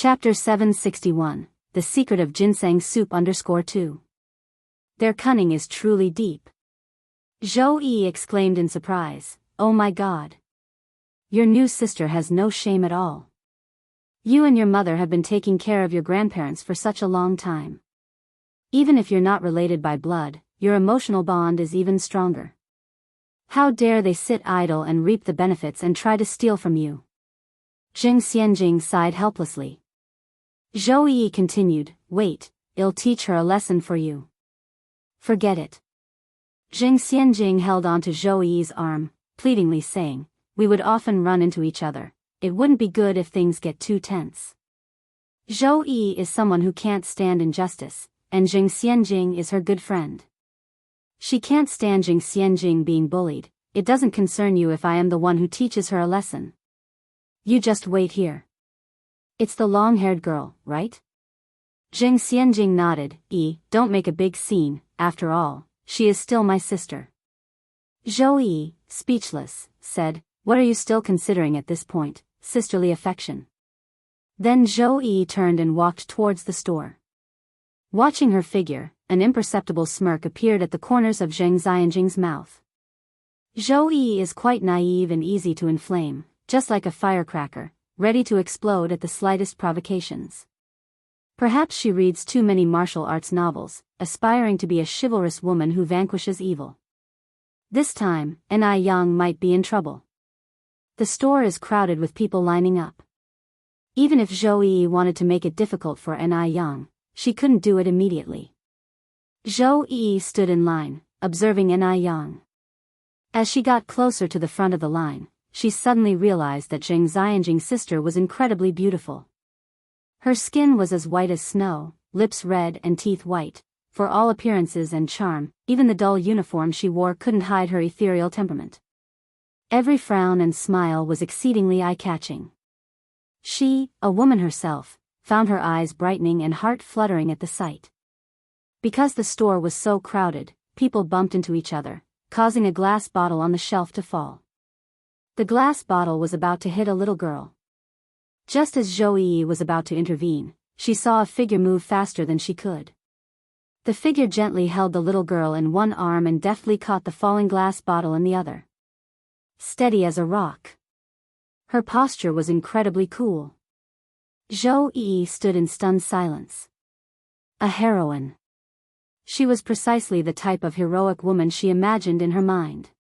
Chapter 761, The Secret of Ginseng Soup _2. Their cunning is truly deep. Zhou Yi exclaimed in surprise, "Oh my god. Your new sister has no shame at all. You and your mother have been taking care of your grandparents for such a long time. Even if you're not related by blood, your emotional bond is even stronger. How dare they sit idle and reap the benefits and try to steal from you?" Jing Xianjing sighed helplessly. Zhou Yi continued, "Wait, I'll teach her a lesson for you." "Forget it." Jing Xianjing held onto Zhou Yi's arm, pleadingly saying, "We would often run into each other. It wouldn't be good if things get too tense." Zhou Yi is someone who can't stand injustice, and Jing Xianjing is her good friend. She can't stand Jing Xianjing being bullied. "It doesn't concern you if I am the one who teaches her a lesson. You just wait here." "It's the long-haired girl, right?" Jing Xianjing nodded. Don't make a big scene, after all, she is still my sister." Zhou Yi, speechless, said, "What are you still considering at this point, sisterly affection?" Then Zhou Yi turned and walked towards the store. Watching her figure, an imperceptible smirk appeared at the corners of Jing Xianjing's mouth. Zhou Yi is quite naive and easy to inflame, just like a firecracker, ready to explode at the slightest provocations. Perhaps she reads too many martial arts novels, aspiring to be a chivalrous woman who vanquishes evil. This time, Ni Yang might be in trouble. The store is crowded with people lining up. Even if Zhou Yi wanted to make it difficult for Ni Yang, she couldn't do it immediately. Zhou Yi stood in line, observing Ni Yang. As she got closer to the front of the line, she suddenly realized that Jing Xianjing's sister was incredibly beautiful. Her skin was as white as snow, lips red and teeth white. For all appearances and charm, even the dull uniform she wore couldn't hide her ethereal temperament. Every frown and smile was exceedingly eye-catching. She, a woman herself, found her eyes brightening and heart fluttering at the sight. Because the store was so crowded, people bumped into each other, causing a glass bottle on the shelf to fall. The glass bottle was about to hit a little girl. Just as Zhou Yi was about to intervene, she saw a figure move faster than she could. The figure gently held the little girl in one arm and deftly caught the falling glass bottle in the other. Steady as a rock. Her posture was incredibly cool. Zhou Yi stood in stunned silence. A heroine. She was precisely the type of heroic woman she imagined in her mind.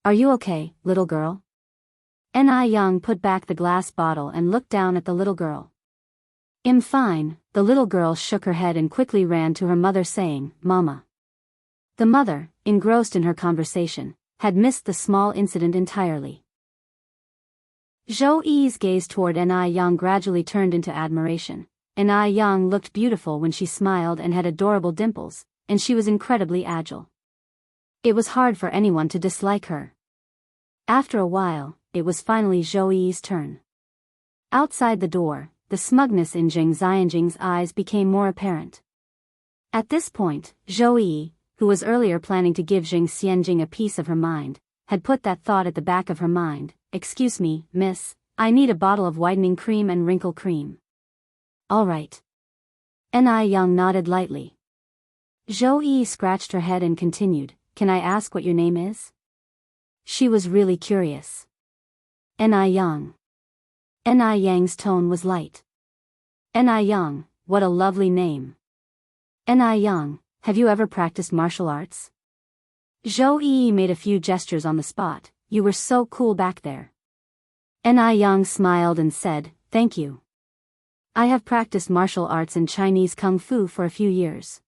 "Are you okay, little girl?" Ni Yang put back the glass bottle and looked down at the little girl. "I'm fine." The little girl shook her head and quickly ran to her mother saying, "Mama." The mother, engrossed in her conversation, had missed the small incident entirely. Zhou Yi's gaze toward Ni Yang gradually turned into admiration. Ni Yang looked beautiful when she smiled and had adorable dimples, and she was incredibly agile. It was hard for anyone to dislike her. After a while, it was finally Zhou Yi's turn. Outside the door, the smugness in Jing Xianjing's eyes became more apparent. At this point, Zhou Yi, who was earlier planning to give Jing Xianjing a piece of her mind, had put that thought at the back of her mind. "Excuse me, miss, I need a bottle of whitening cream and wrinkle cream." "All right." Ni Yang nodded lightly. Zhou Yi scratched her head and continued, "Can I ask what your name is?" She was really curious. Ni Yang. Ni Yang's tone was light. "Ni Yang, what a lovely name. Ni Yang, have you ever practiced martial arts?" Zhou Yi made a few gestures on the spot. "You were so cool back there." Ni Yang smiled and said, "Thank you. I have practiced martial arts and Chinese kung fu for a few years."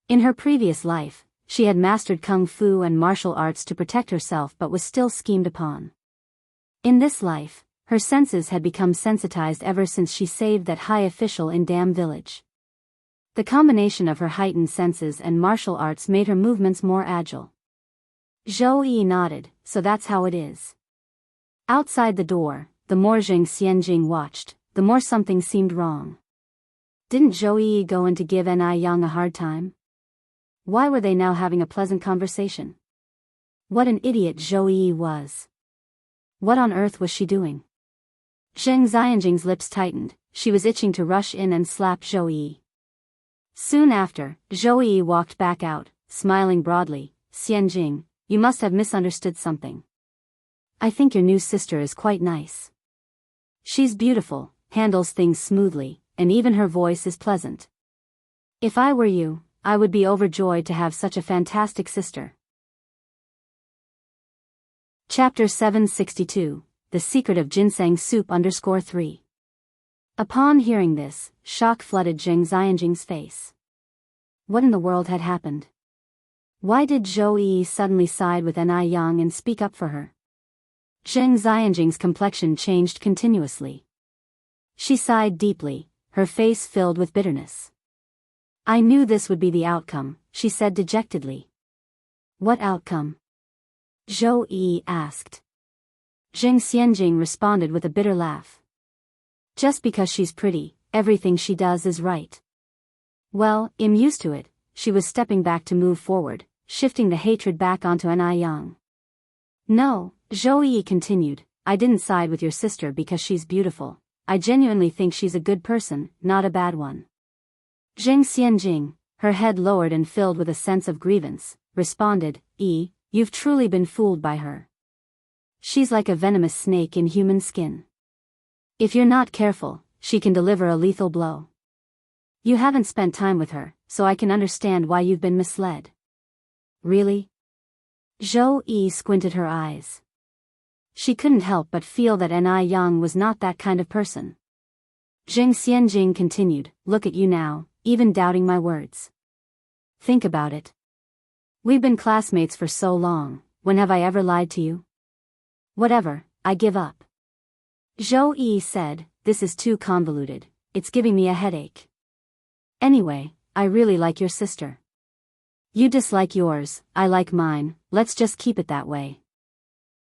In her previous life, she had mastered kung fu and martial arts to protect herself but was still schemed upon. In this life, her senses had become sensitized ever since she saved that high official in Dam Village. The combination of her heightened senses and martial arts made her movements more agile. Zhou Yi nodded, "So that's how it is." Outside the door, the more Jing Xianjing watched, the more something seemed wrong. Didn't Zhou Yi go in to give Ni Yang a hard time? Why were they now having a pleasant conversation? What an idiot Zhou Yi was. What on earth was she doing? Jing Xianjing's lips tightened. she was itching to rush in and slap Zhou Yi. Soon after, Zhou Yi walked back out, smiling broadly. Xianjing, you must have misunderstood something. I think your new sister is quite nice. She's beautiful, handles things smoothly, and even her voice is pleasant. If I were you, I would be overjoyed to have such a fantastic sister. Chapter 762, The Secret of Ginseng Soup _3. Upon hearing this, shock flooded Zheng Xianjing's face. What in the world had happened? Why did Zhou Yi suddenly side with Ni Yang and speak up for her? Zheng Xianjing's complexion changed continuously. She sighed deeply, her face filled with bitterness. I knew this would be the outcome, she said dejectedly. What outcome? Zhou Yi asked. Zheng Xianjing responded with a bitter laugh. Just because she's pretty, everything she does is right. Well, I'm used to it. She was stepping back to move forward, shifting the hatred back onto Ni Yang. No, Zhou Yi continued, I didn't side with your sister because she's beautiful. I genuinely think she's a good person, not a bad one. Zheng Xianjing, her head lowered and filled with a sense of grievance, responded, You've truly been fooled by her. She's like a venomous snake in human skin. If you're not careful, she can deliver a lethal blow. You haven't spent time with her, so I can understand why you've been misled. Really? Zhou Yi squinted her eyes. She couldn't help but feel that Ni Yang was not that kind of person. Zheng Xianjing continued, look at you now, even doubting my words. Think about it. We've been classmates for so long, when have I ever lied to you? Whatever, I give up. Zhou Yi said, this is too convoluted, it's giving me a headache. Anyway, I really like your sister. You dislike yours, I like mine, let's just keep it that way.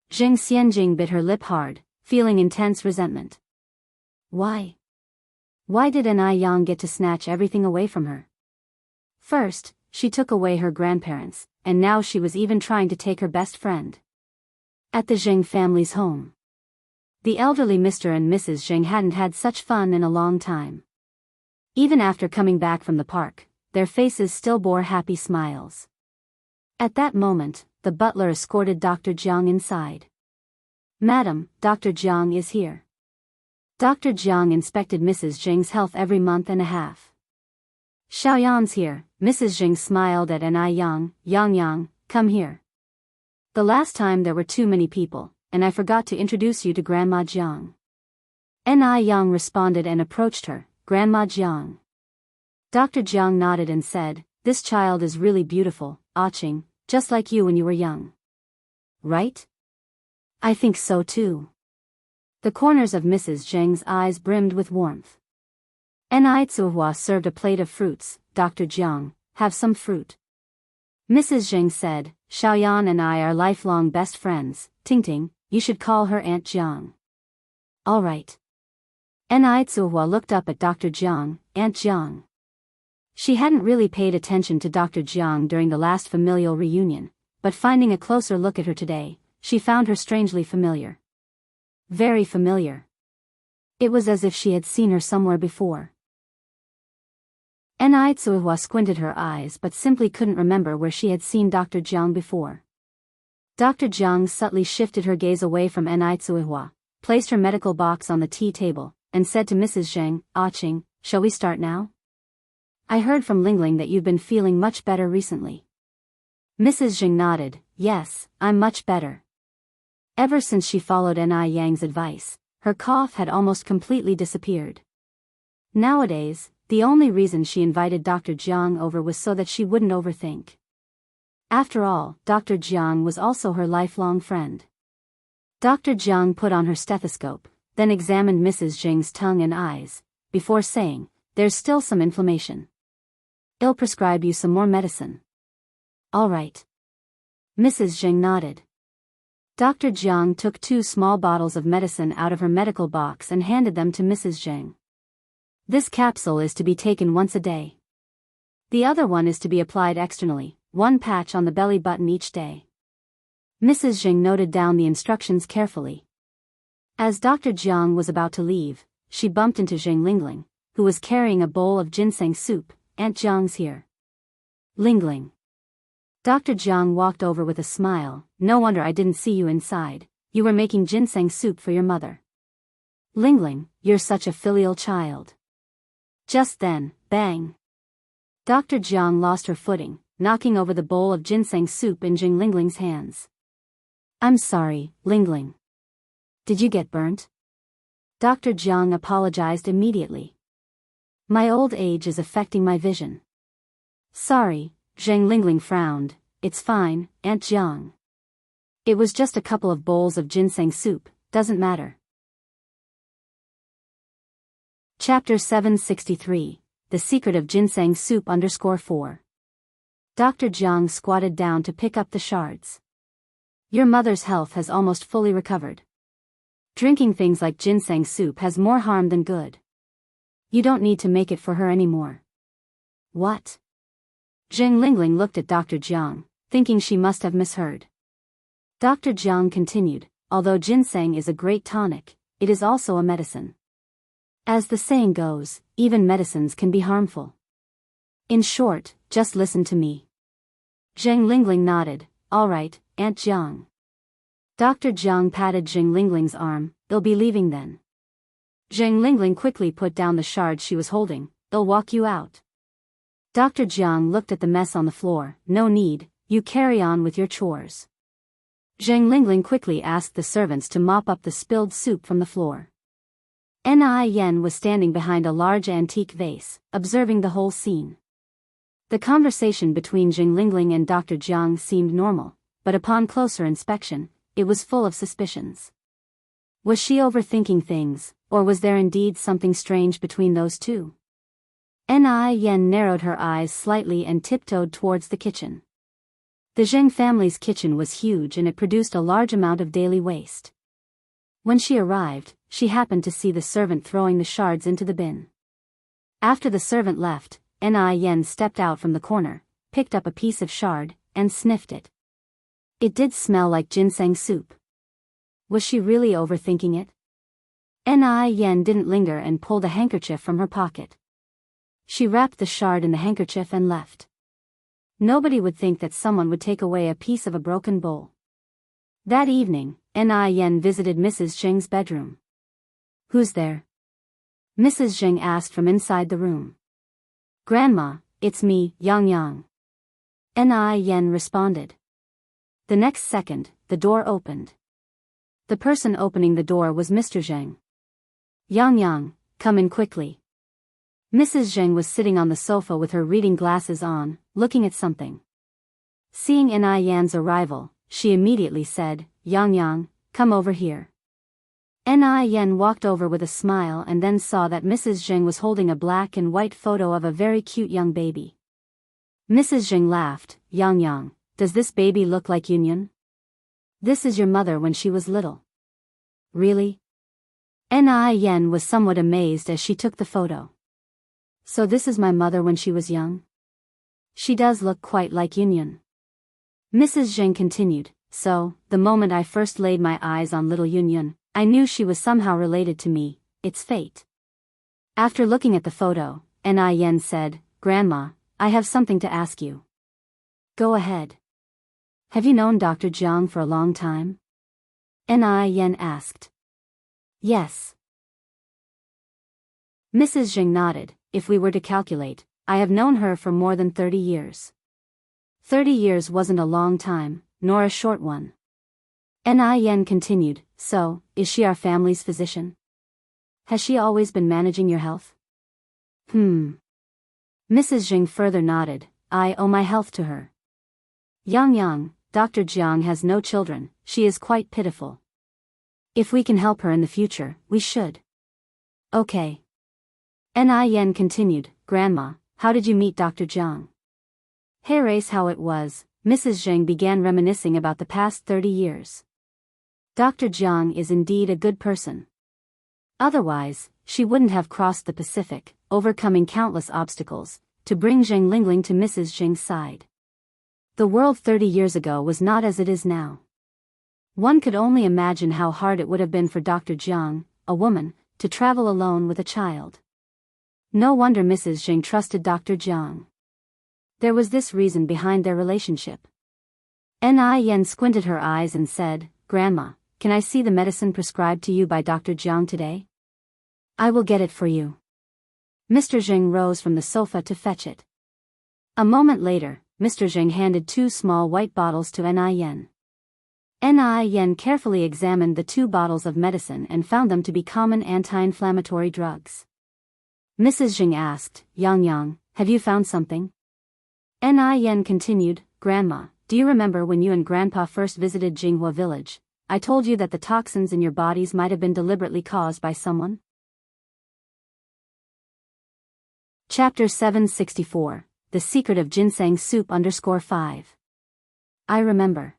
Zheng Xianjing bit her lip hard, feeling intense resentment. Why? Why did Ni Yang get to snatch everything away from her? First, she took away her grandparents, and now she was even trying to take her best friend. At the Zheng family's home. The elderly Mr. and Mrs. Zheng hadn't had such fun in a long time. Even after coming back from the park, their faces still bore happy smiles. At that moment, the butler escorted Dr. Jiang inside. Madam, Dr. Jiang is here. Dr. Jiang inspected Mrs. Zheng's health every month and a half. Xiaoyan's here, Mrs. Zheng smiled at Ni Yang. Yang, come here. The last time there were too many people, and I forgot to introduce you to Grandma Jiang. Ni Yang responded and approached her, Grandma Jiang. Dr. Jiang nodded and said, this child is really beautiful, Aching, just like you when you were young. Right? I think so too. The corners of Mrs. Zheng's eyes brimmed with warmth. Ni Tsuhua served a plate of fruits. Dr. Jiang, have some fruit. Mrs. Zheng said, Xiaoyan and I are lifelong best friends. Tingting, you should call her Aunt Jiang. All right. Ni Tsuhua looked up at Dr. Jiang, Aunt Jiang. She hadn't really paid attention to Dr. Jiang during the last familial reunion, but finding a closer look at her today, she found her strangely familiar. Very familiar. It was as if she had seen her somewhere before. Ni Tsuhua squinted her eyes but simply couldn't remember where she had seen Dr. Jiang before. Dr. Jiang subtly shifted her gaze away from Ni Tsuhua, placed her medical box on the tea table, and said to Mrs. Zheng, Aching, shall we start now? I heard from Lingling that you've been feeling much better recently. Mrs. Zheng nodded, yes, I'm much better. Ever since she followed Ni Yang's advice, her cough had almost completely disappeared. Nowadays, the only reason she invited Dr. Jiang over was so that she wouldn't overthink. After all, Dr. Jiang was also her lifelong friend. Dr. Jiang put on her stethoscope, then examined Mrs. Zheng's tongue and eyes, before saying, there's still some inflammation. I'll prescribe you some more medicine. All right. Mrs. Zheng nodded. Dr. Jiang took 2 small bottles of medicine out of her medical box and handed them to Mrs. Zheng. This capsule is to be taken once a day. The other one is to be applied externally, 1 patch on the belly button each day. Mrs. Zheng noted down the instructions carefully. As Dr. Jiang was about to leave, she bumped into Zheng Lingling, who was carrying a bowl of ginseng soup. Aunt Jiang's here. Lingling. Dr. Jiang walked over with a smile. No wonder I didn't see you inside. You were making ginseng soup for your mother. Lingling, you're such a filial child. Just then, bang. Dr. Jiang lost her footing, knocking over the bowl of ginseng soup in Zheng Lingling's hands. I'm sorry, Lingling. Did you get burnt? Dr. Jiang apologized immediately. My old age is affecting my vision. Sorry, Zheng Lingling frowned. It's fine, Aunt Jiang. It was just a couple of bowls of ginseng soup, doesn't matter. Chapter 763, The Secret of Ginseng Soup _4. Dr. Jiang squatted down to pick up the shards. Your mother's health has almost fully recovered. Drinking things like ginseng soup has more harm than good. You don't need to make it for her anymore. What? Zheng Lingling looked at Dr. Jiang, thinking she must have misheard. Dr. Jiang continued, although ginseng is a great tonic, it is also a medicine. As the saying goes, even medicines can be harmful. In short, just listen to me. Zheng Lingling nodded. All right, Aunt Jiang. Dr. Jiang patted Zheng Lingling's arm. They'll be leaving then. Zheng Lingling quickly put down the shards she was holding. They'll walk you out. Dr. Jiang looked at the mess on the floor. No need, you carry on with your chores. Zheng Lingling quickly asked the servants to mop up the spilled soup from the floor. Ni Yen was standing behind a large antique vase, observing the whole scene. The conversation between Zheng Lingling and Dr. Jiang seemed normal, but upon closer inspection, it was full of suspicions. Was she overthinking things, or was there indeed something strange between those two? Ni Yen narrowed her eyes slightly and tiptoed towards the kitchen. The Zheng family's kitchen was huge and it produced a large amount of daily waste. When she arrived, she happened to see the servant throwing the shards into the bin. After the servant left, Ni Yen stepped out from the corner, picked up a piece of shard, and sniffed it. It did smell like ginseng soup. Was she really overthinking it? Ni Yen didn't linger and pulled a handkerchief from her pocket. She wrapped the shard in the handkerchief and left. Nobody would think that someone would take away a piece of a broken bowl. That evening, Ni Yen visited Mrs. Zheng's bedroom. Who's there? Mrs. Zheng asked from inside the room. Grandma, it's me, Yang Yang. Ni Yen responded. The next second, the door opened. The person opening the door was Mr. Zheng. Yang Yang, come in quickly. Mrs. Zheng was sitting on the sofa with her reading glasses on, looking at something. Seeing Ni Yan's arrival, she immediately said, Yang Yang, come over here. Ni Yan walked over with a smile and then saw that Mrs. Zheng was holding a black and white photo of a very cute young baby. Mrs. Zheng laughed. Yang Yang, does this baby look like Yunyan? This is your mother when she was little. Really? Ni Yan was somewhat amazed as she took the photo. So this is my mother when she was young? She does look quite like Yunyan. Mrs. Zheng continued, so, the moment I first laid my eyes on little Yunyan, I knew she was somehow related to me. It's fate. After looking at the photo, Ni Yan said, Grandma, I have something to ask you. Go ahead. Have you known Dr. Jiang for a long time? Ni Yan asked. Yes. Mrs. Zheng nodded. If we were to calculate, I have known her for more than 30 years. 30 years wasn't a long time, nor a short one. Ni Yan continued, so, is she our family's physician? Has she always been managing your health? Mrs. Zheng further nodded. I owe my health to her. Yang Yang, Dr. Jiang has no children, she is quite pitiful. If we can help her in the future, we should. Okay. Ni Yan continued, Grandma, how did you meet Dr. Jiang? Here's how it was. Mrs. Zheng began reminiscing about the past 30 years. Dr. Jiang is indeed a good person. Otherwise, she wouldn't have crossed the Pacific, overcoming countless obstacles, to bring Zheng Lingling to Mrs. Zheng's side. The world 30 years ago was not as it is now. One could only imagine how hard it would have been for Dr. Jiang, a woman, to travel alone with a child. No wonder Mrs. Jing trusted Dr. Jiang. There was this reason behind their relationship. Yen squinted her eyes and said, "Grandma, can I see the medicine prescribed to you by Dr. Jiang today?" "I will get it for you." Mr. Jing rose from the sofa to fetch it. A moment later, Mr. Jing handed 2 small white bottles to Yen. Yen carefully examined the 2 bottles of medicine and found them to be common anti-inflammatory drugs. Mrs. Jing asked, "Yang, have you found something?" Yen continued, "Grandma, do you remember when you and Grandpa first visited Jinghua village? I told you that the toxins in your bodies might have been deliberately caused by someone?" Chapter 764, The Secret of Ginseng Soup _5. "I remember."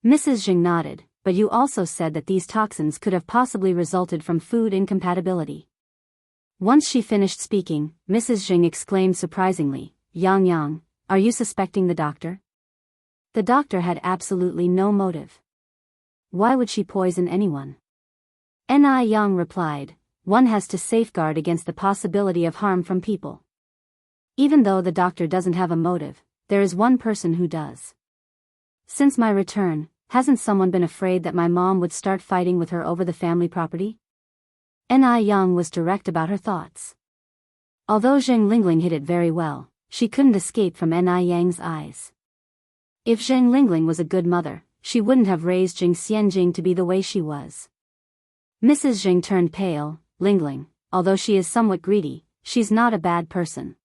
Mrs. Jing nodded, "But you also said that these toxins could have possibly resulted from food incompatibility." Once she finished speaking, Mrs. Jing exclaimed surprisingly, Yang, are you suspecting the doctor?" The doctor had absolutely no motive. Why would she poison anyone? Yang replied, "One has to safeguard against the possibility of harm from people. Even though the doctor doesn't have a motive, there is one person who does. Since my return, hasn't someone been afraid that my mom would start fighting with her over the family property?" Yang was direct about her thoughts. Although Zheng Lingling hid it very well, she couldn't escape from Yang's eyes. If Zheng Lingling was a good mother, she wouldn't have raised Jing Xianjing to be the way she was. Mrs. Jing turned pale. "Lingling, although she is somewhat greedy, she's not a bad person.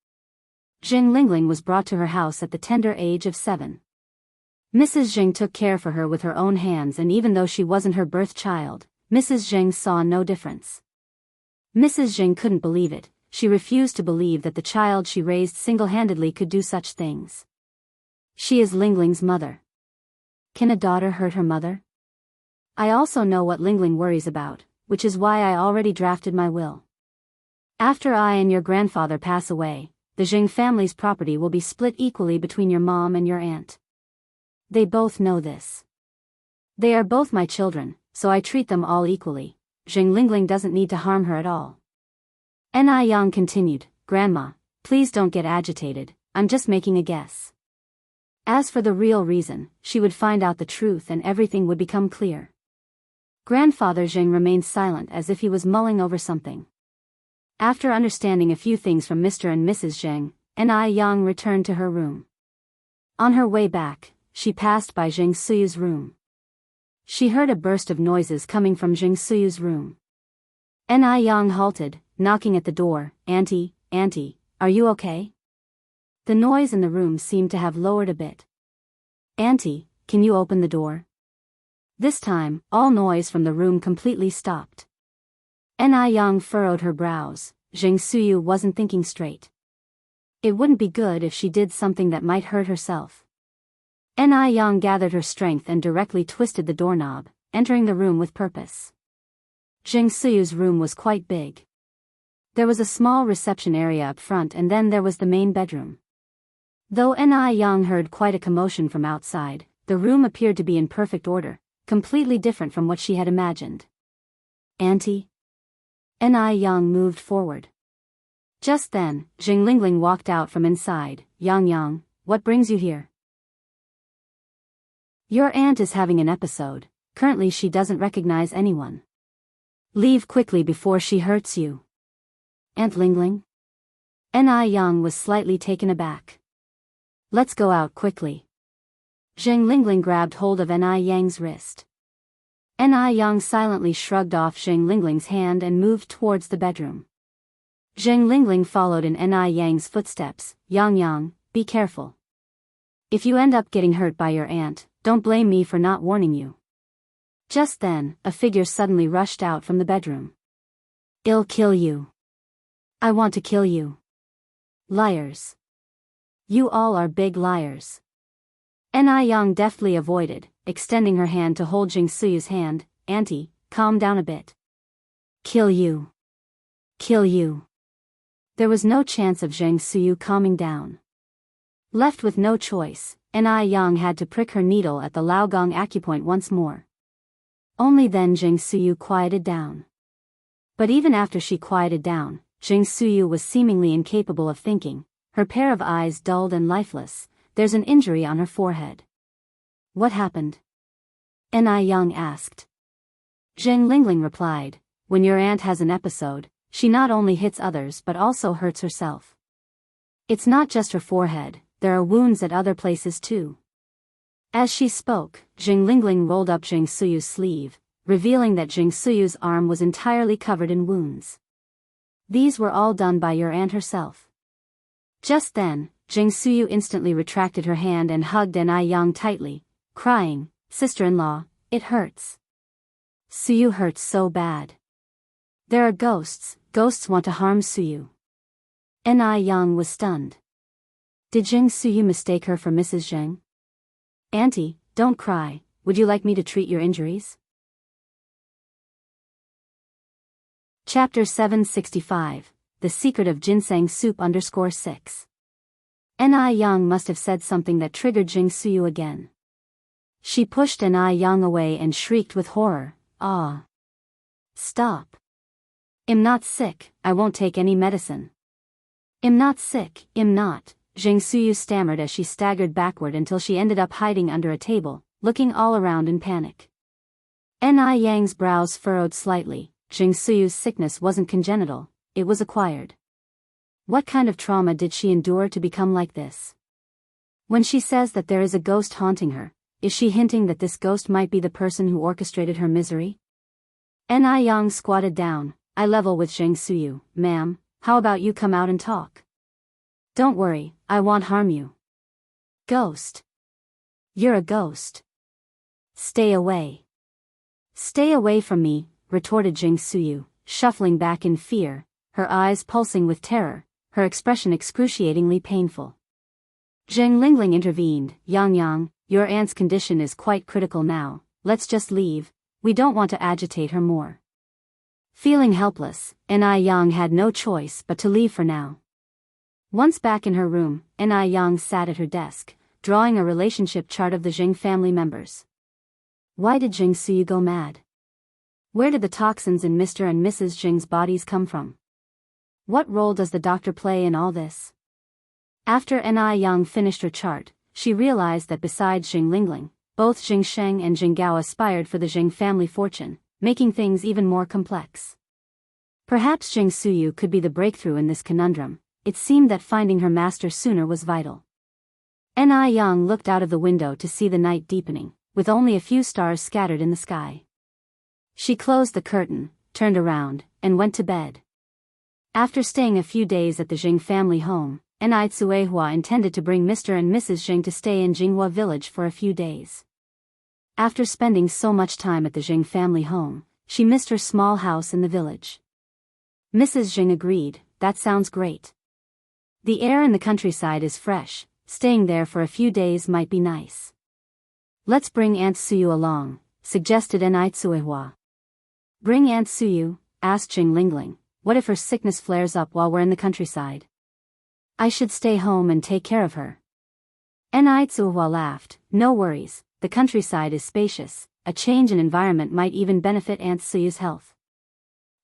Zheng Lingling was brought to her house at the tender age of 7. Mrs. Jing took care for her with her own hands, and even though she wasn't her birth child, Mrs. Jing saw no difference." Mrs. Jing couldn't believe it. She refused to believe that the child she raised single-handedly could do such things. She is Lingling's mother. Can a daughter hurt her mother? I also know what Lingling worries about, which is why I already drafted my will. After I and your grandfather pass away, the Jing family's property will be split equally between your mom and your aunt. They both know this. They are both my children, so I treat them all equally. Zheng Lingling doesn't need to harm her at all. Yang continued, "Grandma, please don't get agitated, I'm just making a guess." As for the real reason, she would find out the truth and everything would become clear. Grandfather Zheng remained silent as if he was mulling over something. After understanding a few things from Mr. and Mrs. Zheng, Yang returned to her room. On her way back, she passed by Zheng Suyu's room. She heard a burst of noises coming from Zheng Suyu's room. Yang halted, knocking at the door. Auntie, are you okay?" The noise in the room seemed to have lowered a bit. "Auntie, can you open the door?" This time, all noise from the room completely stopped. Yang furrowed her brows. Zheng Suyu wasn't thinking straight. It wouldn't be good if she did something that might hurt herself. Yang gathered her strength and directly twisted the doorknob, entering the room with purpose. Zheng Suyu's room was quite big. There was a small reception area up front, and then there was the main bedroom. Though Yang heard quite a commotion from outside, the room appeared to be in perfect order, completely different from what she had imagined. "Auntie?" Yang moved forward. Just then, Zheng Lingling walked out from inside. Yang, what brings you here?" "Your aunt is having an episode. Currently she doesn't recognize anyone. Leave quickly before she hurts you." "Aunt Lingling?" Yang was slightly taken aback. "Let's go out quickly." Zheng Lingling grabbed hold of Yang's wrist. Yang silently shrugged off Zheng Lingling's hand and moved towards the bedroom. Zheng Lingling followed in Yang's footsteps. Yang, be careful. If you end up getting hurt by your aunt, don't blame me for not warning you." Just then, a figure suddenly rushed out from the bedroom. "I'll kill you. I want to kill you. Liars. You all are big liars." Yang deftly avoided, extending her hand to hold Jing Suyu's hand. "Auntie, calm down a bit." "Kill you. Kill you." There was no chance of Zheng Suyu calming down. Left with no choice, Yang had to prick her needle at the Laogong acupoint once more. Only then Zheng Suyu quieted down. But even after she quieted down, Jing Suyu was seemingly incapable of thinking, her pair of eyes dulled and lifeless. There's an injury on her forehead. What happened? Ni Young asked. Zheng Lingling replied, when your aunt has an episode, she not only hits others but also hurts herself. It's not just her forehead, there are wounds at other places too. As she spoke, Zheng Lingling rolled up Jing Suyu's sleeve, revealing that Jing Suyu's arm was entirely covered in wounds. These were all done by your aunt herself. Just then, Jing Suyu instantly retracted her hand and hugged Ni Yang tightly, crying, sister-in-law, it hurts. Suyu hurts so bad. There are ghosts want to harm Suyu. Ni Yang was stunned. Did Jing Suyu mistake her for Mrs. Zheng? Auntie, don't cry, would you like me to treat your injuries? Chapter 765, The Secret of Ginseng Soup _6. Ni Yang must have said something that triggered Jing Suyu again. She pushed Ni Yang away and shrieked with horror, ah! Stop! I'm not sick, I won't take any medicine. I'm not sick, I'm not, Jing Suyu stammered as she staggered backward until she ended up hiding under a table, looking all around in panic. Ni Yang's brows furrowed slightly. Jing Suyu's sickness wasn't congenital, it was acquired. What kind of trauma did she endure to become like this? When she says that there is a ghost haunting her, is she hinting that this ghost might be the person who orchestrated her misery? Ni Yang squatted down, eye level with Jing Suyu. Ma'am, how about you come out and talk? Don't worry, I won't harm you. Ghost. You're a ghost. Stay away. Stay away from me, retorted Jing Suyu, shuffling back in fear, her eyes pulsing with terror, her expression excruciatingly painful. Zheng Lingling intervened, Yang, your aunt's condition is quite critical now, let's just leave, we don't want to agitate her more. Feeling helpless, Ni Yang had no choice but to leave for now. Once back in her room, Ni Yang sat at her desk, drawing a relationship chart of the Jing family members. Why did Jing Suyu go mad? Where did the toxins in Mr. and Mrs. Jing's bodies come from? What role does the doctor play in all this? After Ni Yang finished her chart, she realized that besides Jing Lingling, both Jing Sheng and Jing Gao aspired for the Jing family fortune, making things even more complex. Perhaps Jing Suyu could be the breakthrough in this conundrum. It seemed that finding her master sooner was vital. Ni Yang looked out of the window to see the night deepening, with only a few stars scattered in the sky. She closed the curtain, turned around, and went to bed. After staying a few days at the Jing family home, Ni Tsuehua intended to bring Mr. and Mrs. Jing to stay in Jinghua village for a few days. After spending so much time at the Jing family home, she missed her small house in the village. Mrs. Jing agreed, that sounds great. The air in the countryside is fresh, staying there for a few days might be nice. Let's bring Aunt Suyu along, suggested Ni Tsuehua. Bring Aunt Suyu, asked Jing Lingling, what if her sickness flares up while we're in the countryside? I should stay home and take care of her. Ni Tsuehua laughed, no worries, the countryside is spacious, a change in environment might even benefit Aunt Suyu's health.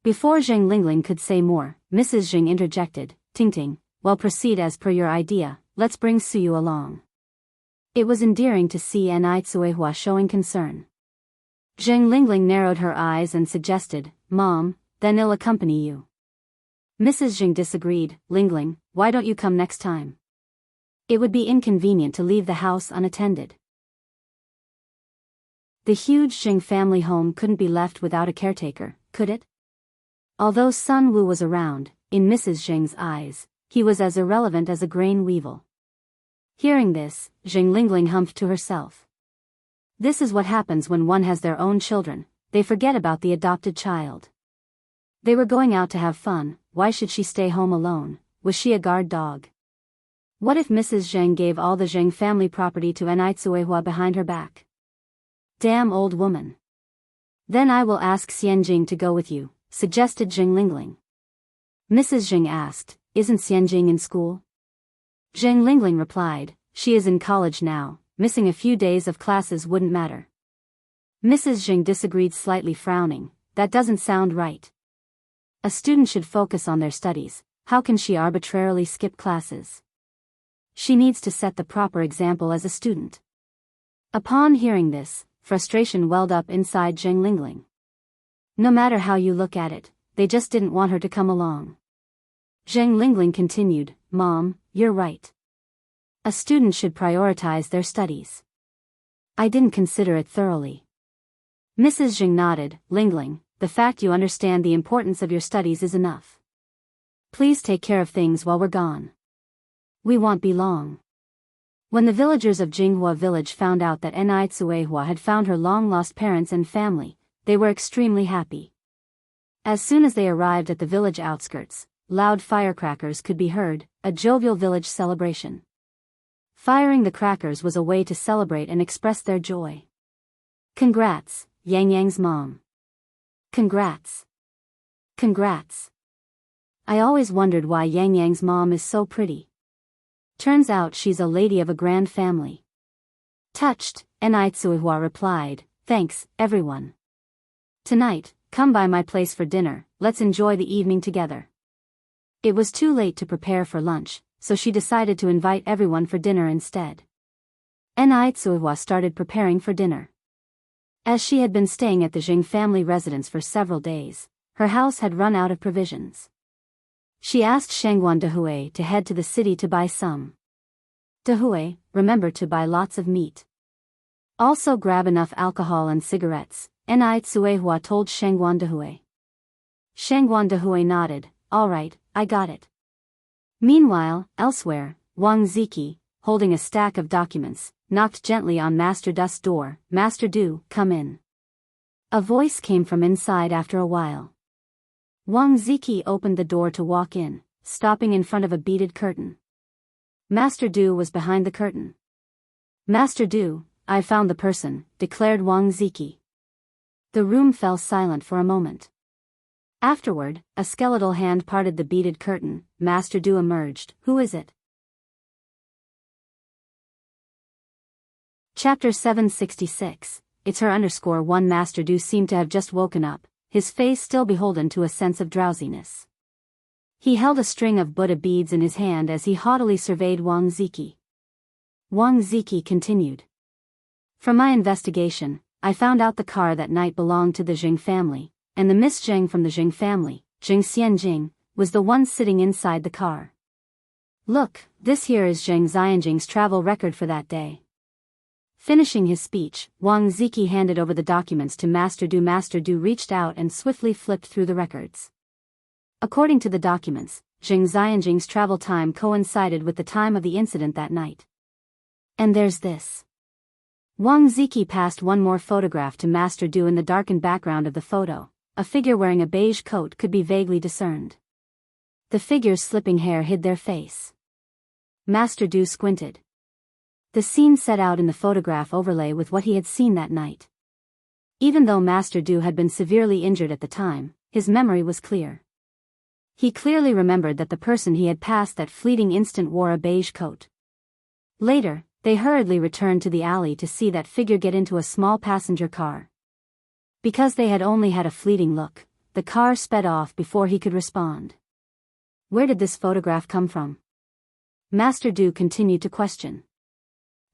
Before Jing Lingling could say more, Mrs. Jing interjected, Ting, well proceed as per your idea, let's bring Suyu along. It was endearing to see Ni Tsuehua showing concern. Jing Lingling narrowed her eyes and suggested, Mom, then I'll accompany you. Mrs. Jing disagreed, Lingling, why don't you come next time? It would be inconvenient to leave the house unattended. The huge Jing family home couldn't be left without a caretaker, could it? Although Sun Wu was around, in Mrs. Jing's eyes, he was as irrelevant as a grain weevil. Hearing this, Jing Lingling humphed to herself. This is what happens when one has their own children, they forget about the adopted child. They were going out to have fun, why should she stay home alone? Was she a guard dog? What if Mrs. Zheng gave all the Zheng family property to Ni Tsuehua behind her back? Damn old woman. Then I will ask Xianjing to go with you, suggested Jing Lingling. Mrs. Jing asked, isn't Xianjing in school? Jing Lingling replied, she is in college now, missing a few days of classes wouldn't matter. Mrs. Jing disagreed slightly frowning, that doesn't sound right. A student should focus on their studies. How can she arbitrarily skip classes? She needs to set the proper example as a student. Upon hearing this, frustration welled up inside Zheng Lingling. No matter how you look at it, they just didn't want her to come along. Zheng Lingling continued, Mom, you're right. A student should prioritize their studies. I didn't consider it thoroughly. Mrs. Zheng nodded, Lingling, the fact you understand the importance of your studies is enough. Please take care of things while we're gone. We won't be long. When the villagers of Jinghua village found out that Nai Tsuehua had found her long-lost parents and family, they were extremely happy. As soon as they arrived at the village outskirts, loud firecrackers could be heard, a jovial village celebration. Firing the crackers was a way to celebrate and express their joy. Congrats, Yang Yang's mom. Congrats. Congrats. I always wondered why Yang Yang's mom is so pretty. Turns out she's a lady of a grand family. Touched, Nai Tsuehua replied, Thanks, everyone. Tonight, come by my place for dinner, let's enjoy the evening together. It was too late to prepare for lunch, so she decided to invite everyone for dinner instead. Nai Tsuehua started preparing for dinner. As she had been staying at the Jing family residence for several days, her house had run out of provisions. She asked Shangguan Dehui to head to the city to buy some. Dehui, remember to buy lots of meat. Also grab enough alcohol and cigarettes, Nai Tsuehua told Shangguan Dehui. Shangguan Dehui nodded, all right, I got it. Meanwhile, elsewhere, Wang Ziki, holding a stack of documents, knocked gently on Master Du's door. Master Du, come in. A voice came from inside after a while. Wang Ziki opened the door to walk in, stopping in front of a beaded curtain. Master Du was behind the curtain. Master Du, I found the person, declared Wang Ziki. The room fell silent for a moment. Afterward, a skeletal hand parted the beaded curtain. Master Du emerged. Who is it? Chapter 766. It's her _1. Master Du seemed to have just woken up, his face still beholden to a sense of drowsiness. He held a string of Buddha beads in his hand as he haughtily surveyed Wang Ziki. Wang Ziki continued. From my investigation, I found out the car that night belonged to the Jing family, and the Miss Zheng from the Jing family, Jing Xianjing, was the one sitting inside the car. Look, this here is Zheng Xianjing's travel record for that day. Finishing his speech, Wang Ziki handed over the documents to Master Du. Master Du reached out and swiftly flipped through the records. According to the documents, Zheng Xianjing's travel time coincided with the time of the incident that night. And there's this. Wang Ziki passed one more photograph to Master Du. In the darkened background of the photo, a figure wearing a beige coat could be vaguely discerned. The figure's slipping hair hid their face. Master Du squinted. The scene set out in the photograph overlay with what he had seen that night. Even though Master Du had been severely injured at the time, his memory was clear. He clearly remembered that the person he had passed that fleeting instant wore a beige coat. Later, they hurriedly returned to the alley to see that figure get into a small passenger car. Because they had only had a fleeting look, the car sped off before he could respond. Where did this photograph come from? Master Du continued to question.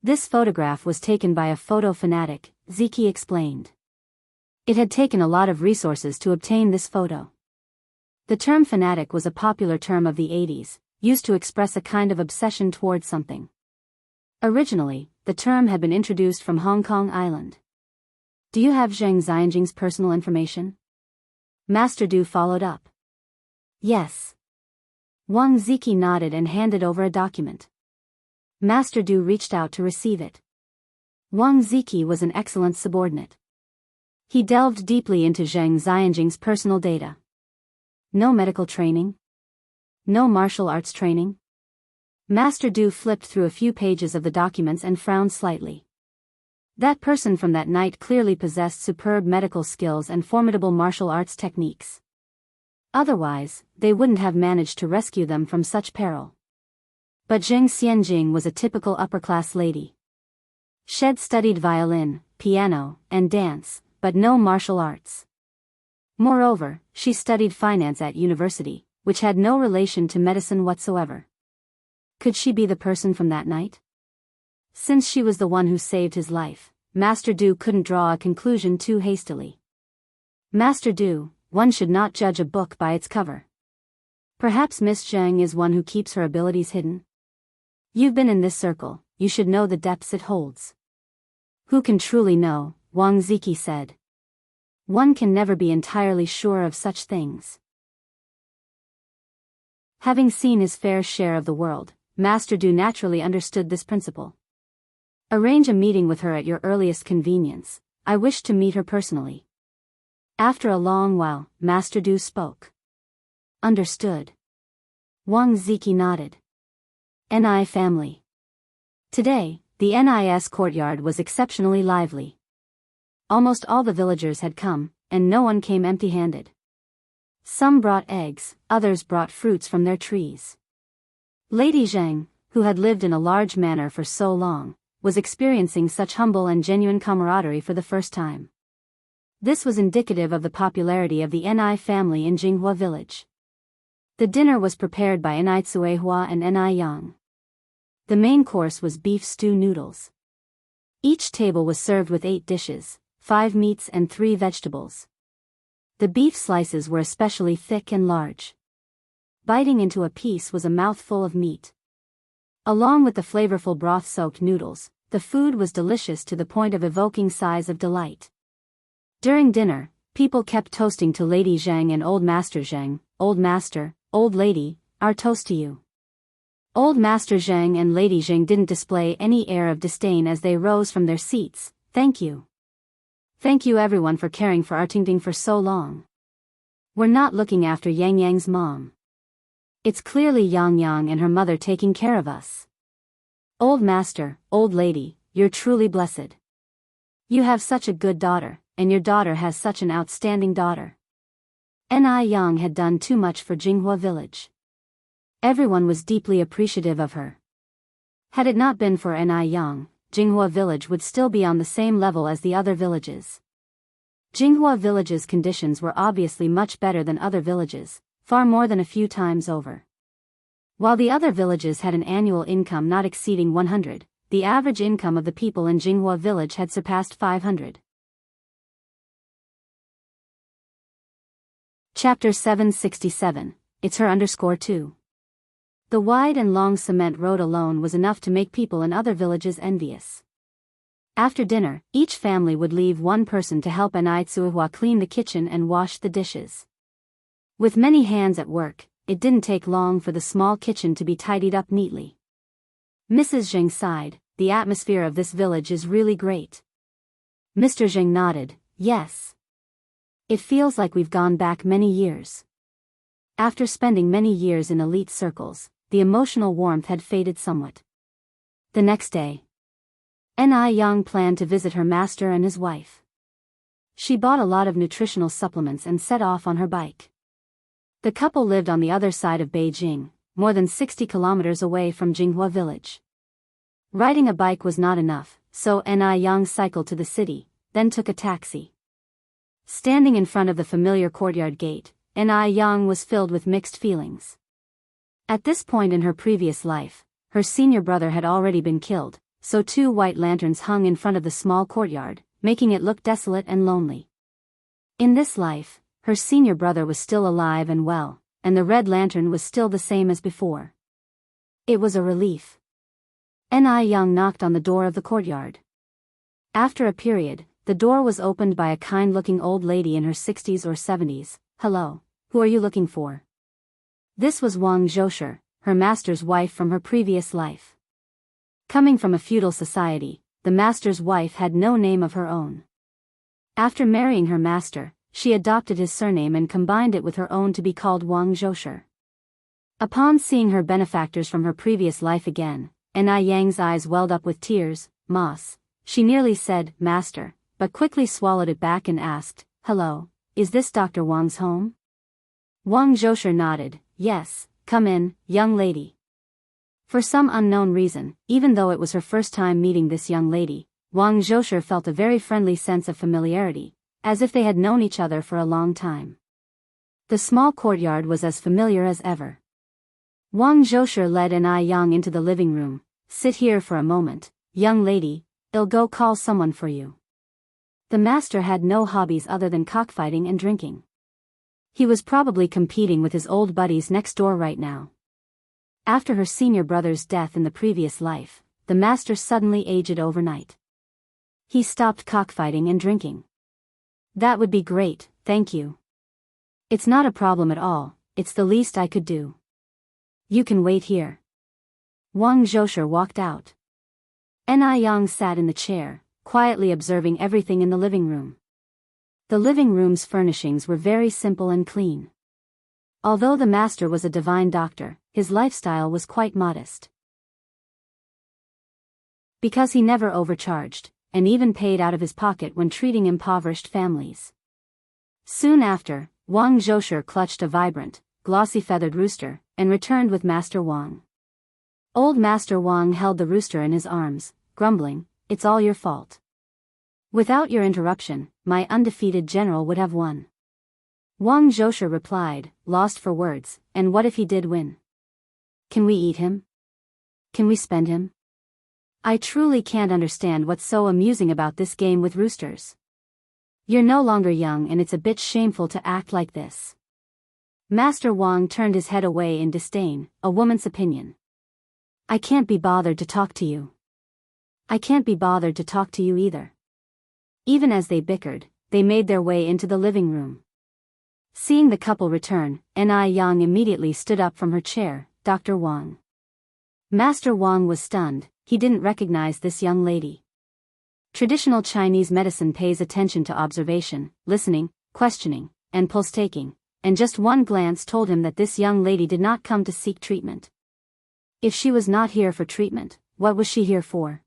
This photograph was taken by a photo fanatic, Ziki explained. It had taken a lot of resources to obtain this photo. The term fanatic was a popular term of the 80s, used to express a kind of obsession towards something. Originally, the term had been introduced from Hong Kong Island. Do you have Zheng Xianjing's personal information? Master Du followed up. Yes. Wang Ziki nodded and handed over a document. Master Du reached out to receive it. Wang Ziki was an excellent subordinate. He delved deeply into Zheng Xianjing's personal data. No medical training? No martial arts training? Master Du flipped through a few pages of the documents and frowned slightly. That person from that night clearly possessed superb medical skills and formidable martial arts techniques. Otherwise, they wouldn't have managed to rescue them from such peril. But Zheng Xianjing was a typical upper-class lady. She'd studied violin, piano, and dance, but no martial arts. Moreover, she studied finance at university, which had no relation to medicine whatsoever. Could she be the person from that night? Since she was the one who saved his life, Master Du couldn't draw a conclusion too hastily. Master Du, one should not judge a book by its cover. Perhaps Miss Zheng is one who keeps her abilities hidden? You've been in this circle, you should know the depths it holds. Who can truly know, Wang Ziki said. One can never be entirely sure of such things. Having seen his fair share of the world, Master Du naturally understood this principle. Arrange a meeting with her at your earliest convenience. I wish to meet her personally. After a long while, Master Du spoke. Understood. Wang Ziki nodded. NI family. Today, the NIS courtyard was exceptionally lively. Almost all the villagers had come, and no one came empty-handed. Some brought eggs, others brought fruits from their trees. Lady Zheng, who had lived in a large manor for so long, was experiencing such humble and genuine camaraderie for the first time. This was indicative of the popularity of the NI family in Jinghua village. The dinner was prepared by NI Tsuehua and NI Yang. The main course was beef stew noodles. Each table was served with 8 dishes, 5 meats and 3 vegetables. The beef slices were especially thick and large. Biting into a piece was a mouthful of meat. Along with the flavorful broth-soaked noodles, the food was delicious to the point of evoking sighs of delight. During dinner, people kept toasting to Lady Zheng and Old Master Zheng. Old Master, Old Lady, our toast to you. Old Master Zheng and Lady Zheng didn't display any air of disdain as they rose from their seats. Thank you. Thank you everyone for caring for our Tingting for so long. We're not looking after Yang Yang's mom. It's clearly Yang Yang and her mother taking care of us. Old Master, Old Lady, you're truly blessed. You have such a good daughter, and your daughter has such an outstanding daughter. NI Yang had done too much for Jinghua village. Everyone was deeply appreciative of her. Had it not been for NI Yang, Jinghua village would still be on the same level as the other villages. Jinghua village's conditions were obviously much better than other villages, far more than a few times over. While the other villages had an annual income not exceeding 100, the average income of the people in Jinghua village had surpassed 500. Chapter 767, It's Her _2. The wide and long cement road alone was enough to make people in other villages envious. After dinner, each family would leave one person to help Anai Tsuehua clean the kitchen and wash the dishes. With many hands at work, it didn't take long for the small kitchen to be tidied up neatly. Mrs. Zheng sighed, the atmosphere of this village is really great. Mr. Zheng nodded, yes. It feels like we've gone back many years. After spending many years in elite circles, the emotional warmth had faded somewhat. The next day, NI Yang planned to visit her master and his wife. She bought a lot of nutritional supplements and set off on her bike. The couple lived on the other side of Beijing, more than 60 kilometers away from Jinghua village. Riding a bike was not enough, so NI Yang cycled to the city, then took a taxi. Standing in front of the familiar courtyard gate, NI Yang was filled with mixed feelings. At this point in her previous life, her senior brother had already been killed, so 2 white lanterns hung in front of the small courtyard, making it look desolate and lonely. In this life, her senior brother was still alive and well, and the red lantern was still the same as before. It was a relief. NI Yang knocked on the door of the courtyard. After a period, the door was opened by a kind-looking old lady in her 60s or 70s. Hello, who are you looking for? This was Wang Zhousher, her master's wife from her previous life. Coming from a feudal society, the master's wife had no name of her own. After marrying her master, she adopted his surname and combined it with her own to be called Wang Zhousher. Upon seeing her benefactors from her previous life again, NI Yang's eyes welled up with tears. Moss, she nearly said, Master, but quickly swallowed it back and asked, Hello, is this Dr. Wang's home? Wang Zhousher nodded, Yes, come in, young lady. For some unknown reason, even though it was her first time meeting this young lady, Wang Zhousher felt a very friendly sense of familiarity, as if they had known each other for a long time. The small courtyard was as familiar as ever. Wang Zhoushi led An Yang into the living room. "Sit here for a moment, young lady, I'll go call someone for you." The master had no hobbies other than cockfighting and drinking. He was probably competing with his old buddies next door right now. After her senior brother's death in the previous life, the master suddenly aged overnight. He stopped cockfighting and drinking. "That would be great, thank you." "It's not a problem at all, it's the least I could do." "You can wait here." Wang Zhoushi walked out. An Yang sat in the chair, quietly observing everything in the living room. The living room's furnishings were very simple and clean. Although the master was a divine doctor, his lifestyle was quite modest. Because he never overcharged, and even paid out of his pocket when treating impoverished families. Soon after, Wang Zhoushi clutched a vibrant, glossy feathered rooster, and returned with Master Wang. Old Master Wang held the rooster in his arms, grumbling, "It's all your fault. Without your interruption, my undefeated general would have won." Wang Zhoushi replied, lost for words, "And what if he did win? Can we eat him? Can we spend him? I truly can't understand what's so amusing about this game with roosters. You're no longer young and it's a bit shameful to act like this." Master Wang turned his head away in disdain. "A woman's opinion. I can't be bothered to talk to you." "I can't be bothered to talk to you either." Even as they bickered, they made their way into the living room. Seeing the couple return, An Yang immediately stood up from her chair. "Dr. Wang." Master Wang was stunned, he didn't recognize this young lady. Traditional Chinese medicine pays attention to observation, listening, questioning, and pulse-taking, and just one glance told him that this young lady did not come to seek treatment. If she was not here for treatment, what was she here for?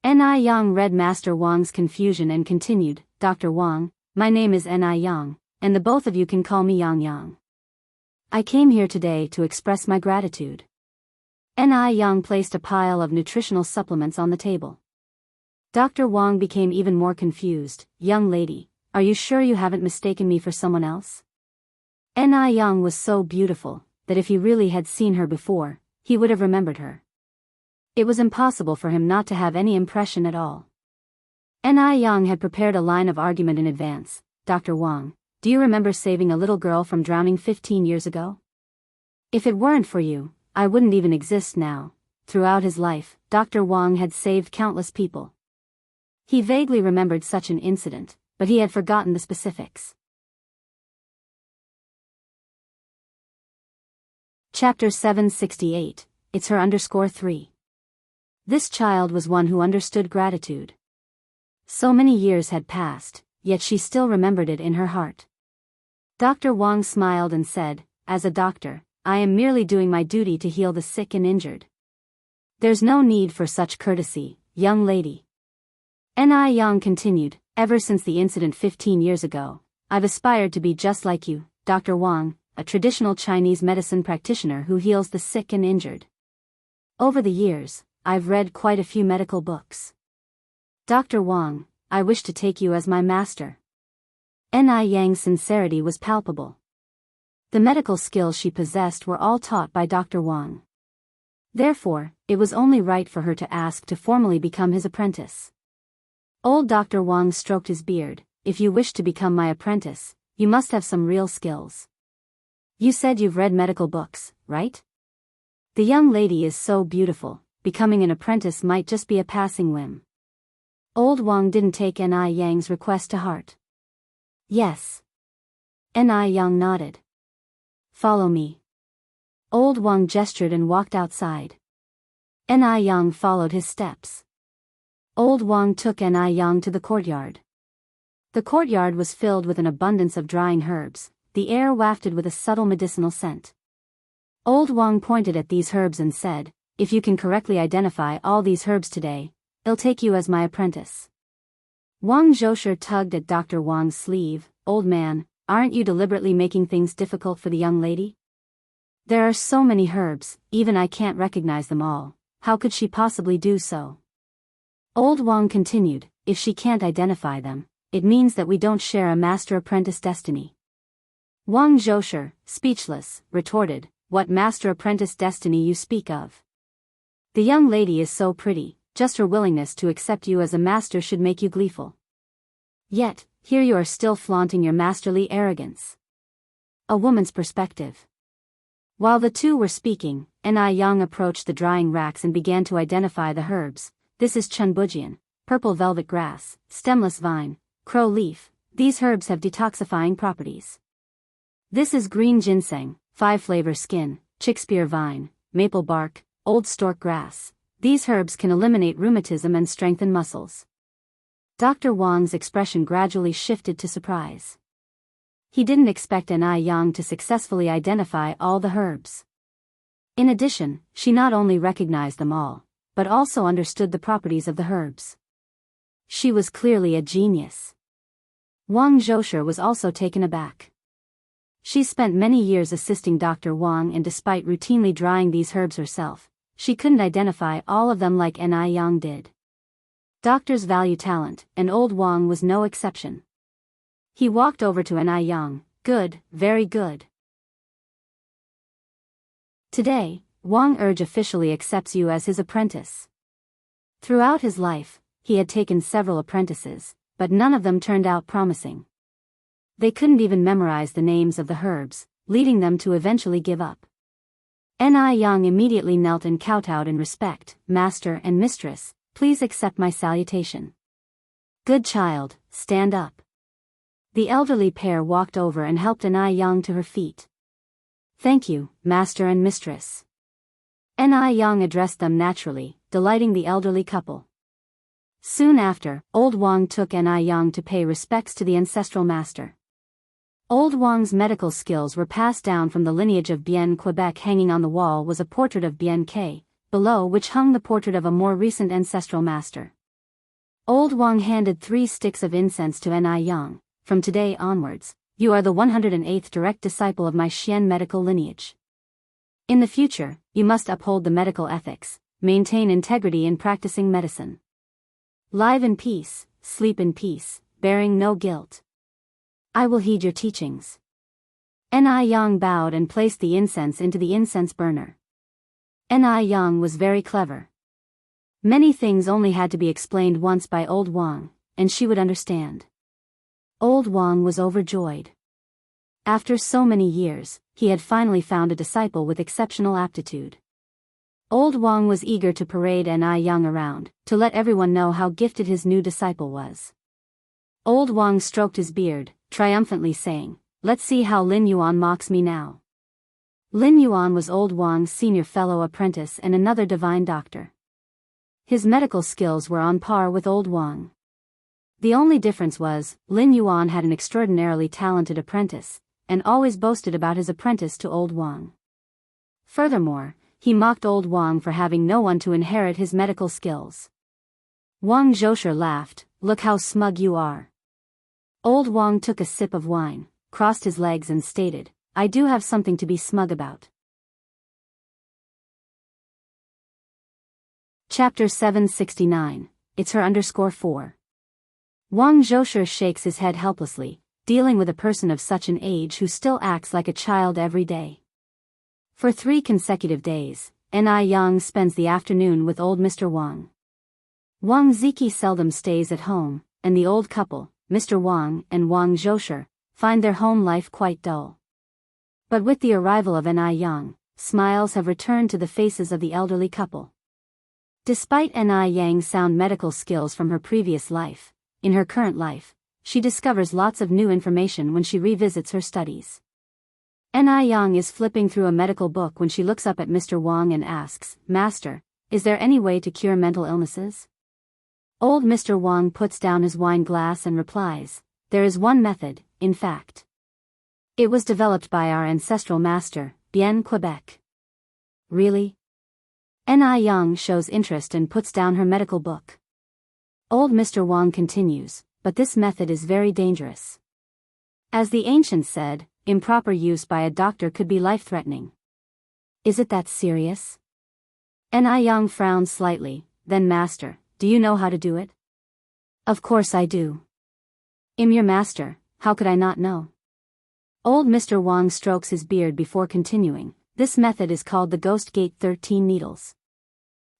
An Yang read Master Wang's confusion and continued, "Dr. Wang, my name is An Yang, and the both of you can call me Yang Yang. I came here today to express my gratitude." An Yang placed a pile of nutritional supplements on the table. Dr. Wang became even more confused. "Young lady, are you sure you haven't mistaken me for someone else?" An Yang was so beautiful, that if he really had seen her before, he would have remembered her. It was impossible for him not to have any impression at all. An Yang had prepared a line of argument in advance. "Dr. Wang, do you remember saving a little girl from drowning 15 years ago? If it weren't for you, I wouldn't even exist now." Throughout his life, Dr. Wang had saved countless people. He vaguely remembered such an incident, but he had forgotten the specifics. Chapter 768, It's Her _3. This child was one who understood gratitude. So many years had passed, yet she still remembered it in her heart. Dr. Wang smiled and said, "As a doctor, I am merely doing my duty to heal the sick and injured. There's no need for such courtesy, young lady." An Yang continued, "Ever since the incident 15 years ago, I've aspired to be just like you, Dr. Wang, a traditional Chinese medicine practitioner who heals the sick and injured. Over the years, I've read quite a few medical books. Dr. Wang, I wish to take you as my master." An Yang's sincerity was palpable. The medical skills she possessed were all taught by Dr. Wang. Therefore, it was only right for her to ask to formally become his apprentice. Old Dr. Wang stroked his beard. "If you wish to become my apprentice, you must have some real skills. You said you've read medical books, right? The young lady is so beautiful, becoming an apprentice might just be a passing whim." Old Wang didn't take An Yang's request to heart. "Yes." An Yang nodded. "Follow me." Old Wang gestured and walked outside. An Yang followed his steps. Old Wang took An Yang to the courtyard. The courtyard was filled with an abundance of drying herbs, the air wafted with a subtle medicinal scent. Old Wang pointed at these herbs and said, "If you can correctly identify all these herbs today, I'll take you as my apprentice." Wang Zhoushi tugged at Dr. Wang's sleeve. "Old man, aren't you deliberately making things difficult for the young lady? There are so many herbs, even I can't recognize them all. How could she possibly do so?" Old Wang continued, "If she can't identify them, it means that we don't share a master-apprentice destiny. Wang Zhoushe, speechless, retorted, "What master-apprentice destiny you speak of? The young lady is so pretty, just her willingness to accept you as a master should make you gleeful. Yet, here you are still flaunting your masterly arrogance." A woman's perspective. While the two were speaking, Yang approached the drying racks and began to identify the herbs. "This is chunbujian, purple velvet grass, stemless vine, crow leaf. These herbs have detoxifying properties. This is green ginseng, five-flavor skin, chickspear vine, maple bark, old stork grass. These herbs can eliminate rheumatism and strengthen muscles." Dr. Wang's expression gradually shifted to surprise. He didn't expect Yang to successfully identify all the herbs. In addition, she not only recognized them all, but also understood the properties of the herbs. She was clearly a genius. Wang Zhoushe was also taken aback. She spent many years assisting Dr. Wang, and despite routinely drying these herbs herself, she couldn't identify all of them like Yang did. Doctors value talent, and old Wang was no exception. He walked over to Yang. "Good, very good. Today, Wang Erge officially accepts you as his apprentice." Throughout his life, he had taken several apprentices, but none of them turned out promising. They couldn't even memorize the names of the herbs, leading them to eventually give up. Yang immediately knelt and kowtowed in respect. "Master and mistress, please accept my salutation." "Good child, stand up." The elderly pair walked over and helped Yang to her feet. "Thank you, master and mistress." Yang addressed them naturally, delighting the elderly couple. Soon after, old Wang took Yang to pay respects to the ancestral master. Old Wang's medical skills were passed down from the lineage of Bien Quebec. Hanging on the wall was a portrait of Bien K, below which hung the portrait of a more recent ancestral master. Old Wang handed 3 sticks of incense to Yang. "From today onwards, you are the 108th direct disciple of my Xian medical lineage. In the future, you must uphold the medical ethics, maintain integrity in practicing medicine. Live in peace, sleep in peace, bearing no guilt. I will heed your teachings." Yang bowed and placed the incense into the incense burner. Yang was very clever. Many things only had to be explained once by old Wang, and she would understand. Old Wang was overjoyed. After so many years, he had finally found a disciple with exceptional aptitude. Old Wang was eager to parade Yang around, to let everyone know how gifted his new disciple was. Old Wang stroked his beard, triumphantly saying, "Let's see how Lin Yuan mocks me now." Lin Yuan was old Wang's senior fellow apprentice and another divine doctor. His medical skills were on par with old Wang. The only difference was, Lin Yuan had an extraordinarily talented apprentice, and always boasted about his apprentice to old Wang. Furthermore, he mocked old Wang for having no one to inherit his medical skills. Wang Zhoushe laughed, "Look how smug you are." Old Wang took a sip of wine, crossed his legs and stated, "I do have something to be smug about." Chapter 769, It's Her _4. Wang Zhoushe shakes his head helplessly, dealing with a person of such an age who still acts like a child every day. For 3 consecutive days, Yang spends the afternoon with old Mr. Wang. Wang Ziki seldom stays at home, and the old couple, Mr. Wang and Wang Zhoushe, find their home life quite dull. But with the arrival of Yang, smiles have returned to the faces of the elderly couple. Despite Yang's sound medical skills from her previous life, in her current life, she discovers lots of new information when she revisits her studies. Yang is flipping through a medical book when she looks up at Mr. Wang and asks, "Master, is there any way to cure mental illnesses?" Old Mr. Wang puts down his wine glass and replies, "There is one method, in fact. It was developed by our ancestral master, Bien Quebec." "Really?" Yang shows interest and puts down her medical book. Old Mr. Wang continues, "But this method is very dangerous. As the ancients said, improper use by a doctor could be life-threatening." "Is it that serious?" Yang frowned slightly, then, "Master, do you know how to do it?" "Of course I do." "I'm your master, how could I not know?" Old Mr. Wang strokes his beard before continuing. "This method is called the Ghost Gate 13 Needles.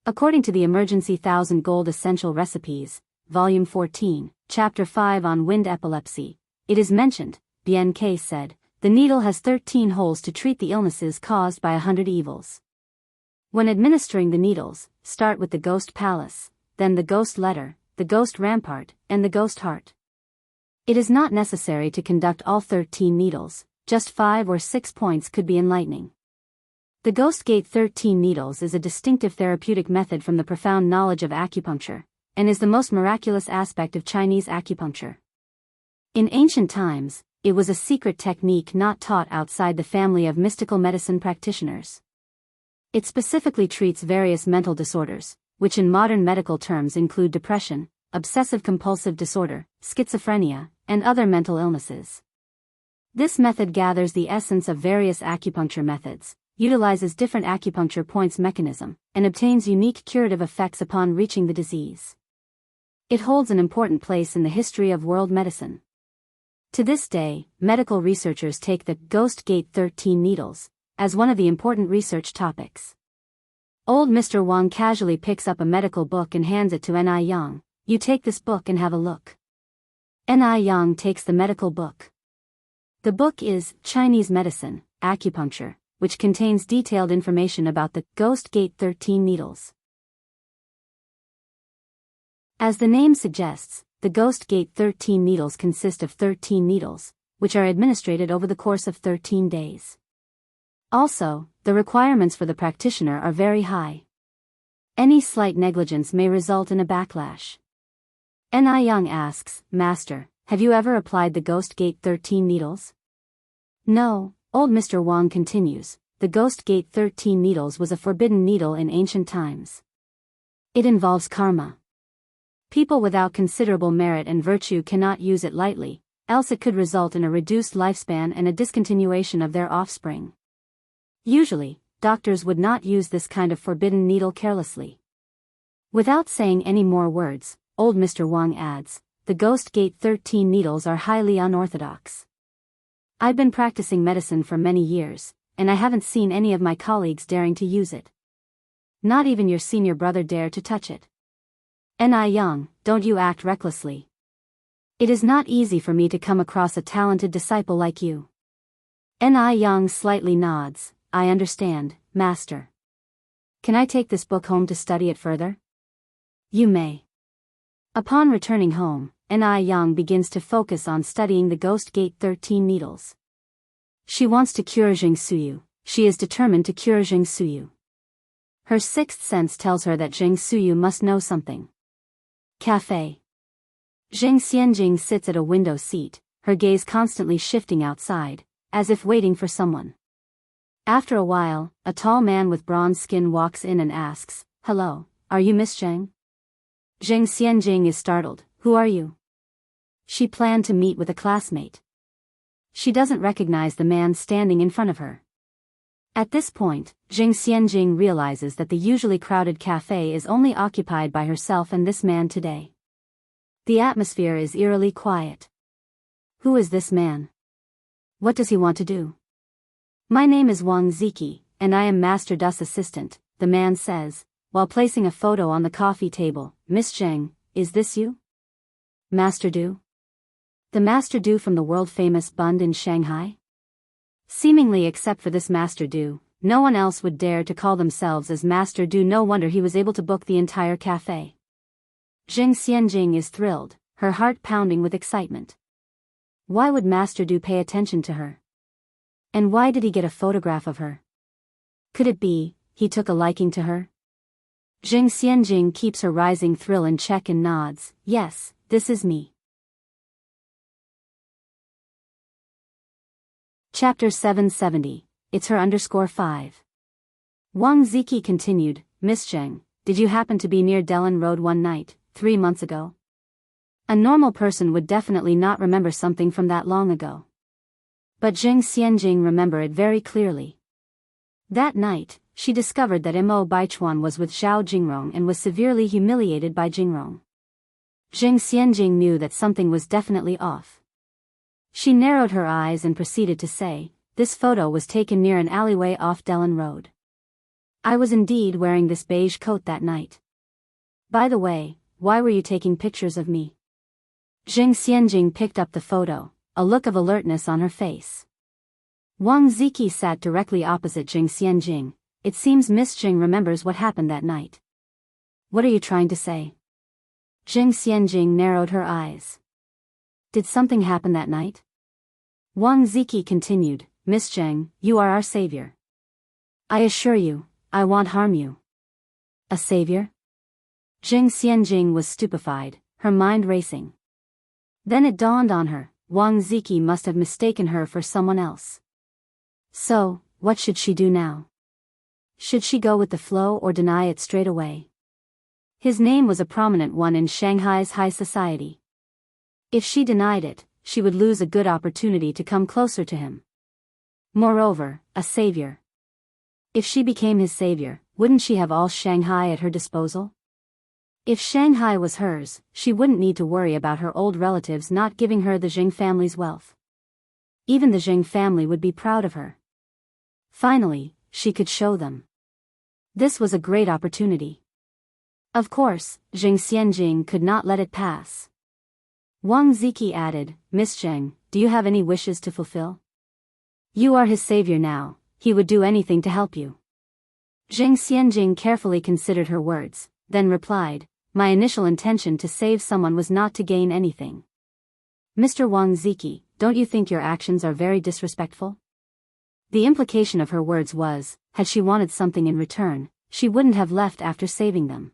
According to the Emergency 1000 Gold Essential Recipes, Volume 14, Chapter 5 on Wind Epilepsy, it is mentioned," BNK said, "the needle has 13 holes to treat the illnesses caused by 100 evils. When administering the needles, start with the Ghost Palace, then the Ghost Letter, the Ghost Rampart, and the Ghost Heart. It is not necessary to conduct all 13 needles, just 5 or 6 points could be enlightening." The Ghost Gate 13 needles is a distinctive therapeutic method from the profound knowledge of acupuncture, and is the most miraculous aspect of Chinese acupuncture. In ancient times, it was a secret technique not taught outside the family of mystical medicine practitioners. It specifically treats various mental disorders, which in modern medical terms include depression, obsessive-compulsive disorder, schizophrenia, and other mental illnesses. This method gathers the essence of various acupuncture methods, utilizes different acupuncture points mechanism, and obtains unique curative effects upon reaching the disease. It holds an important place in the history of world medicine. To this day, medical researchers take the Ghost Gate 13 needles as one of the important research topics. Old Mr. Wang casually picks up a medical book and hands it to Ni Yang. "You take this book and have a look." Ni Yang takes the medical book. The book is Chinese Medicine, Acupuncture, which contains detailed information about the Ghost Gate 13 needles. As the name suggests, the Ghost Gate 13 needles consist of 13 needles, which are administered over the course of 13 days. Also, the requirements for the practitioner are very high. Any slight negligence may result in a backlash. Ni Yang asks, "Master, have you ever applied the Ghost Gate 13 needles?" "No," Old Mr. Wang continues, "the Ghost Gate 13 needles was a forbidden needle in ancient times. It involves karma. People without considerable merit and virtue cannot use it lightly, else it could result in a reduced lifespan and a discontinuation of their offspring. Usually, doctors would not use this kind of forbidden needle carelessly." Without saying any more words, Old Mr. Wang adds, "The Ghost Gate 13 needles are highly unorthodox. I've been practicing medicine for many years, and I haven't seen any of my colleagues daring to use it. Not even your senior brother dare to touch it. Ni Yang, don't you act recklessly. It is not easy for me to come across a talented disciple like you." Ni Yang slightly nods. "I understand, Master. Can I take this book home to study it further?" "You may." Upon returning home, Ni Yang begins to focus on studying the Ghost Gate 13 needles. She wants to cure Jing Suyu. She is determined to cure Jing Suyu. Her sixth sense tells her that Jing Suyu must know something. Cafe. Jing Xianjing sits at a window seat, her gaze constantly shifting outside, as if waiting for someone. After a while, a tall man with bronze skin walks in and asks, "Hello, are you Miss Zheng?" Jing Xianjing is startled. "Who are you?" She planned to meet with a classmate. She doesn't recognize the man standing in front of her. At this point, Jing Xianjing realizes that the usually crowded cafe is only occupied by herself and this man today. The atmosphere is eerily quiet. Who is this man? What does he want to do? "My name is Wang Ziki, and I am Master Du's assistant," the man says, while placing a photo on the coffee table. "Miss Zheng, is this you?" "Master Du?" "The Master Du from the world-famous Bund in Shanghai?" Seemingly except for this Master Du, no one else would dare to call themselves as Master Du. No wonder he was able to book the entire cafe. Jing Xianjing is thrilled, her heart pounding with excitement. Why would Master Du pay attention to her? And why did he get a photograph of her? Could it be, he took a liking to her? Jing Xianjing keeps her rising thrill in check and nods. "Yes, this is me." Chapter 770, It's Her _5. Wang Ziki continued, "Miss Zheng, did you happen to be near Dellen Road one night, 3 months ago?" A normal person would definitely not remember something from that long ago. But Jing Xianjing remembered it very clearly. That night, she discovered that Mo Baichuan was with Zhao Jingrong and was severely humiliated by Jingrong. Jing Xianjing knew that something was definitely off. She narrowed her eyes and proceeded to say, "This photo was taken near an alleyway off Dellen Road. I was indeed wearing this beige coat that night. By the way, why were you taking pictures of me?" Jing Xianjing picked up the photo, a look of alertness on her face. Wang Ziki sat directly opposite Jing Xianjing. It seems Miss Jing remembers what happened that night. "What are you trying to say?" Jing Xianjing narrowed her eyes. "Did something happen that night?" Wang Ziki continued, "Miss Jing, you are our savior. I assure you, I won't harm you." "A savior?" Jing Xianjing was stupefied, her mind racing. Then it dawned on her, Wang Ziki must have mistaken her for someone else. So, what should she do now? Should she go with the flow or deny it straight away? His name was a prominent one in Shanghai's high society. If she denied it, she would lose a good opportunity to come closer to him. Moreover, a savior. If she became his savior, wouldn't she have all Shanghai at her disposal? If Shanghai was hers, she wouldn't need to worry about her old relatives not giving her the Jing family's wealth. Even the Jing family would be proud of her. Finally, she could show them. This was a great opportunity. Of course, Jing Xianjing could not let it pass. Wang Ziki added, "Miss Jing, do you have any wishes to fulfill? You are his savior now, he would do anything to help you." Jing Xianjing carefully considered her words, then replied, "My initial intention to save someone was not to gain anything." "Mr. Wang Ziki, don't you think your actions are very disrespectful?" The implication of her words was, had she wanted something in return, she wouldn't have left after saving them.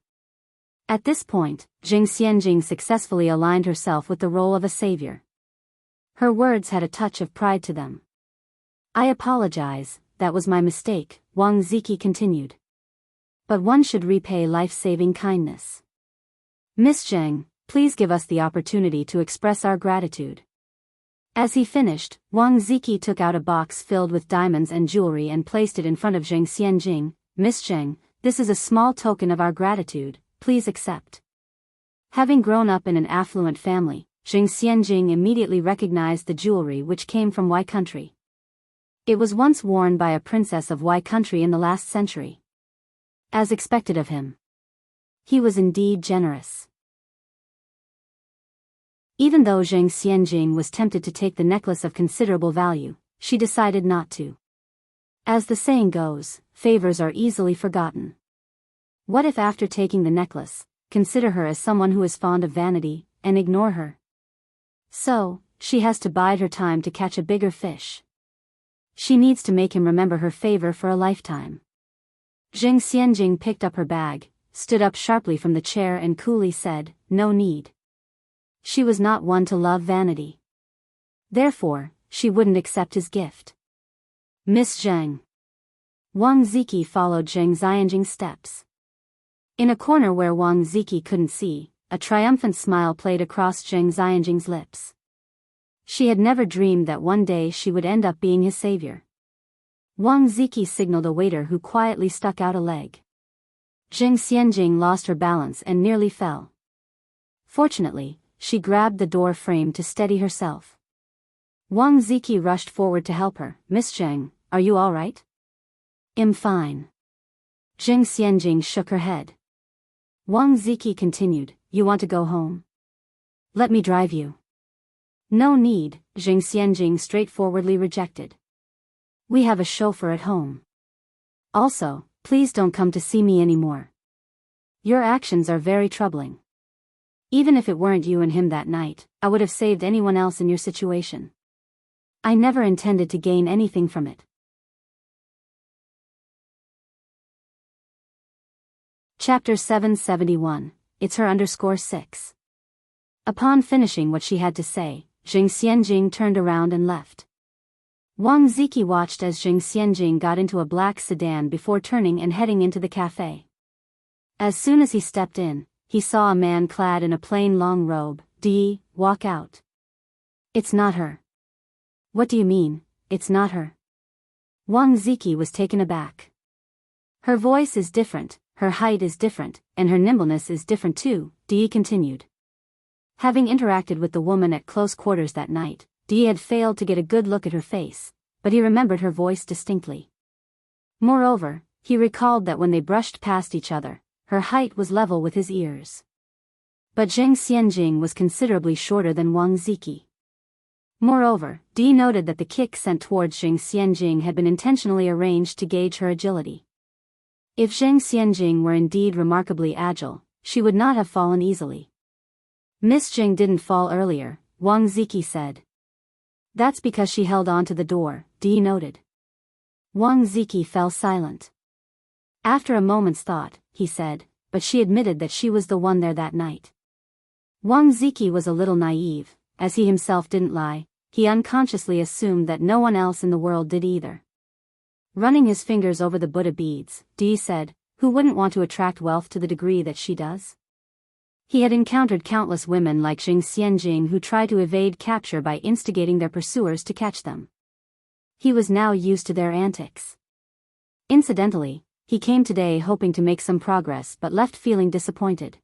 At this point, Jing Xianjing successfully aligned herself with the role of a savior. Her words had a touch of pride to them. "I apologize, that was my mistake," Wang Ziki continued. "But one should repay life-saving kindness. Miss Zheng, please give us the opportunity to express our gratitude." As he finished, Wang Ziki took out a box filled with diamonds and jewelry and placed it in front of Jing Xianjing. "Miss Zheng, this is a small token of our gratitude, please accept." Having grown up in an affluent family, Jing Xianjing immediately recognized the jewelry which came from Wei country. It was once worn by a princess of Wei country in the last century. As expected of him, he was indeed generous. Even though Jing Xianjing was tempted to take the necklace of considerable value, she decided not to. As the saying goes, favors are easily forgotten. What if after taking the necklace, consider her as someone who is fond of vanity, and ignore her? So, she has to bide her time to catch a bigger fish. She needs to make him remember her favor for a lifetime. Jing Xianjing picked up her bag, stood up sharply from the chair and coolly said, "No need." She was not one to love vanity. Therefore, she wouldn't accept his gift. "Miss Zheng." Wang Ziki followed Jing Xianjing's steps. In a corner where Wang Ziki couldn't see, a triumphant smile played across Jing Xianjing's lips. She had never dreamed that one day she would end up being his savior. Wang Ziki signaled a waiter who quietly stuck out a leg. Jing Xianjing lost her balance and nearly fell. Fortunately, she grabbed the door frame to steady herself. Wang Ziki rushed forward to help her. "Miss Zheng, are you all right?" "I'm fine." Jing Xianjing shook her head. Wang Ziki continued, "You want to go home? Let me drive you." "No need," Jing Xianjing straightforwardly rejected. "We have a chauffeur at home. Also, please don't come to see me anymore. Your actions are very troubling. Even if it weren't you and him that night, I would have saved anyone else in your situation. I never intended to gain anything from it." Chapter 771, It's Her _6. Upon finishing what she had to say, Jing Xianjing turned around and left. Wang Ziki watched as Jing Xianjing got into a black sedan before turning and heading into the cafe. As soon as he stepped in, he saw a man clad in a plain long robe, walk out. "It's not her." "What do you mean, it's not her?" Wang Ziki was taken aback. "Her voice is different, her height is different, and her nimbleness is different too," Continued. Having interacted with the woman at close quarters that night, Dee had failed to get a good look at her face, but he remembered her voice distinctly. Moreover, he recalled that when they brushed past each other, her height was level with his ears. But Zheng Xianjing was considerably shorter than Wang Ziki. Moreover, Dee noted that the kick sent towards Zheng Xianjing had been intentionally arranged to gauge her agility. If Zheng Xianjing were indeed remarkably agile, she would not have fallen easily. Miss Jing didn't fall earlier, Wang Ziki said. That's because she held on to the door, Dee noted. Wang Ziki fell silent. After a moment's thought, he said, but she admitted that she was the one there that night. Wang Ziki was a little naive, as he himself didn't lie, he unconsciously assumed that no one else in the world did either. Running his fingers over the Buddha beads, Dee said, who wouldn't want to attract wealth to the degree that she does? He had encountered countless women like Zheng Xianjing who try to evade capture by instigating their pursuers to catch them. He was now used to their antics. Incidentally, he came today hoping to make some progress but left feeling disappointed.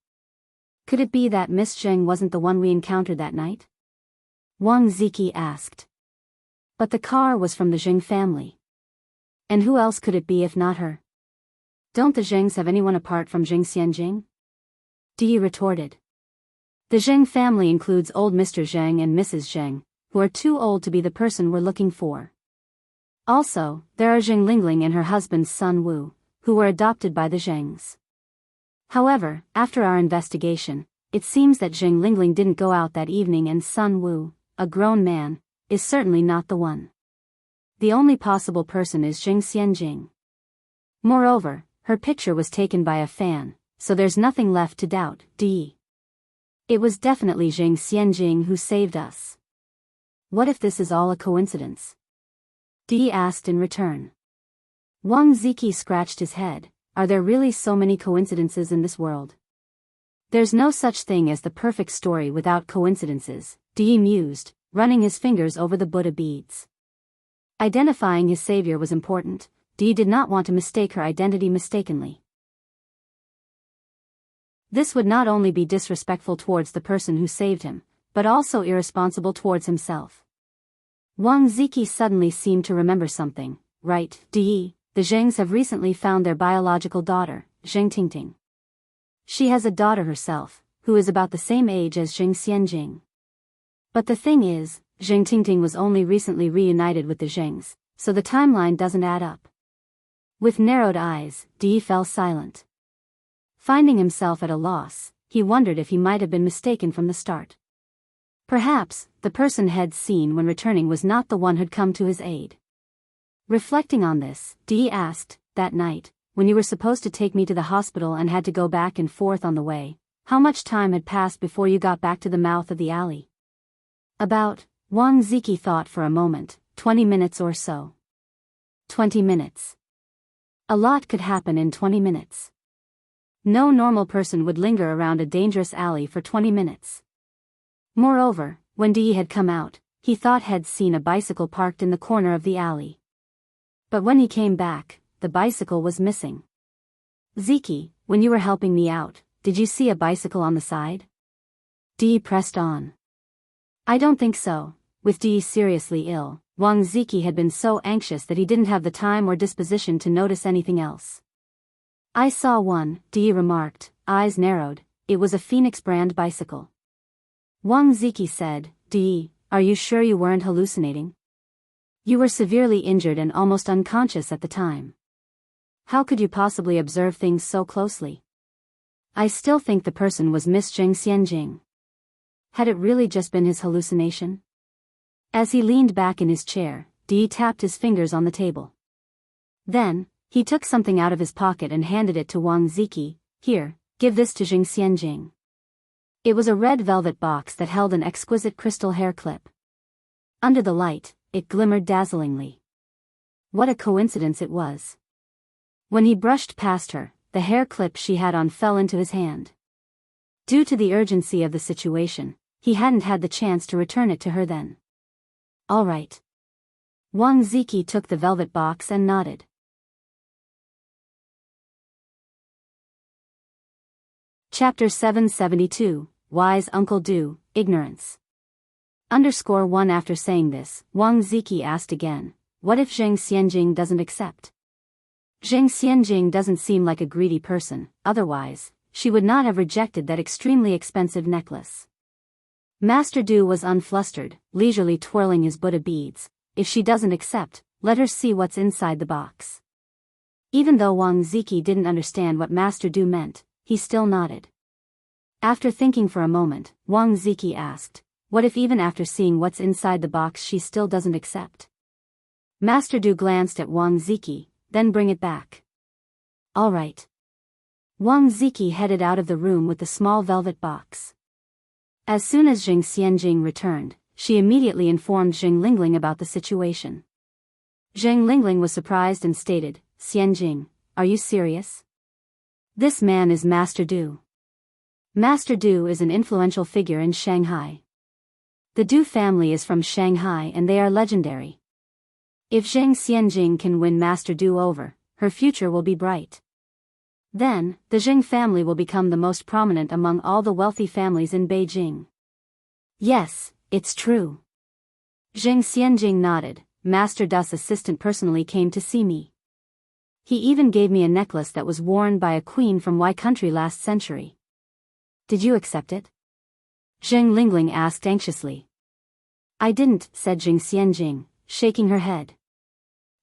Could it be that Miss Zheng wasn't the one we encountered that night? Wang Ziki asked. But the car was from the Zheng family. And who else could it be if not her? Don't the Zhengs have anyone apart from Zheng Xianjing? Dee retorted. The Zheng family includes old Mr. Zheng and Mrs. Zheng, who are too old to be the person we're looking for. Also, there are Zheng Lingling and her husband Sun Wu, who were adopted by the Zhengs. However, after our investigation, it seems that Zheng Lingling didn't go out that evening and Sun Wu, a grown man, is certainly not the one. The only possible person is Zheng Xianjing. Moreover, her picture was taken by a fan, so there's nothing left to doubt, Dee. It was definitely Zheng Xianjing who saved us. What if this is all a coincidence? Dee asked in return. Wang Ziki scratched his head. Are there really so many coincidences in this world? There's no such thing as the perfect story without coincidences, Dee mused, running his fingers over the Buddha beads. Identifying his savior was important. Dee did not want to mistake her identity mistakenly. This would not only be disrespectful towards the person who saved him, but also irresponsible towards himself. Wang Ziki suddenly seemed to remember something. Right, Dee, the Zhengs have recently found their biological daughter, Zheng Tingting. She has a daughter herself, who is about the same age as Zheng Xianjing. But the thing is, Zheng Tingting was only recently reunited with the Zhengs, so the timeline doesn't add up. With narrowed eyes, Dee fell silent. Finding himself at a loss, he wondered if he might have been mistaken from the start. Perhaps, the person he'd seen when returning was not the one who'd come to his aid. Reflecting on this, Dee asked, that night, when you were supposed to take me to the hospital and had to go back and forth on the way, how much time had passed before you got back to the mouth of the alley? About, Wang Ziki thought for a moment, 20 minutes or so. 20 minutes. A lot could happen in 20 minutes. No normal person would linger around a dangerous alley for 20 minutes. Moreover, when Dee had come out, he thought he'd seen a bicycle parked in the corner of the alley. But when he came back, the bicycle was missing. Ziki, when you were helping me out, did you see a bicycle on the side? Dee pressed on. I don't think so. With Dee seriously ill, Wang Ziki had been so anxious that he didn't have the time or disposition to notice anything else. I saw one, Dee remarked, eyes narrowed. It was a Phoenix brand bicycle. Wang Ziki said, Dee, are you sure you weren't hallucinating? You were severely injured and almost unconscious at the time. How could you possibly observe things so closely? I still think the person was Miss Zheng Xianjing. Had it really just been his hallucination? As he leaned back in his chair, Dee tapped his fingers on the table. Then, he took something out of his pocket and handed it to Wang Ziki. Here, give this to Zheng Xianjing. It was a red velvet box that held an exquisite crystal hair clip. Under the light, it glimmered dazzlingly. What a coincidence it was. When he brushed past her, the hair clip she had on fell into his hand. Due to the urgency of the situation, he hadn't had the chance to return it to her then. All right. Wang Ziki took the velvet box and nodded. Chapter 772, Wise Uncle Du, ignorance. _1 After saying this, Wang Ziki asked again, what if Zheng Xianjing doesn't accept? Zheng Xianjing doesn't seem like a greedy person, otherwise, she would not have rejected that extremely expensive necklace. Master Du was unflustered, leisurely twirling his Buddha beads. If she doesn't accept, let her see what's inside the box. Even though Wang Ziki didn't understand what Master Du meant, he still nodded. After thinking for a moment, Wang Ziki asked, what if even after seeing what's inside the box she still doesn't accept? Master Du glanced at Wang Ziki, then bring it back. All right. Wang Ziki headed out of the room with the small velvet box. As soon as Zheng Xianjing returned, she immediately informed Zheng Lingling about the situation. Zheng Lingling was surprised and stated, Xianjing, are you serious? This man is Master Du. Master Du is an influential figure in Shanghai. The Du family is from Shanghai and they are legendary. If Zheng Xianjing can win Master Du over, her future will be bright. Then, the Zheng family will become the most prominent among all the wealthy families in Beijing. Yes, it's true. Zheng Xianjing nodded. Master Du's assistant personally came to see me. He even gave me a necklace that was worn by a queen from Y country last century. Did you accept it? Zheng Lingling asked anxiously. I didn't, said Zheng Xianjing, shaking her head.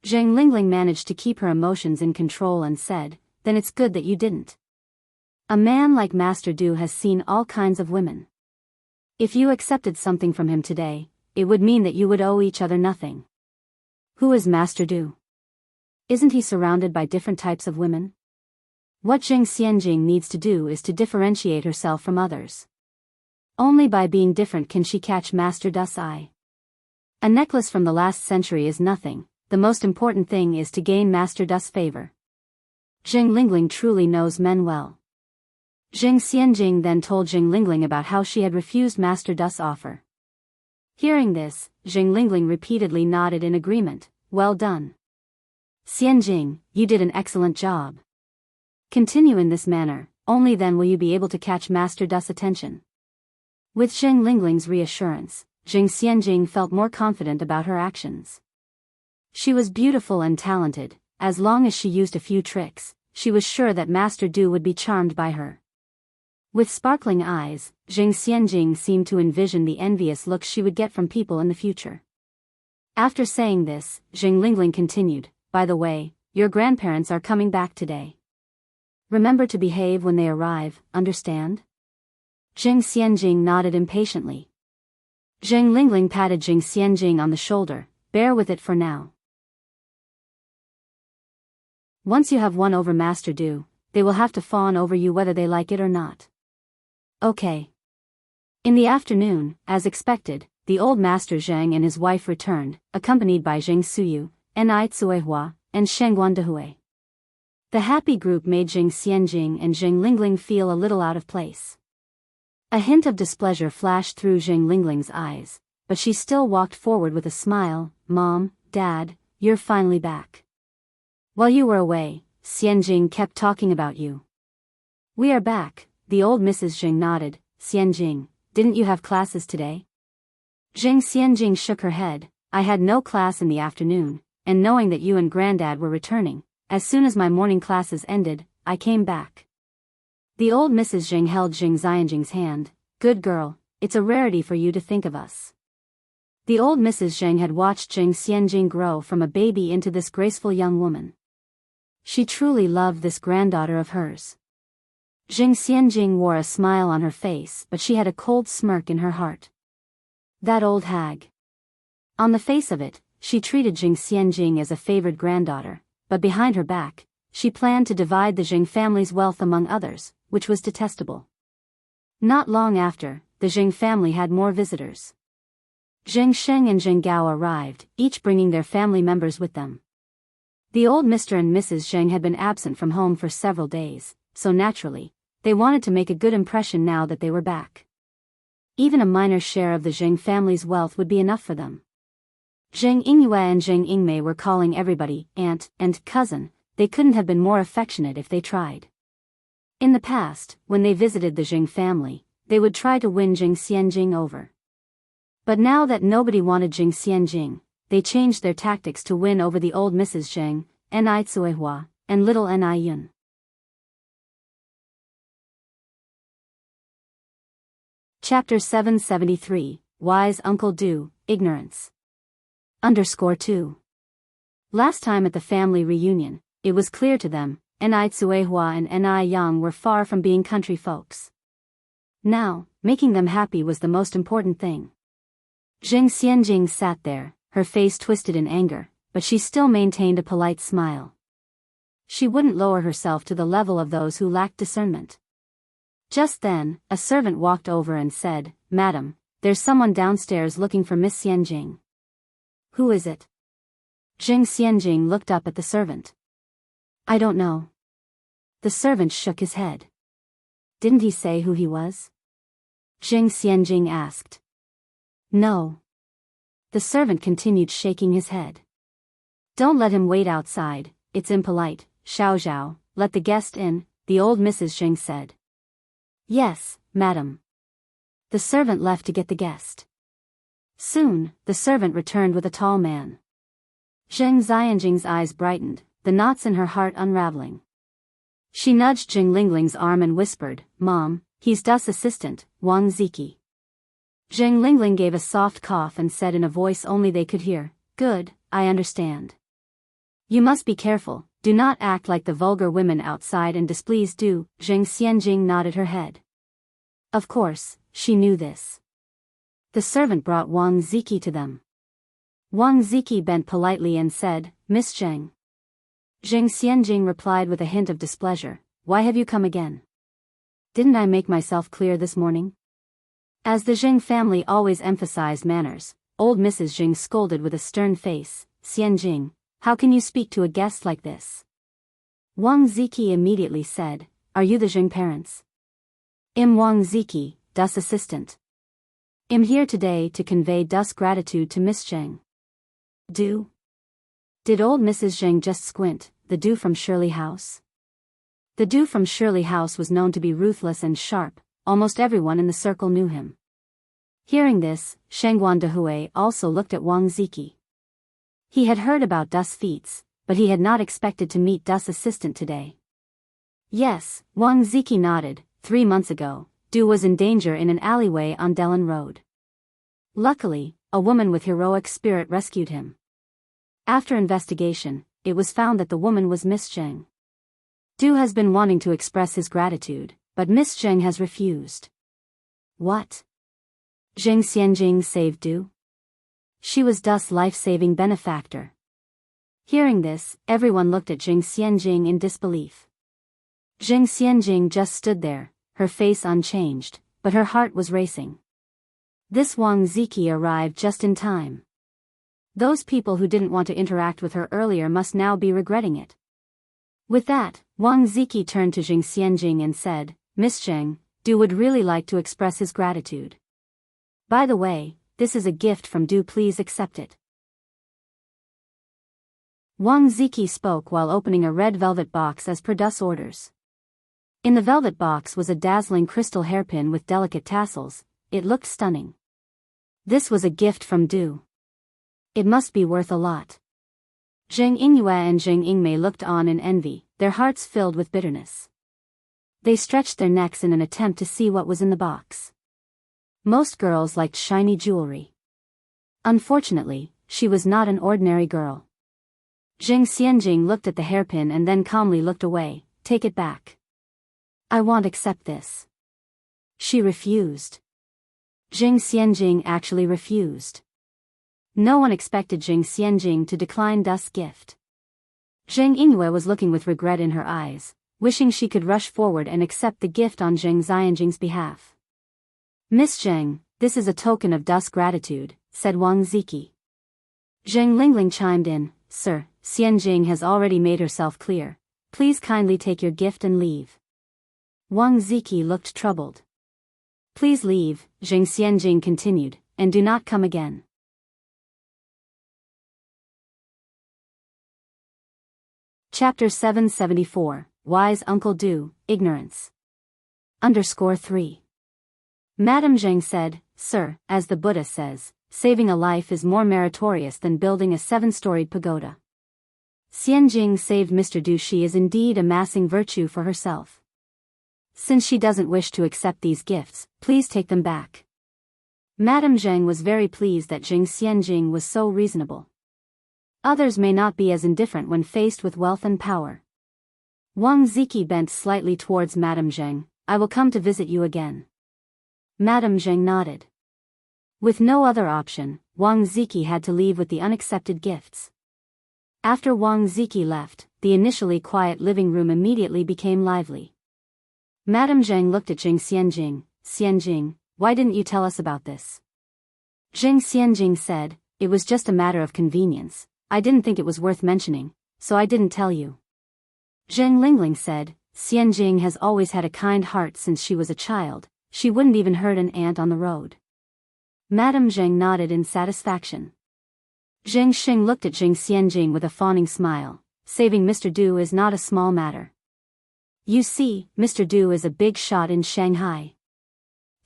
Zheng Lingling managed to keep her emotions in control and said, then it's good that you didn't. A man like Master Du has seen all kinds of women. If you accepted something from him today, it would mean that you would owe each other nothing. Who is Master Du? Isn't he surrounded by different types of women? What Zheng Xianjing needs to do is to differentiate herself from others. Only by being different can she catch Master Du's eye. A necklace from the last century is nothing, the most important thing is to gain Master Du's favor. Zheng Lingling truly knows men well. Zheng Xianjing then told Zheng Lingling about how she had refused Master Du's offer. Hearing this, Zheng Lingling repeatedly nodded in agreement, well done. Xianjing, you did an excellent job. Continue in this manner, only then will you be able to catch Master Du's attention. With Zheng Lingling's reassurance, Zheng Xianjing felt more confident about her actions. She was beautiful and talented. As long as she used a few tricks, she was sure that Master Du would be charmed by her. With sparkling eyes, Zheng Xianjing seemed to envision the envious looks she would get from people in the future. After saying this, Zheng Lingling continued, by the way, your grandparents are coming back today. Remember to behave when they arrive, understand? Zheng Xianjing nodded impatiently. Zheng Lingling patted Zheng Xianjing on the shoulder, bear with it for now. Once you have won over Master Du, they will have to fawn over you whether they like it or not. Okay. In the afternoon, as expected, the old Master Zheng and his wife returned, accompanied by Zheng Suyu, Ni Tsuehua, and Shengguan Dehui. The happy group made Zheng Xianjing and Zheng Lingling feel a little out of place. A hint of displeasure flashed through Zheng Lingling's eyes, but she still walked forward with a smile. Mom, Dad, you're finally back. While you were away, Xianjing kept talking about you. We are back, the old Mrs. Zheng nodded. Xianjing, didn't you have classes today? Zheng Xianjing shook her head. I had no class in the afternoon, and knowing that you and Granddad were returning, as soon as my morning classes ended, I came back. The old Mrs. Zheng held Zheng Xianjing's hand. Good girl, it's a rarity for you to think of us. The old Mrs. Zheng had watched Zheng Xianjing grow from a baby into this graceful young woman. She truly loved this granddaughter of hers. Zheng Xianjing wore a smile on her face, but she had a cold smirk in her heart. That old hag. On the face of it, she treated Zheng Xianjing as a favored granddaughter, but behind her back, she planned to divide the Zheng family's wealth among others, which was detestable. Not long after, the Zheng family had more visitors. Zheng Sheng and Zheng Gao arrived, each bringing their family members with them. The old Mr. and Mrs. Zheng had been absent from home for several days, so naturally, they wanted to make a good impression now that they were back. Even a minor share of the Zheng family's wealth would be enough for them. Zheng Yingyue and Zheng Yingmei were calling everybody aunt and cousin. They couldn't have been more affectionate if they tried. In the past, when they visited the Zheng family, they would try to win Jing Xianjing over. But now that nobody wanted Jing Xianjing, they changed their tactics to win over the old Mrs. Zheng, Ni Tsuehua, and little Ni Yun. Chapter 773, Wise Uncle Du, Ignorance. _2. Last time at the family reunion, it was clear to them, Ni Tsuehua and Ni Yang were far from being country folks. Now, making them happy was the most important thing. Jing Xianjing sat there, her face twisted in anger, but she still maintained a polite smile. She wouldn't lower herself to the level of those who lacked discernment. Just then, a servant walked over and said, "Madam, there's someone downstairs looking for Miss Xianjing." "Who is it?" Jing Xianjing looked up at the servant. "I don't know." The servant shook his head. "Didn't he say who he was?" Jing Xianjing asked. "No." The servant continued shaking his head. "Don't let him wait outside, it's impolite, Xiao Zhao, let the guest in," the old Mrs. Zheng said. "Yes, madam." The servant left to get the guest. Soon, the servant returned with a tall man. Jing Xianjing's eyes brightened, the knots in her heart unraveling. She nudged Jing Lingling's arm and whispered, "Mom, he's Das assistant, Wang Ziki." Jing Lingling gave a soft cough and said in a voice only they could hear, "Good, I understand. You must be careful, do not act like the vulgar women outside and displease Du." Jing Xianjing nodded her head. Of course, she knew this. The servant brought Wang Ziki to them. Wang Ziki bent politely and said, "Miss Zheng." Jing Xianjing replied with a hint of displeasure, "Why have you come again? Didn't I make myself clear this morning?" As the Zheng family always emphasized manners, old Mrs. Zheng scolded with a stern face, "Xianjing, how can you speak to a guest like this?" Wang Ziki immediately said, "Are you the Zheng parents?" "I'm Wang Ziki, Das assistant. I'm here today to convey Das gratitude to Miss Zheng." "Du?" Did old Mrs. Zheng just squint, the Du from Shirley House? The Du from Shirley House was known to be ruthless and sharp, almost everyone in the circle knew him. Hearing this, Shengguan Dehui also looked at Wang Ziki. He had heard about Das feats, but he had not expected to meet Das assistant today. Yes, Wang Ziki nodded. 3 months ago, Du was in danger in an alleyway on Dellen Road. Luckily, a woman with heroic spirit rescued him. After investigation, it was found that the woman was Miss Zheng. Du has been wanting to express his gratitude, but Miss Zheng has refused. What? Jing Xianjing saved Du? She was Dus' life-saving benefactor. Hearing this, everyone looked at Jing Xianjing in disbelief. Jing Xianjing just stood there, her face unchanged, but her heart was racing. This Wang Ziki arrived just in time. Those people who didn't want to interact with her earlier must now be regretting it. With that, Wang Ziki turned to Jing Xianjing and said, "Miss Zheng, Du would really like to express his gratitude. By the way, this is a gift from Du, please accept it." Wang Ziki spoke while opening a red velvet box as per Dus' orders. In the velvet box was a dazzling crystal hairpin with delicate tassels. It looked stunning. This was a gift from Du. It must be worth a lot. Zheng Yingyue and Zheng Yingmei looked on in envy, their hearts filled with bitterness. They stretched their necks in an attempt to see what was in the box. Most girls liked shiny jewelry. Unfortunately, she was not an ordinary girl. Jing Xianjing looked at the hairpin and then calmly looked away. "Take it back. I won't accept this." She refused. Jing Xianjing actually refused. No one expected Jing Xianjing to decline Dus' gift. Zheng Yingyue was looking with regret in her eyes, wishing she could rush forward and accept the gift on Jing Xianjing's behalf. "Miss Zheng, this is a token of Dus' gratitude," said Wang Ziki. Zheng Lingling chimed in, "Sir, Xianjing has already made herself clear. Please kindly take your gift and leave." Wang Ziki looked troubled. "Please leave," Jing Xianjing continued, "and do not come again." Chapter 774, Wise Uncle Du, Ignorance. _3. Madame Zheng said, Sir, as the Buddha says, saving a life is more meritorious than building a 7-storied pagoda. Xianjing saved Mr. Du. She is indeed amassing virtue for herself. Since she doesn't wish to accept these gifts, please take them back. Madame Zheng was very pleased that Jing Xianjing was so reasonable. Others may not be as indifferent when faced with wealth and power. Wang Ziki bent slightly towards Madame Zheng. I will come to visit you again. Madame Zheng nodded. With no other option, Wang Ziki had to leave with the unaccepted gifts. After Wang Ziki left, the initially quiet living room immediately became lively. Madame Zheng looked at Jing Xianjing. Xianjing, why didn't you tell us about this? Jing Xianjing said, it was just a matter of convenience. I didn't think it was worth mentioning, so I didn't tell you. Zheng Lingling said, Xianjing has always had a kind heart since she was a child. She wouldn't even hurt an ant on the road. Madame Zheng nodded in satisfaction. Zheng Xing looked at Jing Xianjing with a fawning smile. Saving Mr. Du is not a small matter. You see, Mr. Du is a big shot in Shanghai.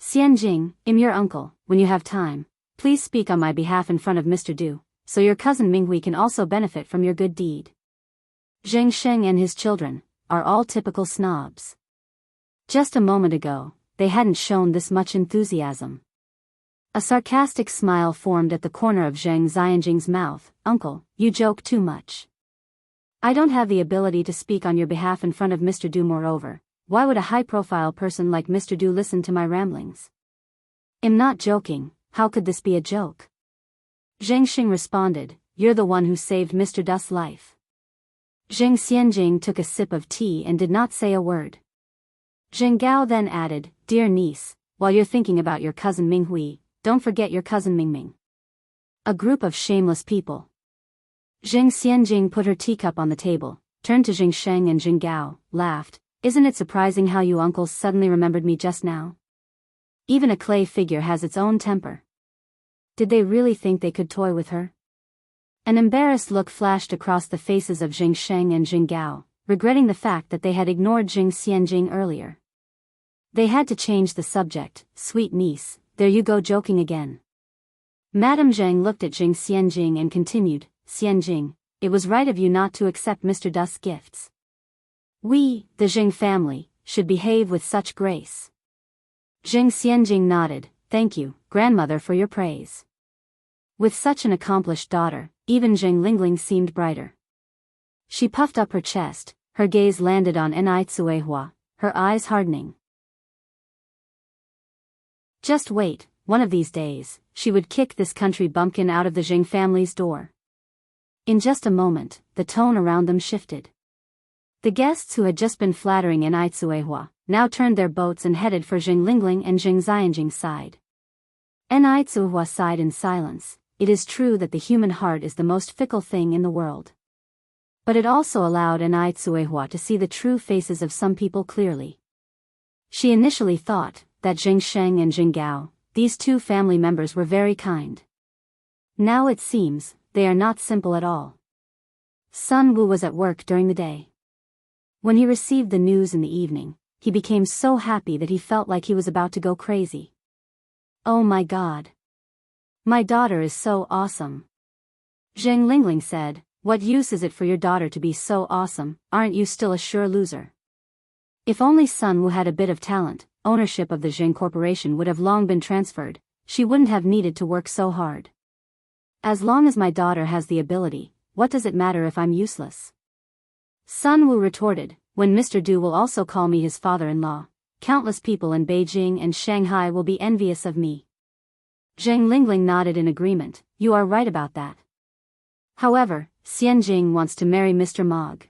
Xianjing, I'm your uncle. When you have time, please speak on my behalf in front of Mr. Du, so your cousin Minghui can also benefit from your good deed. Zheng Sheng and his children are all typical snobs. Just a moment ago, they hadn't shown this much enthusiasm. A sarcastic smile formed at the corner of Zheng Xianjing's mouth. Uncle, you joke too much. I don't have the ability to speak on your behalf in front of Mr. Du. Moreover, why would a high-profile person like Mr. Du listen to my ramblings? I'm not joking. How could this be a joke? Zheng Xing responded, you're the one who saved Mr. Du's life. Zheng Xianjing took a sip of tea and did not say a word. Zheng Gao then added, Dear niece, while you're thinking about your cousin Minghui, don't forget your cousin Mingming. A group of shameless people. Zheng Xianjing put her teacup on the table, turned to Zheng Sheng and Zheng Gao, laughed. Isn't it surprising how you uncles suddenly remembered me just now? Even a clay figure has its own temper. Did they really think they could toy with her? An embarrassed look flashed across the faces of Zheng Sheng and Zheng Gao, regretting the fact that they had ignored Jing Xianjing earlier. They had to change the subject. Sweet niece, there you go joking again. Madame Zheng looked at Jing Xianjing and continued, Xianjing, it was right of you not to accept Mr. Du's gifts. We, the Jing family, should behave with such grace. Jing Xianjing nodded, thank you, grandmother, for your praise. With such an accomplished daughter, even Zheng Lingling seemed brighter. She puffed up her chest, her gaze landed on Enai Tsuehua, her eyes hardening. Just wait, one of these days, she would kick this country bumpkin out of the Jing family's door. In just a moment, the tone around them shifted. The guests who had just been flattering Enai Tsuehua, now turned their boats and headed for Zheng Lingling and Jing Xianjing's side. Enai Tsuehua sighed in silence. It is true that the human heart is the most fickle thing in the world. But it also allowed Enai Tsuehua to see the true faces of some people clearly. She initially thought that Zheng Sheng and Zheng Gao, these two family members, were very kind. Now it seems, they are not simple at all. Sun Wu was at work during the day. When he received the news in the evening, he became so happy that he felt like he was about to go crazy. Oh my God! My daughter is so awesome. Zheng Lingling said, what use is it for your daughter to be so awesome? Aren't you still a sure loser? If only Sun Wu had a bit of talent, ownership of the Zheng Corporation would have long been transferred. She wouldn't have needed to work so hard. As long as my daughter has the ability, what does it matter if I'm useless? Sun Wu retorted, when Mr. Du will also call me his father-in-law, countless people in Beijing and Shanghai will be envious of me. Zheng Lingling nodded in agreement, you are right about that. However, Xianjing wants to marry Mr. Mog.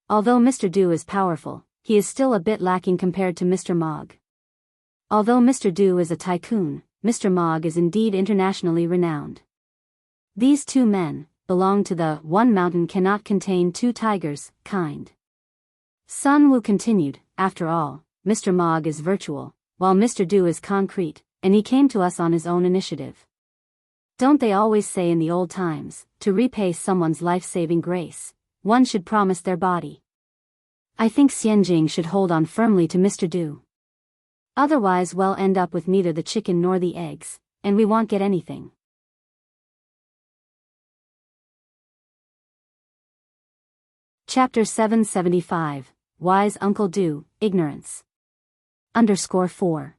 Although Mr. Du is powerful, he is still a bit lacking compared to Mr. Mog. Although Mr. Du is a tycoon, Mr. Mog is indeed internationally renowned. These two men belong to the one mountain cannot contain two tigers kind. Sun Wu continued, after all, Mr. Mog is virtual, while Mr. Du is concrete, and he came to us on his own initiative. Don't they always say in the old times, to repay someone's life-saving grace, one should promise their body? I think Xianjing should hold on firmly to Mr. Du. Otherwise we'll end up with neither the chicken nor the eggs, and we won't get anything. Chapter 775, Wise Uncle Do, Ignorance. _4.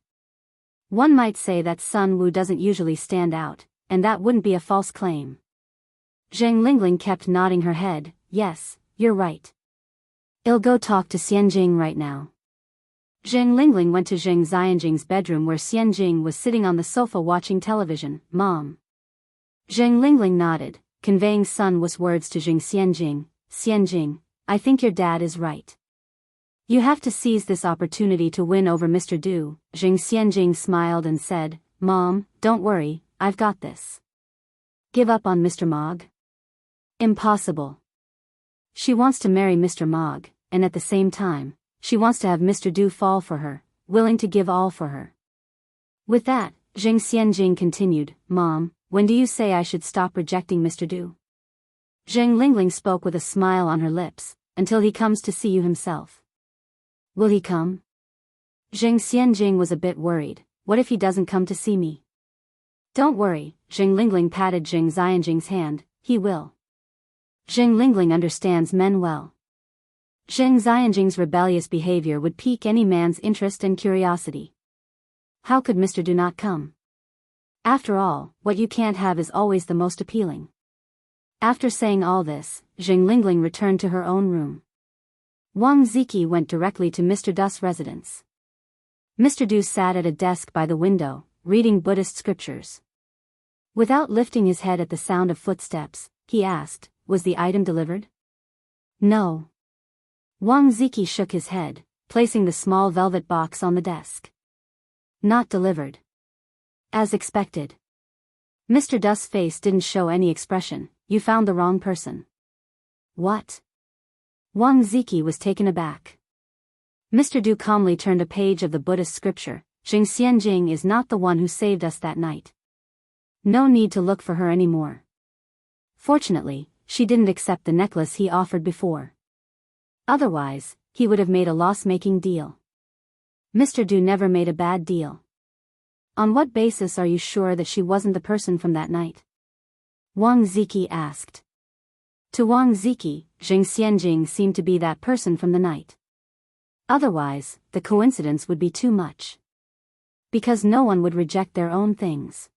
One might say that Sun Wu doesn't usually stand out, and that wouldn't be a false claim. Zheng Lingling kept nodding her head. Yes, you're right. I'll go talk to Xianjing right now. Zheng Lingling went to Zheng Xianjing's bedroom where Xianjing was sitting on the sofa watching television. Mom. Zheng Lingling nodded, conveying Sun Wu's words to Zheng Xianjing. Xianjing, I think your dad is right. You have to seize this opportunity to win over Mr. Du. Zheng Xianjing smiled and said, Mom, don't worry, I've got this. Give up on Mr. Mog? Impossible. She wants to marry Mr. Mog, and at the same time, she wants to have Mr. Du fall for her, willing to give all for her. With that, Zheng Xianjing continued, Mom, when do you say I should stop rejecting Mr. Du? Zheng Lingling spoke with a smile on her lips, until he comes to see you himself. Will he come? Zheng Xianjing was a bit worried. What if he doesn't come to see me? Don't worry, Zheng Lingling patted Zheng Xianjing's hand, he will. Zheng Lingling understands men well. Zheng Xianjing's rebellious behavior would pique any man's interest and curiosity. How could Mr. Du not come? After all, what you can't have is always the most appealing. After saying all this, Zheng Lingling returned to her own room. Wang Ziki went directly to Mr. Du's residence. Mr. Du sat at a desk by the window, reading Buddhist scriptures. Without lifting his head at the sound of footsteps, he asked, was the item delivered? No. Wang Ziki shook his head, placing the small velvet box on the desk. Not delivered. As expected. Mr. Du's face didn't show any expression. You found the wrong person. What? Wang Ziki was taken aback. Mr. Du calmly turned a page of the Buddhist scripture. Zheng Xianjing is not the one who saved us that night. No need to look for her anymore. Fortunately, she didn't accept the necklace he offered before. Otherwise, he would have made a loss-making deal. Mr. Du never made a bad deal. On what basis are you sure that she wasn't the person from that night? Wang Ziki asked. To Wang Ziki, Zheng Xianjing seemed to be that person from the night. Otherwise, the coincidence would be too much. Because no one would reject their own things.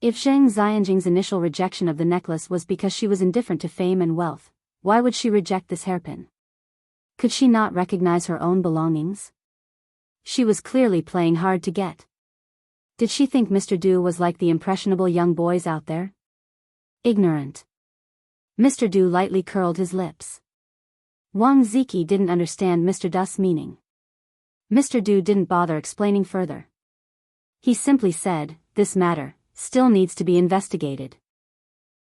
If Zheng Xianjing's initial rejection of the necklace was because she was indifferent to fame and wealth, why would she reject this hairpin? Could she not recognize her own belongings? She was clearly playing hard to get. Did she think Mr. Du was like the impressionable young boys out there? Ignorant. Mr. Du lightly curled his lips. Wang Ziki didn't understand Mr. Du's meaning. Mr. Du didn't bother explaining further. He simply said, this matter still needs to be investigated.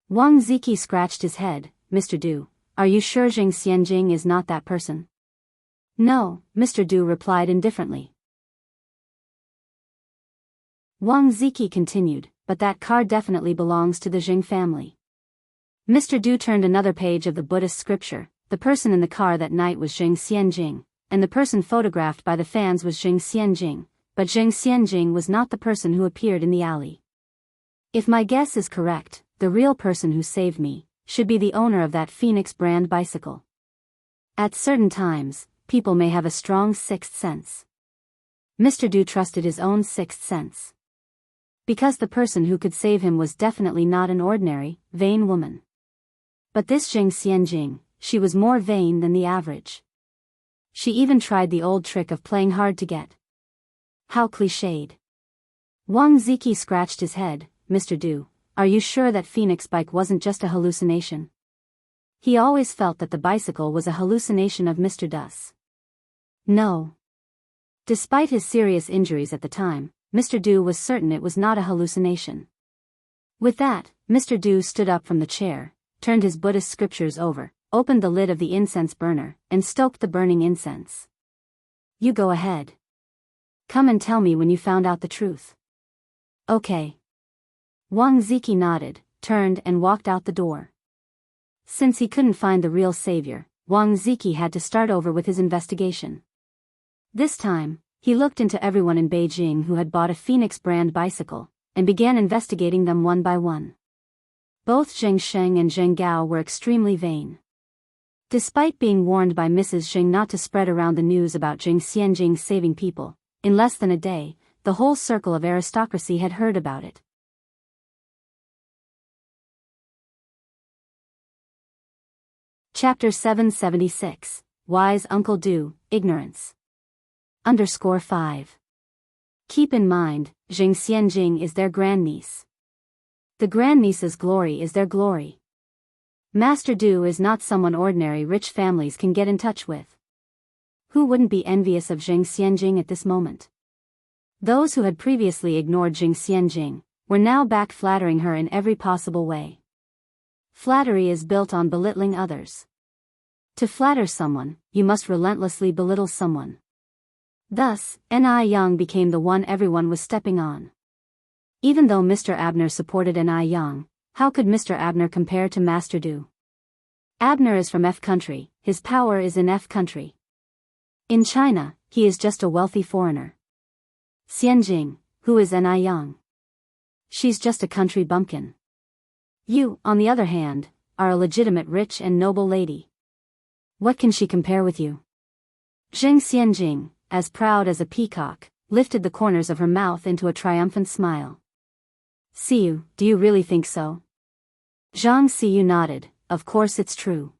Wang Ziki scratched his head. Mr. Du, are you sure Zheng Xianjing is not that person? No, Mr. Du replied indifferently. Wang Ziki continued, but that car definitely belongs to the Zheng family. Mr. Du turned another page of the Buddhist scripture. The person in the car that night was Zheng Xianjing, and the person photographed by the fans was Zheng Xianjing, but Zheng Xianjing was not the person who appeared in the alley. If my guess is correct, the real person who saved me should be the owner of that Phoenix brand bicycle. At certain times, people may have a strong sixth sense. Mr. Du trusted his own sixth sense. Because the person who could save him was definitely not an ordinary, vain woman. But this Zheng Xianjing, she was more vain than the average. She even tried the old trick of playing hard to get. How cliched. Wang Ziki scratched his head. Mr. Du, are you sure that Phoenix bike wasn't just a hallucination? He always felt that the bicycle was a hallucination of Mr. Du's. No. Despite his serious injuries at the time, Mr. Du was certain it was not a hallucination. With that, Mr. Du stood up from the chair, turned his Buddhist scriptures over, opened the lid of the incense burner, and stoked the burning incense. You go ahead. Come and tell me when you found out the truth. Okay. Wang Ziki nodded, turned and walked out the door. Since he couldn't find the real savior, Wang Ziki had to start over with his investigation. This time, He looked into everyone in Beijing who had bought a Phoenix brand bicycle, and began investigating them one by one. Both Zheng Sheng and Zheng Gao were extremely vain. Despite being warned by Mrs. Zheng not to spread around the news about Zheng Xianjing saving people, in less than a day, the whole circle of aristocracy had heard about it. Chapter 776, Wise Uncle Du, Ignorance. _5. Keep in mind, Zheng Xianjing is their grandniece. The grandniece's glory is their glory. Master Du is not someone ordinary rich families can get in touch with. Who wouldn't be envious of Zheng Xianjing at this moment? Those who had previously ignored Zheng Xianjing were now back flattering her in every possible way. Flattery is built on belittling others. To flatter someone, you must relentlessly belittle someone. Thus, Ni Yang became the one everyone was stepping on. Even though Mr. Abner supported Ni Yang, how could Mr. Abner compare to Master Du? Abner is from F country, his power is in F country. In China, he is just a wealthy foreigner. Xianjing, who is Ni Yang? She's just a country bumpkin. You, on the other hand, are a legitimate rich and noble lady. What can she compare with you? Zheng Xianjing, as proud as a peacock, lifted the corners of her mouth into a triumphant smile. Siyu, do you really think so? Zhang Siyu nodded, of course it's true.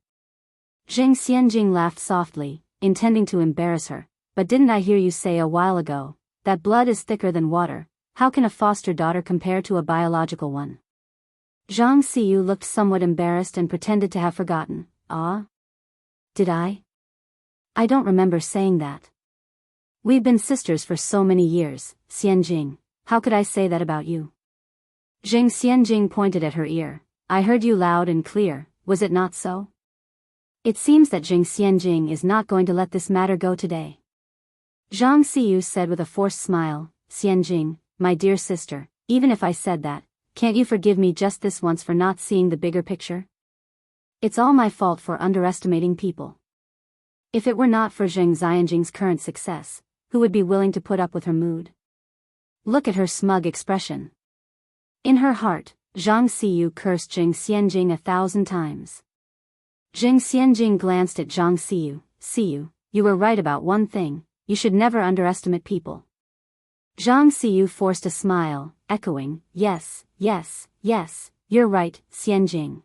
Zheng Xianjing laughed softly, intending to embarrass her, but didn't I hear you say a while ago, that blood is thicker than water? How can a foster daughter compare to a biological one? Zhang Siyu looked somewhat embarrassed and pretended to have forgotten. Ah? Did I? I don't remember saying that. We've been sisters for so many years, Xianjing, how could I say that about you? Zheng Xianjing pointed at her ear. I heard you loud and clear, was it not so? It seems that Zheng Xianjing is not going to let this matter go today. Zhang Siyu said with a forced smile, Xianjing, my dear sister, even if I said that, can't you forgive me just this once for not seeing the bigger picture? It's all my fault for underestimating people. If it were not for Zheng Xianjing's current success, who would be willing to put up with her mood? Look at her smug expression. In her heart, Zhang Siyu cursed Zheng Xianjing 1,000 times. Zheng Xianjing glanced at Zhang Siyu. Siyu, you were right about one thing, you should never underestimate people. Zhang Siyu forced a smile, echoing, yes, yes, yes, you're right, Xianjing.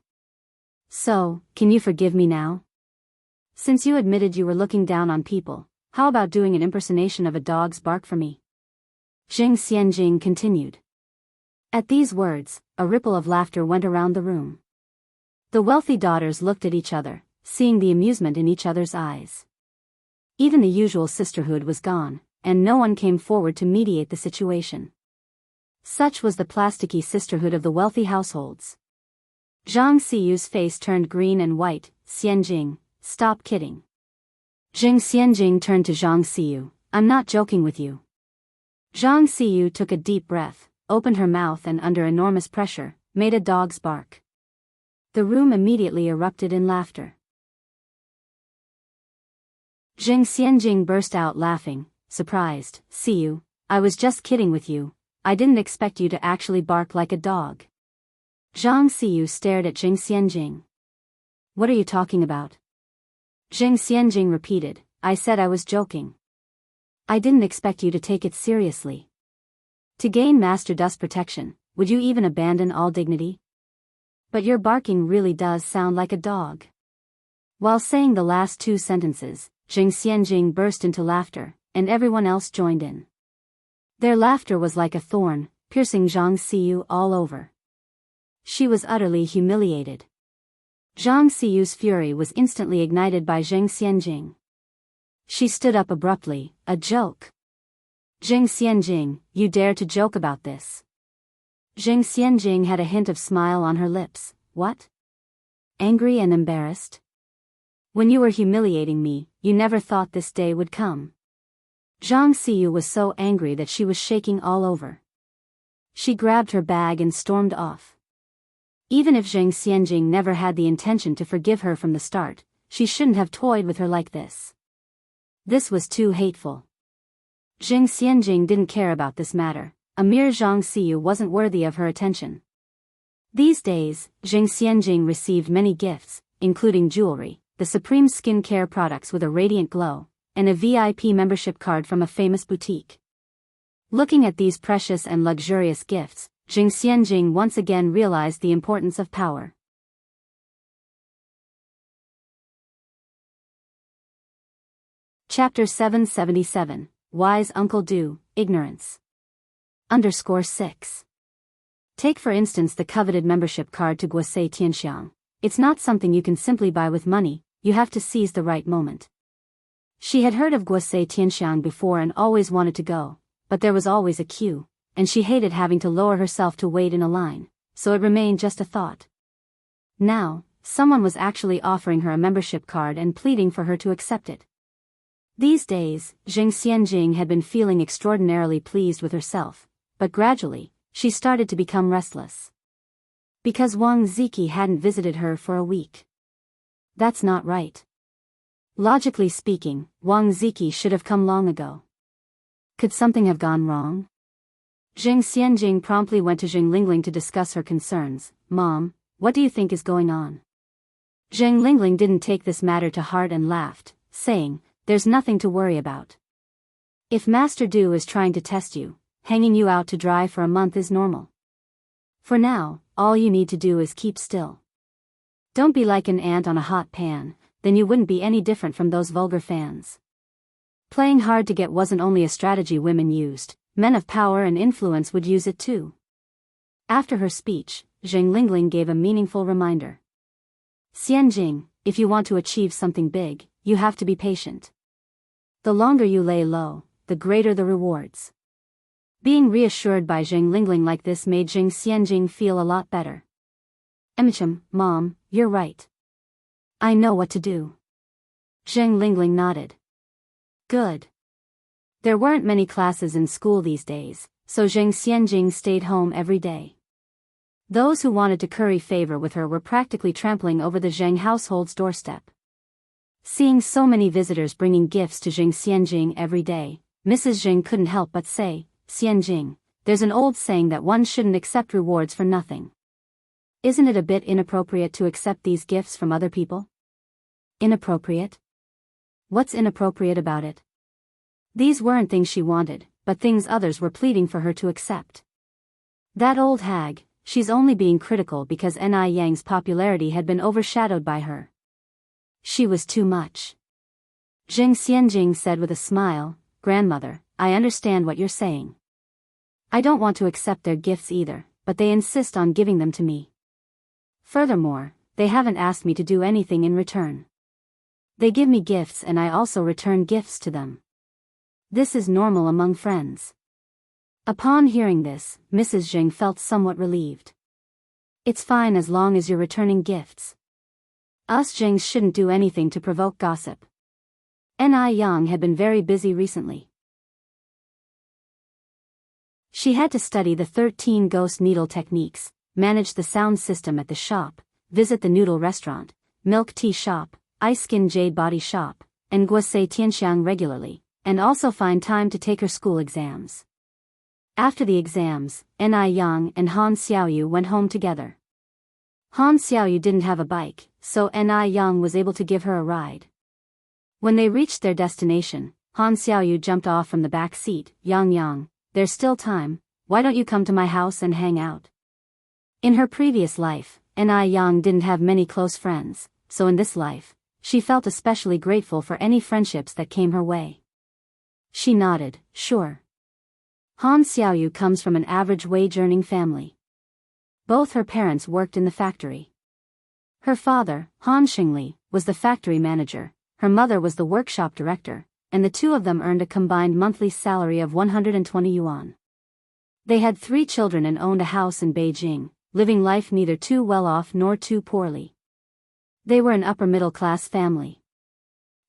So, can you forgive me now? Since you admitted you were looking down on people, how about doing an impersonation of a dog's bark for me? Zheng Xianjing continued. At these words, a ripple of laughter went around the room. The wealthy daughters looked at each other, seeing the amusement in each other's eyes. Even the usual sisterhood was gone, and no one came forward to mediate the situation. Such was the plasticky sisterhood of the wealthy households. Zhang Siyu's face turned green and white. Xianjing, stop kidding. Zheng Xianjing turned to Zhang Siyu. I'm not joking with you. Zhang Siyu took a deep breath, opened her mouth and under enormous pressure, made a dog's bark. The room immediately erupted in laughter. Zheng Xianjing burst out laughing, surprised. Siyu, I was just kidding with you, I didn't expect you to actually bark like a dog. Zhang Siyu stared at Zheng Xianjing. What are you talking about? Zheng Xianjing repeated, I said I was joking. I didn't expect you to take it seriously. To gain Master Du's protection, would you even abandon all dignity? But your barking really does sound like a dog. While saying the last two sentences, Zheng Xianjing burst into laughter, and everyone else joined in. Their laughter was like a thorn, piercing Zhang Siyu all over. She was utterly humiliated. Zhang Siyu's fury was instantly ignited by Zheng Xianjing. She stood up abruptly. A joke? Zheng Xianjing, you dare to joke about this? Zheng Xianjing had a hint of smile on her lips. What? Angry and embarrassed? When you were humiliating me, you never thought this day would come. Zhang Siyu was so angry that she was shaking all over. She grabbed her bag and stormed off. Even if Zheng Xianjing never had the intention to forgive her from the start, she shouldn't have toyed with her like this. This was too hateful. Jing Xianjing didn't care about this matter. A mere Zhang Xiyu wasn't worthy of her attention. These days, Jing Xianjing received many gifts, including jewelry, the supreme skincare products with a radiant glow, and a VIP membership card from a famous boutique. Looking at these precious and luxurious gifts, Jing Xianjing once again realized the importance of power. Chapter 777, Wise Uncle Du, Ignorance. _6. Take for instance the coveted membership card to Guosei Tianxiang. It's not something you can simply buy with money, you have to seize the right moment. She had heard of Guosei Tianxiang before and always wanted to go, but there was always a queue, and she hated having to lower herself to wait in a line, so it remained just a thought. Now, someone was actually offering her a membership card and pleading for her to accept it. These days, Jing Xianjing had been feeling extraordinarily pleased with herself, but gradually, she started to become restless. Because Wang Ziki hadn't visited her for a week. That's not right. Logically speaking, Wang Ziki should have come long ago. Could something have gone wrong? Jing Xianjing promptly went to Jing Lingling to discuss her concerns. Mom, what do you think is going on? Jing Lingling didn't take this matter to heart and laughed, saying, there's nothing to worry about. If Master Du is trying to test you, hanging you out to dry for a month is normal. For now, all you need to do is keep still. Don't be like an ant on a hot pan, then you wouldn't be any different from those vulgar fans. Playing hard to get wasn't only a strategy women used, men of power and influence would use it too. After her speech, Jing Lingling gave a meaningful reminder. Xianjing, if you want to achieve something big, you have to be patient. The longer you lay low, the greater the rewards. Being reassured by Jing Lingling like this made Jing Xianjing feel a lot better. Mom, you're right. I know what to do. Jing Lingling nodded. Good. There weren't many classes in school these days, so Jing Xianjing stayed home every day. Those who wanted to curry favor with her were practically trampling over the Zheng household's doorstep. Seeing so many visitors bringing gifts to Jing Xianjing every day, Mrs. Jing couldn't help but say, Xianjing, there's an old saying that one shouldn't accept rewards for nothing. Isn't it a bit inappropriate to accept these gifts from other people? Inappropriate? What's inappropriate about it? These weren't things she wanted, but things others were pleading for her to accept. That old hag, she's only being critical because Ni Yang's popularity had been overshadowed by her. She was too much. Jing Xianjing said with a smile, Grandmother, I understand what you're saying. I don't want to accept their gifts either, but they insist on giving them to me. Furthermore, they haven't asked me to do anything in return. They give me gifts and I also return gifts to them. This is normal among friends. Upon hearing this, Mrs. Jing felt somewhat relieved. It's fine as long as you're returning gifts. Us Jings shouldn't do anything to provoke gossip. Ni Yang had been very busy recently. She had to study the 13 ghost needle techniques, manage the sound system at the shop, visit the noodle restaurant, milk tea shop, ice skin jade body shop, and Guosei Tianxiang regularly, and also find time to take her school exams. After the exams, Ni Yang and Han Xiaoyu went home together. Han Xiaoyu didn't have a bike, so Ni Yang was able to give her a ride. When they reached their destination, Han Xiaoyu jumped off from the back seat. Yang, there's still time, why don't you come to my house and hang out? In her previous life, Ni Yang didn't have many close friends, so in this life, she felt especially grateful for any friendships that came her way. She nodded, sure. Han Xiaoyu comes from an average wage-earning family. Both her parents worked in the factory. Her father, Han Xingli, was the factory manager, her mother was the workshop director, and the two of them earned a combined monthly salary of 120 yuan. They had 3 children and owned a house in Beijing, living life neither too well off nor too poorly. They were an upper-middle-class family.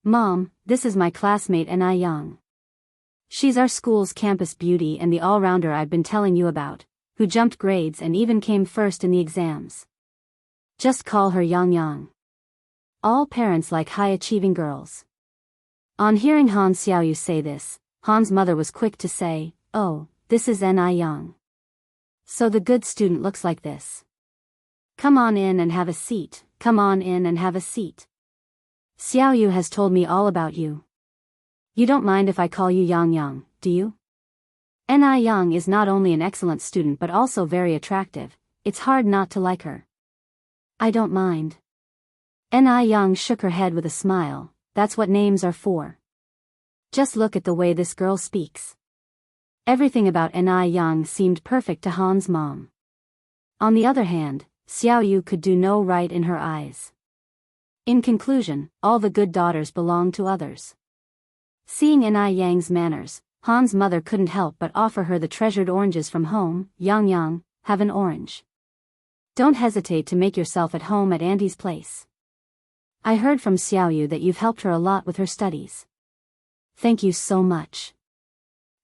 Mom, this is my classmate Ni Yang. She's our school's campus beauty and the all-rounder I've been telling you about, who jumped grades and even came first in the exams. Just call her Yang. All parents like high-achieving girls. On hearing Han Xiaoyu say this, Han's mother was quick to say, "Oh, this is Ni Young. So the good student looks like this. Come on in and have a seat, come on in and have a seat. Xiao Yu has told me all about you. You don't mind if I call you Yang Yang, do you?" Ni Yang is not only an excellent student but also very attractive. It's hard not to like her. "I don't mind." Ni Yang shook her head with a smile. "That's what names are for. Just look at the way this girl speaks." Everything about Ni Yang seemed perfect to Han's mom. On the other hand, Xiao Yu could do no right in her eyes. In conclusion, all the good daughters belong to others. Seeing Ni Yang's manners, Han's mother couldn't help but offer her the treasured oranges from home. "Yang Yang, have an orange. Don't hesitate to make yourself at home at Auntie's place. I heard from Xiao Yu that you've helped her a lot with her studies. Thank you so much."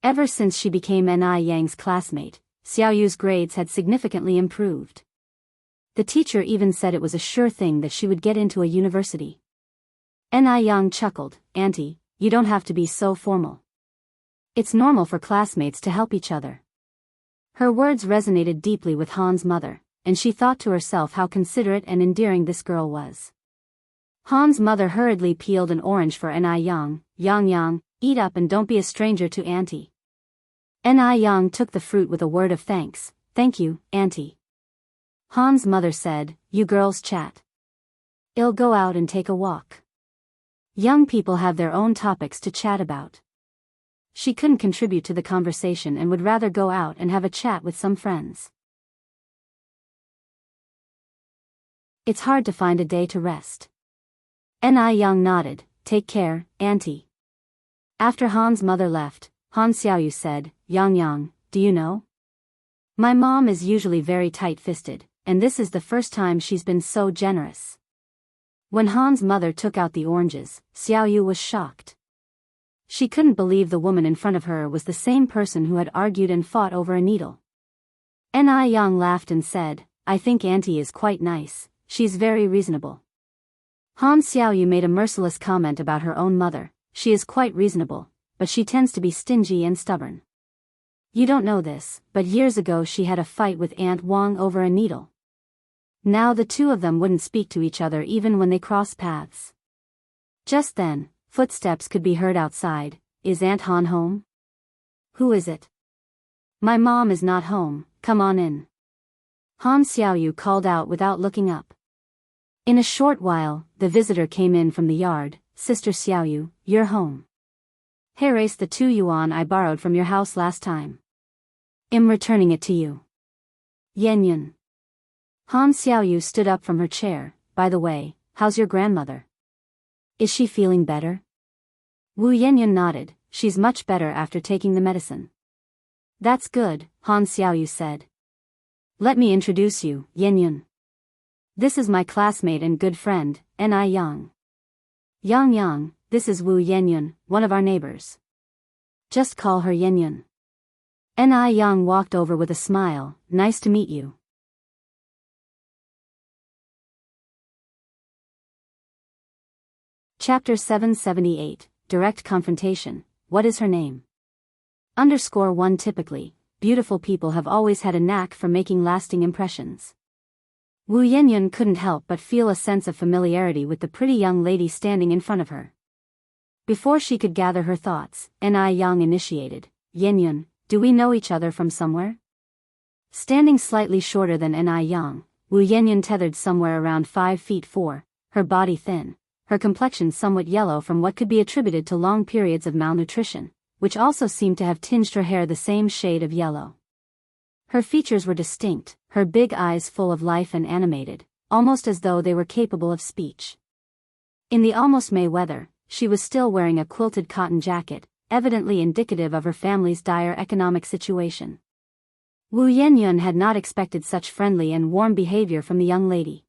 Ever since she became Ni Yang's classmate, Xiao Yu's grades had significantly improved. The teacher even said it was a sure thing that she would get into a university. Ni Yang chuckled, "Auntie, you don't have to be so formal. It's normal for classmates to help each other." Her words resonated deeply with Han's mother, and she thought to herself how considerate and endearing this girl was. Han's mother hurriedly peeled an orange for Ni Yang. "Yang Yang, eat up and don't be a stranger to Auntie." Ni Yang took the fruit with a word of thanks. "Thank you, Auntie." Han's mother said, "You girls chat. I'll go out and take a walk." Young people have their own topics to chat about. She couldn't contribute to the conversation and would rather go out and have a chat with some friends. It's hard to find a day to rest. Ni Yang nodded. "Take care, Auntie." After Han's mother left, Han Xiaoyu said, "Yang Yang, do you know? My mom is usually very tight-fisted, and this is the first time she's been so generous." When Han's mother took out the oranges, Xiaoyu was shocked. She couldn't believe the woman in front of her was the same person who had argued and fought over a needle. Ni Yang laughed and said, "I think Auntie is quite nice. She's very reasonable." Han Xiaoyu made a merciless comment about her own mother. "She is quite reasonable, but she tends to be stingy and stubborn. You don't know this, but years ago she had a fight with Aunt Wang over a needle. Now the two of them wouldn't speak to each other even when they crossed paths." Just then, footsteps could be heard outside. "Is Aunt Han home?" "Who is it?" "My mom is not home, come on in." Han Xiaoyu called out without looking up. In a short while, the visitor came in from the yard. "Sister Xiaoyu, you're home. Here is the 2 yuan I borrowed from your house last time. I'm returning it to you." Yan. Han Xiaoyu stood up from her chair. "By the way, how's your grandmother? Is she feeling better?" Wu Yanyan nodded. "She's much better after taking the medicine." "That's good," Han Xiaoyu said. "Let me introduce you, Yanyan. This is my classmate and good friend, Ni Yang. Yang Yang, this is Wu Yanyan, one of our neighbors. Just call her Yanyan." Ni Yang walked over with a smile. "Nice to meet you." Chapter 778, Direct Confrontation. What is her name? _1 Typically, beautiful people have always had a knack for making lasting impressions. Wu Yanyan couldn't help but feel a sense of familiarity with the pretty young lady standing in front of her. Before she could gather her thoughts, Ni Yang initiated. "Yanyan, do we know each other from somewhere?" Standing slightly shorter than Ni Yang, Wu Yanyan tethered somewhere around 5 feet 4, her body thin, her complexion somewhat yellow from what could be attributed to long periods of malnutrition, which also seemed to have tinged her hair the same shade of yellow. Her features were distinct, her big eyes full of life and animated, almost as though they were capable of speech. In the almost May weather, she was still wearing a quilted cotton jacket, evidently indicative of her family's dire economic situation. Wu Yanyan had not expected such friendly and warm behavior from the young lady.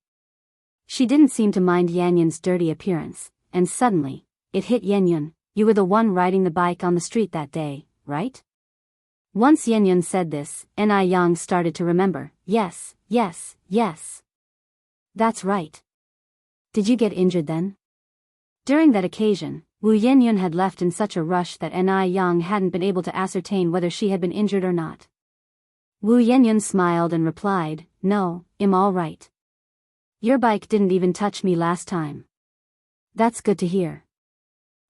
She didn't seem to mind Yanyan's dirty appearance, and suddenly, it hit Yanyan. "You were the one riding the bike on the street that day, right?" Once Yanyan said this, Ni Yang started to remember. Yes. That's right. Did you get injured then?" During that occasion, Wu Yenyun had left in such a rush that Ni Yang hadn't been able to ascertain whether she had been injured or not. Wu Yenyun smiled and replied, "No, I'm all right. Your bike didn't even touch me last time." "That's good to hear."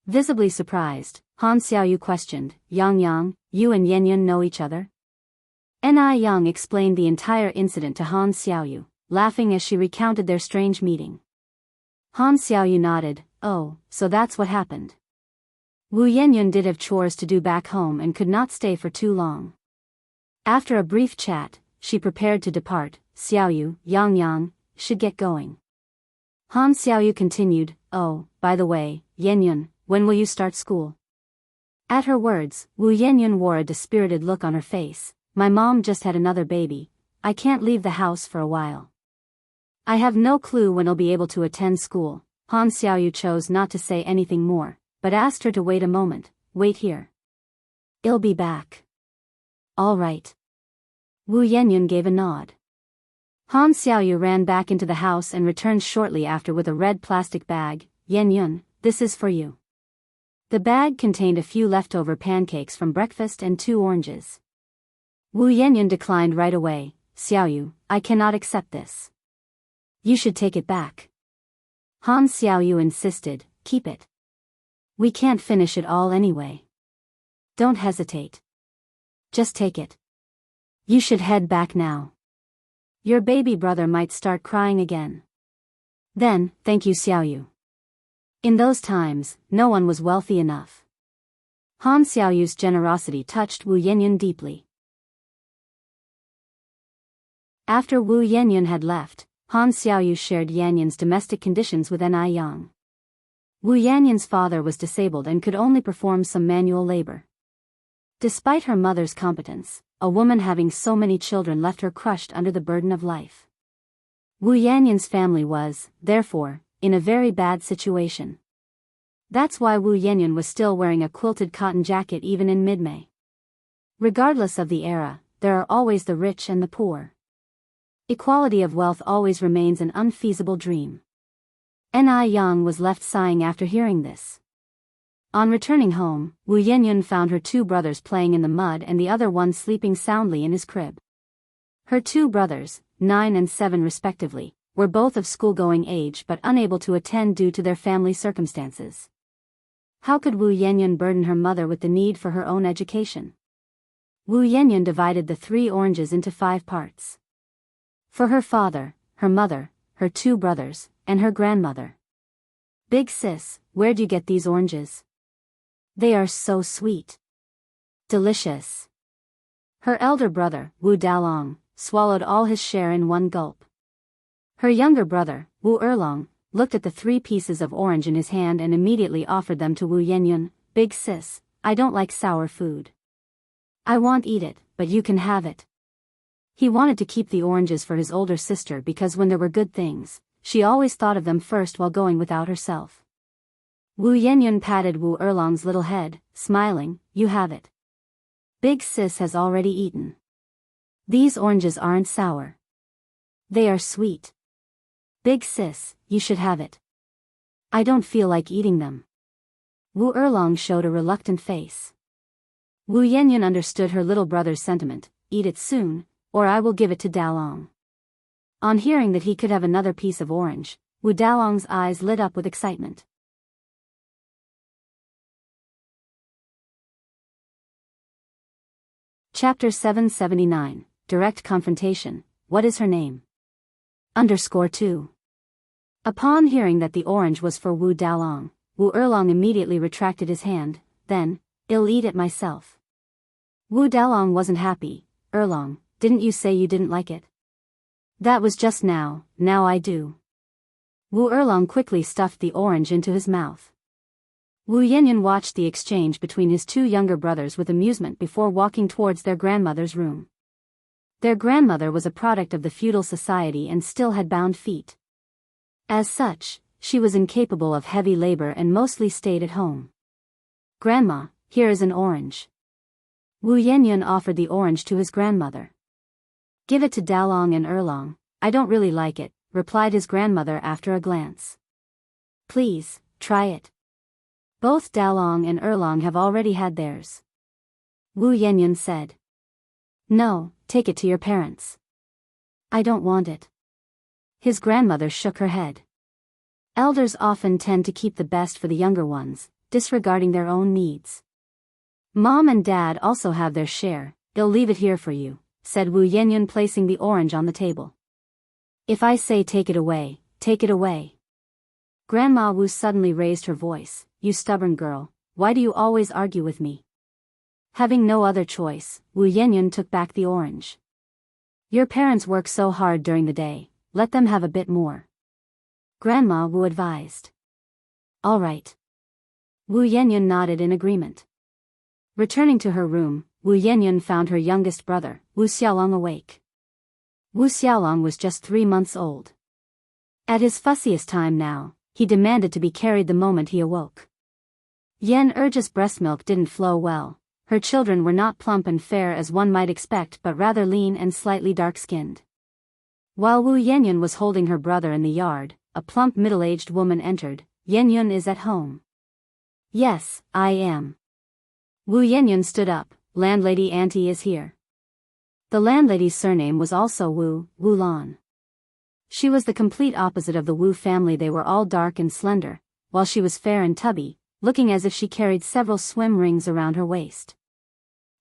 Visibly surprised, Han Xiaoyu questioned, Yang, you and Yenyun know each other?" Ni Yang explained the entire incident to Han Xiaoyu, laughing as she recounted their strange meeting. Han Xiaoyu nodded, "Oh, so that's what happened." Wu Yenyun did have chores to do back home and could not stay for too long. After a brief chat, she prepared to depart. "Xiaoyu, Yang, should get going." Han Xiaoyu continued, "Oh, by the way, Yenyun, when will you start school?" At her words, Wu Yenyun wore a dispirited look on her face. "My mom just had another baby. I can't leave the house for a while. I have no clue when I'll be able to attend school." Han Xiaoyu chose not to say anything more, but asked her to wait a moment. "Wait here. I'll be back." "All right." Wu Yenyun gave a nod. Han Xiaoyu ran back into the house and returned shortly after with a red plastic bag. "Yenyun, this is for you." The bag contained a few leftover pancakes from breakfast and 2 oranges. Wu Yenyun declined right away. "Xiaoyu, I cannot accept this. You should take it back." Han Xiaoyu insisted, "Keep it. We can't finish it all anyway. Don't hesitate. Just take it. You should head back now. Your baby brother might start crying again." "Then, thank you Xiaoyu." In those times, no one was wealthy enough. Han Xiaoyu's generosity touched Wu Yenyun deeply. After Wu Yenyun had left, Han Xiaoyu shared Yanyun's domestic conditions with Ni Yang. Wu Yanyun's father was disabled and could only perform some manual labor. Despite her mother's competence, a woman having so many children left her crushed under the burden of life. Wu Yanyun's family was, therefore, in a very bad situation. That's why Wu Yenyun was still wearing a quilted cotton jacket even in mid-May. Regardless of the era, there are always the rich and the poor. Equality of wealth always remains an unfeasible dream. Ni Yang was left sighing after hearing this. On returning home, Wu Yenyun found her 2 brothers playing in the mud and the other one sleeping soundly in his crib. Her 2 brothers, 9 and 7 respectively, were both of school-going age but unable to attend due to their family circumstances. How could Wu Yenyun burden her mother with the need for her own education? Wu Yenyun divided the 3 oranges into 5 parts. For her father, her mother, her 2 brothers, and her grandmother. "Big sis, where'd you get these oranges? They are so sweet. Delicious." Her elder brother, Wu Dalong, swallowed all his share in one gulp. Her younger brother, Wu Erlong, looked at the 3 pieces of orange in his hand and immediately offered them to Wu Yenyun. "Big sis, I don't like sour food. I won't eat it, but you can have it." He wanted to keep the oranges for his older sister because when there were good things, she always thought of them first while going without herself. Wu Yenyun patted Wu Erlong's little head, smiling, "You have it. Big sis has already eaten. These oranges aren't sour. They are sweet. Big sis, you should have it. I don't feel like eating them." Wu Erlong showed a reluctant face. Wu Yenyun understood her little brother's sentiment. "Eat it soon, or I will give it to Dalong." On hearing that he could have another piece of orange, Wu Dalong's eyes lit up with excitement. Chapter 779, Direct Confrontation. What is her name? _2. Upon hearing that the orange was for Wu Dalong, Wu Erlong immediately retracted his hand. "Then, I'll eat it myself." Wu Dalong wasn't happy. "Erlong, didn't you say you didn't like it?" "That was just now I do." Wu Erlong quickly stuffed the orange into his mouth. Wu Yenyun watched the exchange between his 2 younger brothers with amusement before walking towards their grandmother's room. Their grandmother was a product of the feudal society and still had bound feet. As such, she was incapable of heavy labor and mostly stayed at home. "Grandma, here is an orange." Wu Yenyun offered the orange to his grandmother. "Give it to Dalong and Erlong, I don't really like it," replied his grandmother after a glance. "Please, try it. Both Dalong and Erlong have already had theirs. Wu Yanyan said. No, take it to your parents. I don't want it. His grandmother shook her head. Elders often tend to keep the best for the younger ones, disregarding their own needs. Mom and Dad also have their share, they'll leave it here for you, said Wu Yanyan, placing the orange on the table. If I say take it away, take it away. Grandma Wu suddenly raised her voice. You stubborn girl, why do you always argue with me? Having no other choice, Wu Yanyan took back the orange. Your parents work so hard during the day, let them have a bit more. Grandma Wu advised. All right. Wu Yanyan nodded in agreement. Returning to her room, Wu Yanyan found her youngest brother, Wu Xiaolong, awake. Wu Xiaolong was just 3 months old. At his fussiest time now, he demanded to be carried the moment he awoke. Yan Erja's breast milk didn't flow well. Her children were not plump and fair as one might expect, but rather lean and slightly dark-skinned. While Wu Yanyan was holding her brother in the yard, a plump middle-aged woman entered. Yanyan is at home. Yes, I am. Wu Yanyan stood up. Landlady Auntie is here. The landlady's surname was also Wu, Wulan. She was the complete opposite of the Wu family. They were all dark and slender, while she was fair and tubby, looking as if she carried several swim rings around her waist.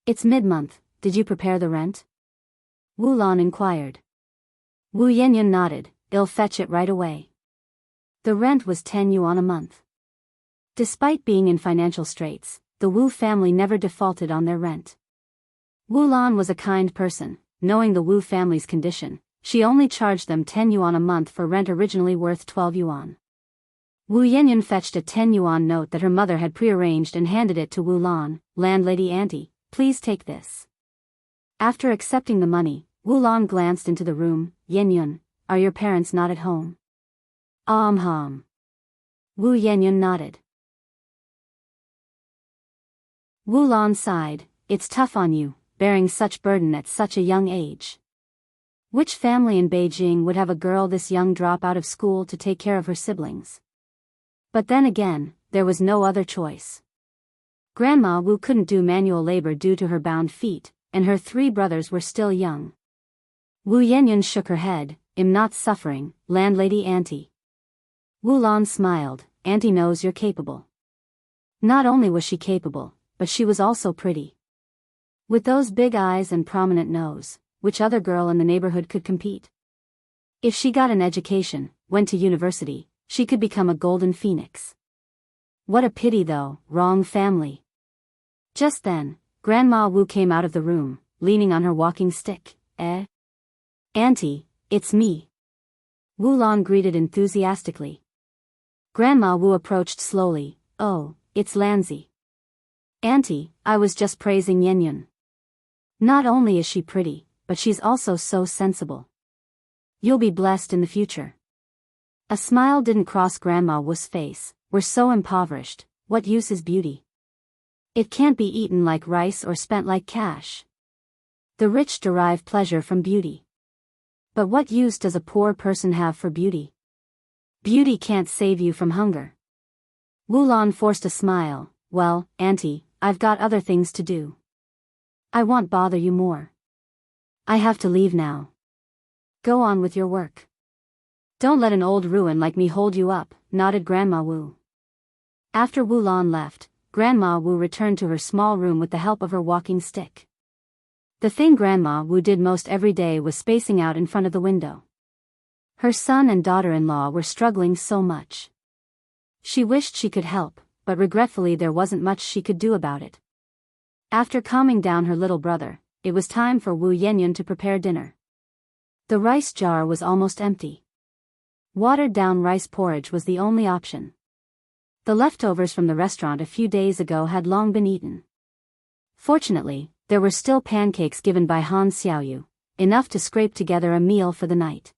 It's mid-month, did you prepare the rent? Wulan inquired. Wu Yanyan nodded, I'll fetch it right away. The rent was 10 yuan a month. Despite being in financial straits, the Wu family never defaulted on their rent. Wulan was a kind person. Knowing the Wu family's condition, she only charged them 10 yuan a month for rent originally worth 12 yuan. Wu Yanyan fetched a 10 yuan note that her mother had prearranged and handed it to Wulan. Landlady Auntie, please take this. After accepting the money, Wulan glanced into the room. Yanyan, are your parents not at home? Hum. Wu Yanyan nodded. Wulan sighed, it's tough on you, bearing such burden at such a young age. Which family in Beijing would have a girl this young drop out of school to take care of her siblings? But then again, there was no other choice. Grandma Wu couldn't do manual labor due to her bound feet, and her 3 brothers were still young. Wu Yanyan shook her head, I'm not suffering, landlady Auntie. Wulan smiled, Auntie knows you're capable. Not only was she capable, but she was also pretty. With those big eyes and prominent nose, which other girl in the neighborhood could compete? If she got an education, went to university, she could become a golden phoenix. What a pity though, wrong family. Just then, Grandma Wu came out of the room, leaning on her walking stick. Auntie, it's me. Wulan greeted enthusiastically. Grandma Wu approached slowly. Oh, it's Lanzi. Auntie, I was just praising Yanyan. Not only is she pretty, but she's also so sensible. You'll be blessed in the future. A smile didn't cross Grandma Wu's face. We're so impoverished, what use is beauty? It can't be eaten like rice or spent like cash. The rich derive pleasure from beauty. But what use does a poor person have for beauty? Beauty can't save you from hunger. Wulan forced a smile. Well, Auntie, I've got other things to do. I won't bother you more. I have to leave now. Go on with your work. Don't let an old ruin like me hold you up, nodded Grandma Wu. After Wulan left, Grandma Wu returned to her small room with the help of her walking stick. The thing Grandma Wu did most every day was spacing out in front of the window. Her son and daughter-in-law were struggling so much. She wished she could help, but regretfully there wasn't much she could do about it. After calming down her little brother, it was time for Wu Yanyan to prepare dinner. The rice jar was almost empty. Watered-down rice porridge was the only option. The leftovers from the restaurant a few days ago had long been eaten. Fortunately, there were still pancakes given by Han Xiaoyu, enough to scrape together a meal for the night.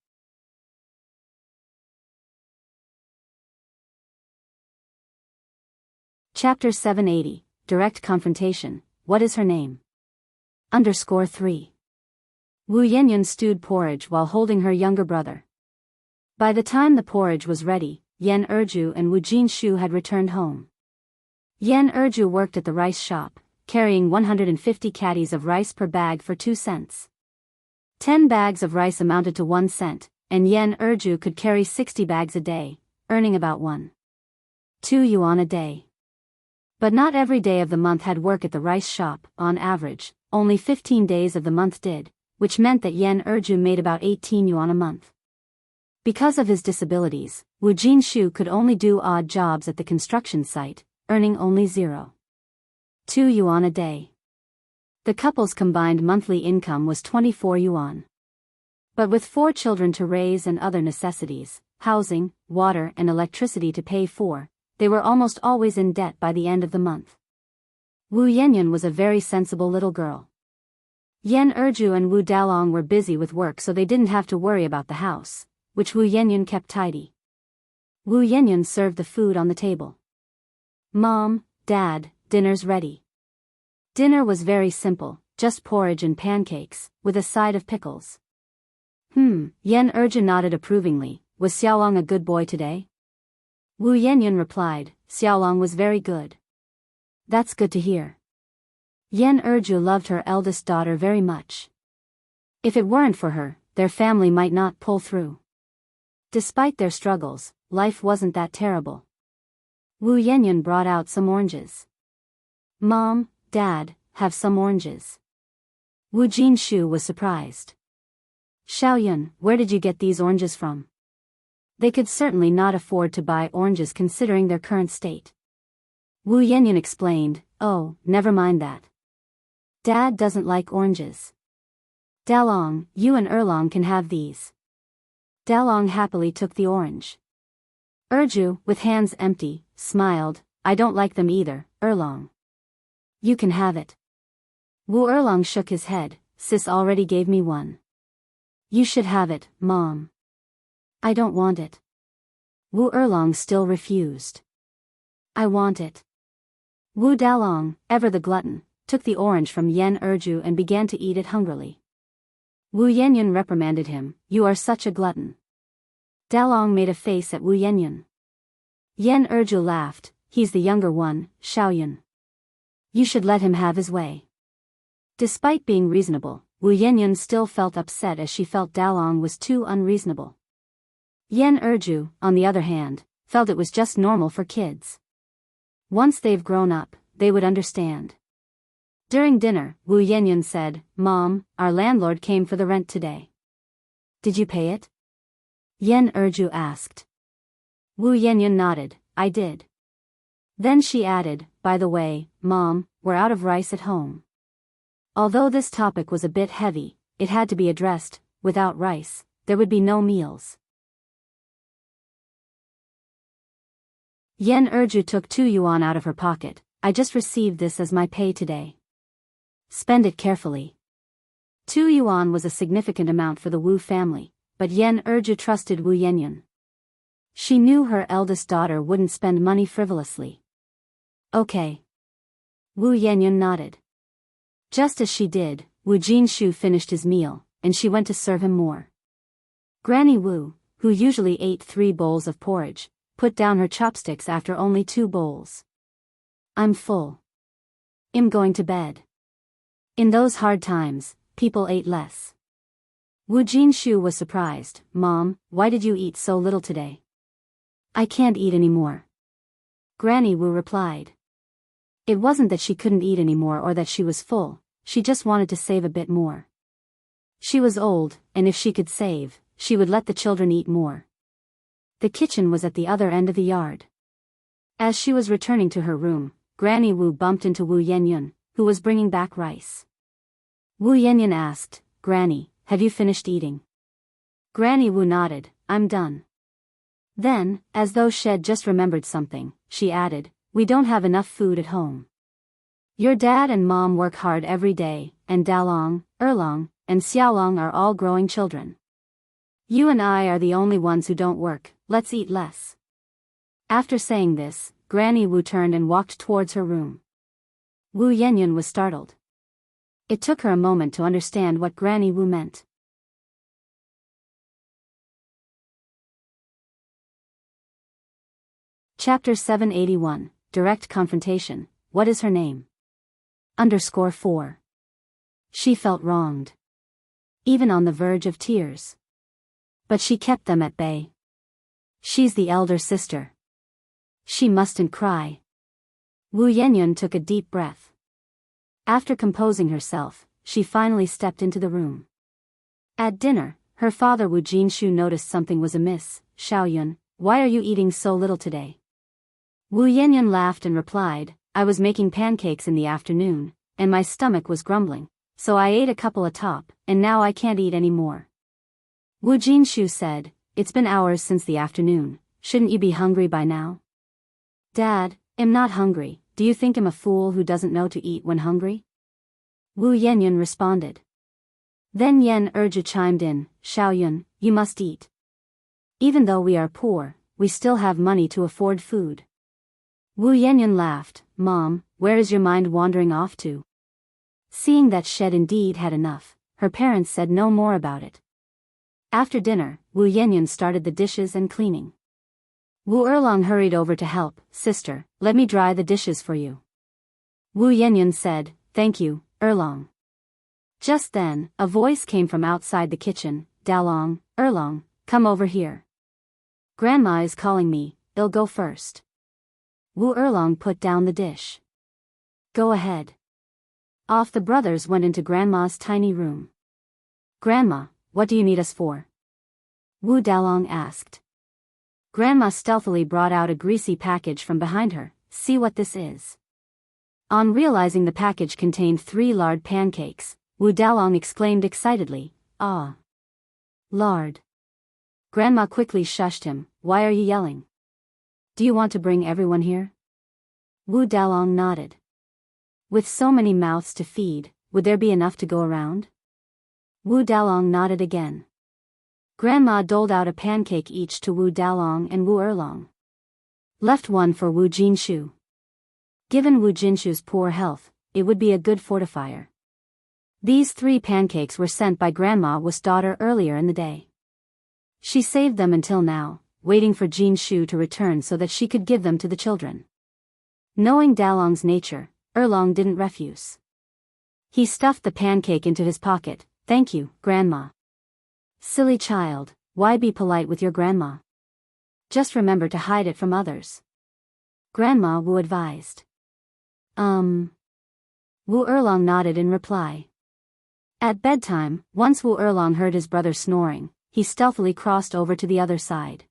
Chapter 780, Direct Confrontation, What is her name? _3. Wu Yanyan stewed porridge while holding her younger brother. By the time the porridge was ready, Yan Erju and Wu Jinshu had returned home. Yen Erju worked at the rice shop, carrying 150 caddies of rice per bag for 2 cents. 10 bags of rice amounted to 1 cent, and Yen Erju could carry 60 bags a day, earning about 1.2 yuan a day. But not every day of the month had work at the rice shop. On average, only 15 days of the month did, which meant that Yen Erju made about 18 yuan a month. Because of his disabilities, Wu Jinshu could only do odd jobs at the construction site, earning only 0.2 yuan a day. The couple's combined monthly income was 24 yuan. But with 4 children to raise and other necessities, housing, water and electricity to pay for, they were almost always in debt by the end of the month. Wu Yanyan was a very sensible little girl. Yen Erju and Wu Dalong were busy with work, so they didn't have to worry about the house, which Wu Yanyan kept tidy. Wu Yanyan served the food on the table. "Mom, Dad, dinner's ready." Dinner was very simple, just porridge and pancakes, with a side of pickles. Yen Erju nodded approvingly. "Was Xiaolong a good boy today?" Wu Yanyan replied, "Xiaolong was very good." "That's good to hear." Yen Erju loved her eldest daughter very much. If it weren't for her, their family might not pull through. Despite their struggles, life wasn't that terrible. Wu Yanyan brought out some oranges. "Mom, Dad, have some oranges." Wu Jinshu was surprised. "Xiaoyun, where did you get these oranges from?" They could certainly not afford to buy oranges considering their current state. Wu Yanyan explained, "Oh, never mind that. Dad doesn't like oranges. Dalong, you and Erlong can have these." Dalong happily took the orange. Erju, with hands empty, smiled, "I don't like them either, Erlong. You can have it." Wu Erlong shook his head, "Sis already gave me one." "You should have it, Mom." "I don't want it." Wu Erlong still refused. "I want it." Wu Dalong, ever the glutton, took the orange from Yen Erju and began to eat it hungrily. Wu Yanyan reprimanded him, "You are such a glutton." Dalong made a face at Wu Yanyan. Yen Erju laughed, "He's the younger one, Xiaoyun. You should let him have his way." Despite being reasonable, Wu Yanyan still felt upset as she felt Dalong was too unreasonable. Yen Erju, on the other hand, felt it was just normal for kids. Once they've grown up, they would understand. During dinner, Wu Yanyan said, "Mom, our landlord came for the rent today. Did you pay it?" Yen Erju asked. Wu Yanyan nodded, "I did." Then she added, "By the way, Mom, we're out of rice at home." Although this topic was a bit heavy, it had to be addressed. Without rice, there would be no meals. Yen Erju took 2 yuan out of her pocket. "I just received this as my pay today. Spend it carefully." 2 yuan was a significant amount for the Wu family, but Yen Erju trusted Wu Yanyan. She knew her eldest daughter wouldn't spend money frivolously. "Okay." Wu Yanyan nodded. Just as she did, Wu Jinshu finished his meal, and she went to serve him more. Granny Wu, who usually ate 3 bowls of porridge, put down her chopsticks after only 2 bowls. "I'm full. I'm going to bed." In those hard times, people ate less. Wu Jinshu was surprised. "Mom, why did you eat so little today?" "I can't eat anymore." Granny Wu replied. It wasn't that she couldn't eat anymore or that she was full, she just wanted to save a bit more. She was old, and if she could save, she would let the children eat more. The kitchen was at the other end of the yard. As she was returning to her room, Granny Wu bumped into Wu Yanyan, who was bringing back rice. Wu Yanyan asked, "Granny, have you finished eating?" Granny Wu nodded, "I'm done." Then, as though she'd just remembered something, she added, "We don't have enough food at home. Your dad and mom work hard every day, and Dalong, Erlong, and Xiaolong are all growing children. You and I are the only ones who don't work, let's eat less." After saying this, Granny Wu turned and walked towards her room. Wu Yanyan was startled. It took her a moment to understand what Granny Wu meant. Chapter 781, direct confrontation. What is her name? _4. She felt wronged. Even on the verge of tears. But she kept them at bay. She's the elder sister. She mustn't cry. Wu Yanyan took a deep breath. After composing herself, she finally stepped into the room. At dinner, her father Wu Jinshu noticed something was amiss. Xiaoyun, why are you eating so little today? Wu Yanyan laughed and replied, I was making pancakes in the afternoon, and my stomach was grumbling, so I ate a couple atop, and now I can't eat any more. Wu Jinshu said, it's been hours since the afternoon, shouldn't you be hungry by now? Dad, I'm not hungry, do you think I'm a fool who doesn't know to eat when hungry? Wu Yanyan responded. Then Yan Erju chimed in, Xiaoyun, you must eat. Even though we are poor, we still have money to afford food. Wu Yanyan laughed, Mom, where is your mind wandering off to? Seeing that Shed indeed had enough, her parents said no more about it. After dinner, Wu Yanyan started the dishes and cleaning. Wu Erlong hurried over to help. Sister, let me dry the dishes for you. Wu Yanyan said, thank you, Erlong. Just then, a voice came from outside the kitchen, Dalong, Erlong, come over here. Grandma is calling me, I'll go first. Wu Erlong put down the dish. Go ahead. Off the brothers went into Grandma's tiny room. Grandma, what do you need us for? Wu Dalong asked. Grandma stealthily brought out a greasy package from behind her. See what this is. On realizing the package contained 3 lard pancakes, Wu Dalong exclaimed excitedly, Ah! Lard. Grandma quickly shushed him, why are you yelling? Do you want to bring everyone here? Wu Dalong nodded. With so many mouths to feed, would there be enough to go around? Wu Dalong nodded again. Grandma doled out a pancake each to Wu Dalong and Wu Erlong. Left one for Wu Jinshu. Given Wu Jinshu's poor health, it would be a good fortifier. These 3 pancakes were sent by Grandma Wu's daughter earlier in the day. She saved them until now, waiting for Jinshu to return so that she could give them to the children. Knowing Dalong's nature, Erlong didn't refuse. He stuffed the pancake into his pocket. Thank you, Grandma. Silly child, why be polite with your grandma? Just remember to hide it from others. Grandma Wu advised. Wu Erlong nodded in reply. At bedtime, once Wu Erlong heard his brother snoring, he stealthily crossed over to the other side.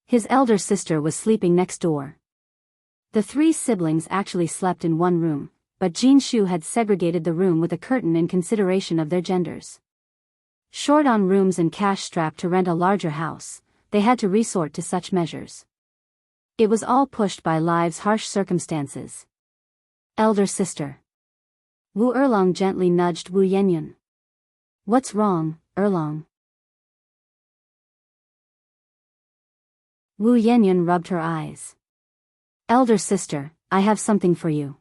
His elder sister was sleeping next door. The 3 siblings actually slept in one room, but Jinshu had segregated the room with a curtain in consideration of their genders. Short on rooms and cash strapped to rent a larger house, they had to resort to such measures. It was all pushed by life's harsh circumstances. Elder sister. Wu Erlong gently nudged Wu Yanyan. What's wrong, Erlong? Wu Yanyan rubbed her eyes. Elder sister, I have something for you.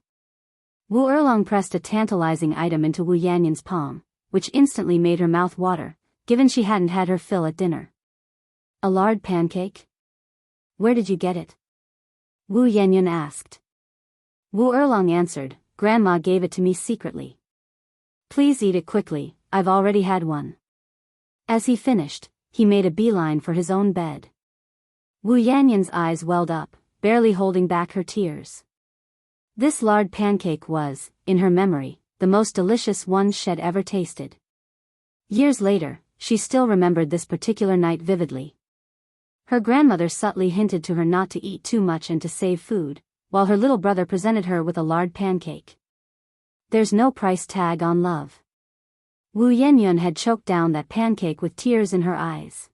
Wu Erlong pressed a tantalizing item into Wu Yanyan's palm, which instantly made her mouth water, given she hadn't had her fill at dinner. A lard pancake? Where did you get it? Wu Yanyan asked. Wu Erlong answered, Grandma gave it to me secretly. Please eat it quickly, I've already had one. As he finished, he made a beeline for his own bed. Wu Yanyan's eyes welled up, barely holding back her tears. This lard pancake was, in her memory, the most delicious one she'd ever tasted. Years later, she still remembered this particular night vividly. Her grandmother subtly hinted to her not to eat too much and to save food, while her little brother presented her with a lard pancake. There's no price tag on love. Wu Yanyan had choked down that pancake with tears in her eyes.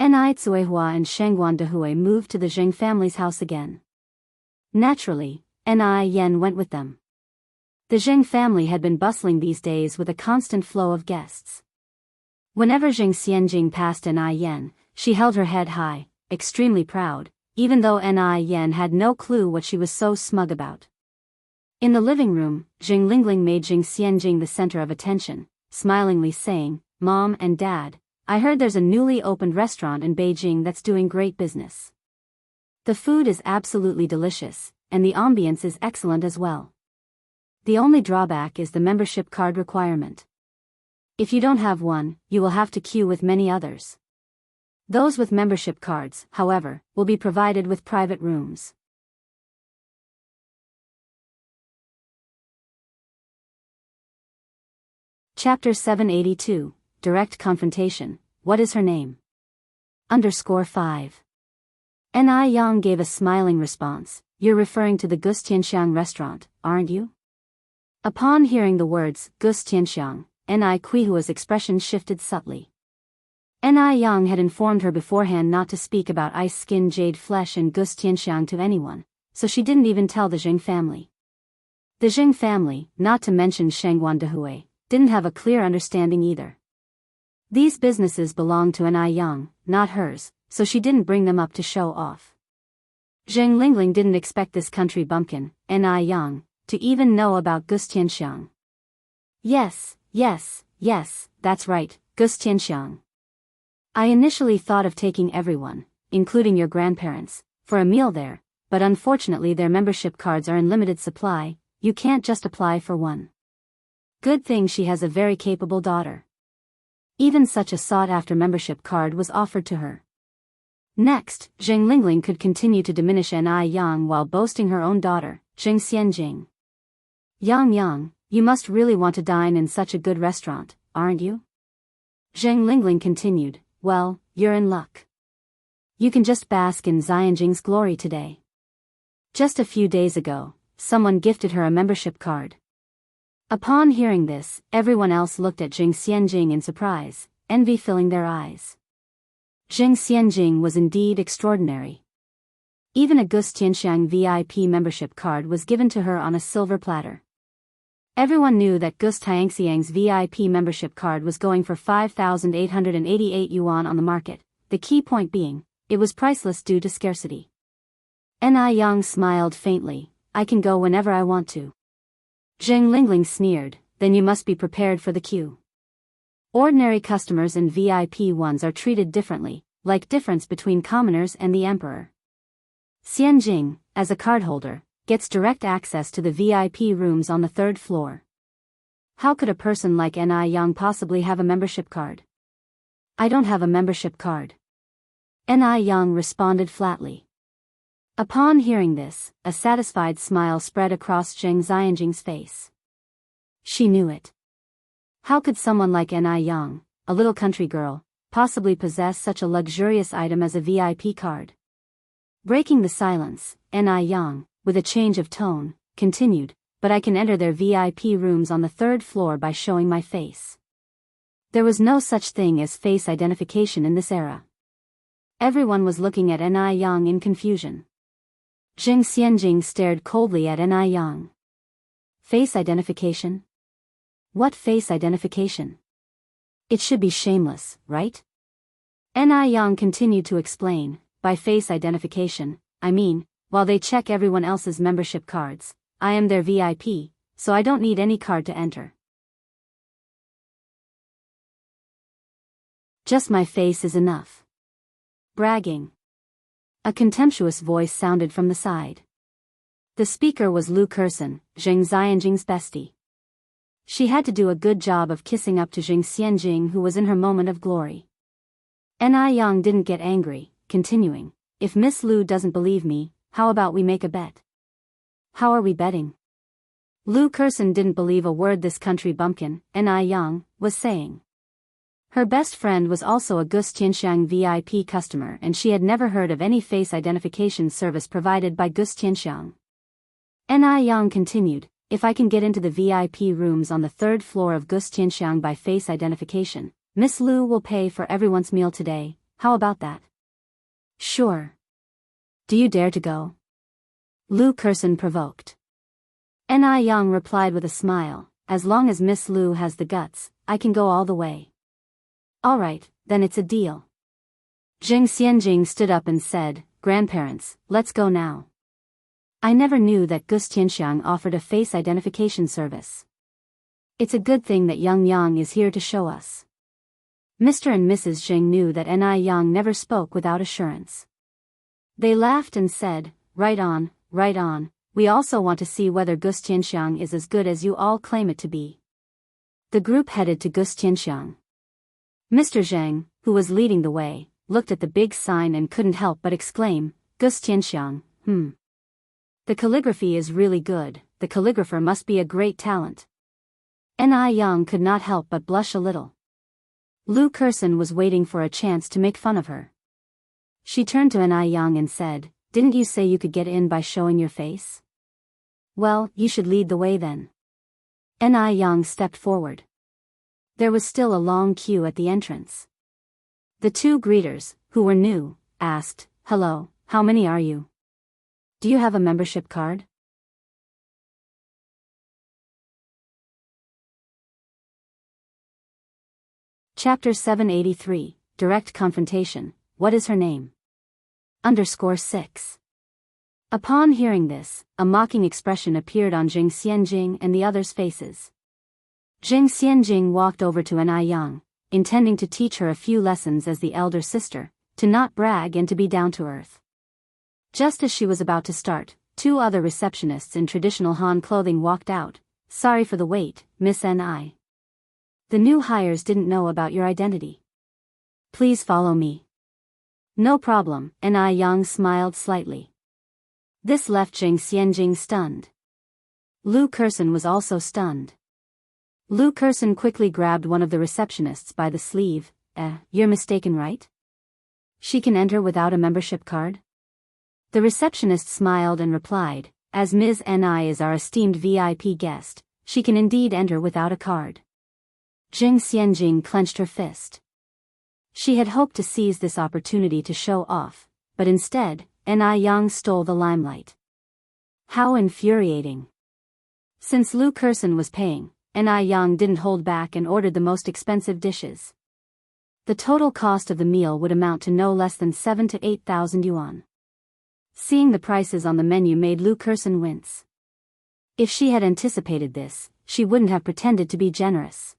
Ni Tsuehua and Shengguan Dehui moved to the Zheng family's house again. Naturally, Ni Yen went with them. The Zheng family had been bustling these days with a constant flow of guests. Whenever Zheng Xianjing passed Ni Yen, she held her head high, extremely proud, even though Ni Yen had no clue what she was so smug about. In the living room, Zheng Lingling made Zheng Xianjing the center of attention, smilingly saying, Mom and Dad, I heard there's a newly opened restaurant in Beijing that's doing great business. The food is absolutely delicious, and the ambience is excellent as well. The only drawback is the membership card requirement. If you don't have one, you will have to queue with many others. Those with membership cards, however, will be provided with private rooms. Chapter 782, Direct Confrontation. What is her name? _5. Ni Yang gave a smiling response. You're referring to the Gus Tianxiang restaurant, aren't you? Upon hearing the words, Gus Tianxiang, Ni Kuihua's expression shifted subtly. Ni Yang had informed her beforehand not to speak about ice-skin jade flesh and Gus Tianxiang to anyone, so she didn't even tell the Jing family. The Jing family, not to mention Shengwan Dehui, didn't have a clear understanding either. These businesses belonged to Ni Yang, not hers, so she didn't bring them up to show off. Zheng Lingling didn't expect this country bumpkin, Ni Yang, to even know about Gus Tianxiang. Yes, that's right, Gus Tianxiang. I initially thought of taking everyone, including your grandparents, for a meal there, but unfortunately their membership cards are in limited supply, you can't just apply for one. Good thing she has a very capable daughter. Even such a sought-after membership card was offered to her. Next, Zheng Lingling could continue to diminish Ni Yang while boasting her own daughter, Zheng Xianjing. Yang, you must really want to dine in such a good restaurant, aren't you? Zheng Lingling continued, well, you're in luck. You can just bask in Xianjing's glory today. Just a few days ago, someone gifted her a membership card. Upon hearing this, everyone else looked at Zheng Xianjing in surprise, envy filling their eyes. Zheng Xianjing was indeed extraordinary. Even a Gus Tianxiang VIP membership card was given to her on a silver platter. Everyone knew that Gus Tianxiang's VIP membership card was going for 5,888 yuan on the market, the key point being, it was priceless due to scarcity. Ni Yang smiled faintly, I can go whenever I want to. Zheng Lingling sneered, then you must be prepared for the queue. Ordinary customers and VIP ones are treated differently, like difference between commoners and the emperor. Xianjing, as a cardholder, gets direct access to the VIP rooms on the 3rd floor. How could a person like Ni Yang possibly have a membership card? I don't have a membership card. Ni Yang responded flatly. Upon hearing this, a satisfied smile spread across Zheng Xianjing's face. She knew it. How could someone like Ni Yang, a little country girl, possibly possess such a luxurious item as a VIP card? Breaking the silence, Ni Yang, with a change of tone, continued, but I can enter their VIP rooms on the 3rd floor by showing my face. There was no such thing as face identification in this era. Everyone was looking at Ni Yang in confusion. Zheng Xianjing stared coldly at Ni Yang. Face identification? What face identification? It should be shameless, right? Ni Yang continued to explain, by face identification, I mean, while they check everyone else's membership cards, I am their VIP, so I don't need any card to enter. Just my face is enough. Bragging. A contemptuous voice sounded from the side. The speaker was Lu Kursan, Zheng Xianjing's bestie. She had to do a good job of kissing up to Zheng Xianjing, who was in her moment of glory. Ni Yang didn't get angry, continuing, if Miss Lu doesn't believe me, how about we make a bet? How are we betting? Lu Kursan didn't believe a word this country bumpkin, Ni Yang, was saying. Her best friend was also a Gus Tianxiang VIP customer, and she had never heard of any face identification service provided by Gus Tianxiang. Ni Yang continued, if I can get into the VIP rooms on the 3rd floor of Gus Tianxiang by face identification, Miss Lu will pay for everyone's meal today, how about that? Sure. Do you dare to go? Lu Kursan provoked. Ni Yang replied with a smile, as long as Miss Lu has the guts, I can go all the way. Alright, then it's a deal. Zheng Xianjing stood up and said, grandparents, let's go now. I never knew that Gus Tianxiang offered a face identification service. It's a good thing that Yang is here to show us. Mr. and Mrs. Zheng knew that Ni Yang never spoke without assurance. They laughed and said, right on, we also want to see whether Gustianxiang is as good as you all claim it to be. The group headed to Gustianxiang. Mr. Zhang, who was leading the way, looked at the big sign and couldn't help but exclaim, Gustianxiang, The calligraphy is really good, the calligrapher must be a great talent. Ni Yang could not help but blush a little. Lu Kurson was waiting for a chance to make fun of her. She turned to Ni Yang and said, "Didn't you say you could get in by showing your face? Well, you should lead the way then." Ni Yang stepped forward. There was still a long queue at the entrance. The two greeters, who were new, asked, "Hello, how many are you? Do you have a membership card?" Chapter 783, Direct Confrontation, What is her name? _6. Upon hearing this, a mocking expression appeared on Jing Xianjing and the others' faces. Jing Xianjing walked over to Ni Yang, intending to teach her a few lessons as the elder sister, to not brag and to be down to earth. Just as she was about to start, two other receptionists in traditional Han clothing walked out. "Sorry for the wait, Miss Ni. The new hires didn't know about your identity. Please follow me." "No problem," Ni Yang smiled slightly. This left Jing Xianjing stunned. Lu Kurson was also stunned. Lu Kurson quickly grabbed one of the receptionists by the sleeve. You're mistaken, right? She can enter without a membership card?" The receptionist smiled and replied, "As Ms. Ni is our esteemed VIP guest, she can indeed enter without a card." Jing Xianjing clenched her fist. She had hoped to seize this opportunity to show off, but instead, Ni Yang stole the limelight. How infuriating. Since Lu Kurson was paying, Ni Yang didn't hold back and ordered the most expensive dishes. The total cost of the meal would amount to no less than 7,000 to 8,000 yuan. Seeing the prices on the menu made Lu Kurson wince. If she had anticipated this, she wouldn't have pretended to be generous.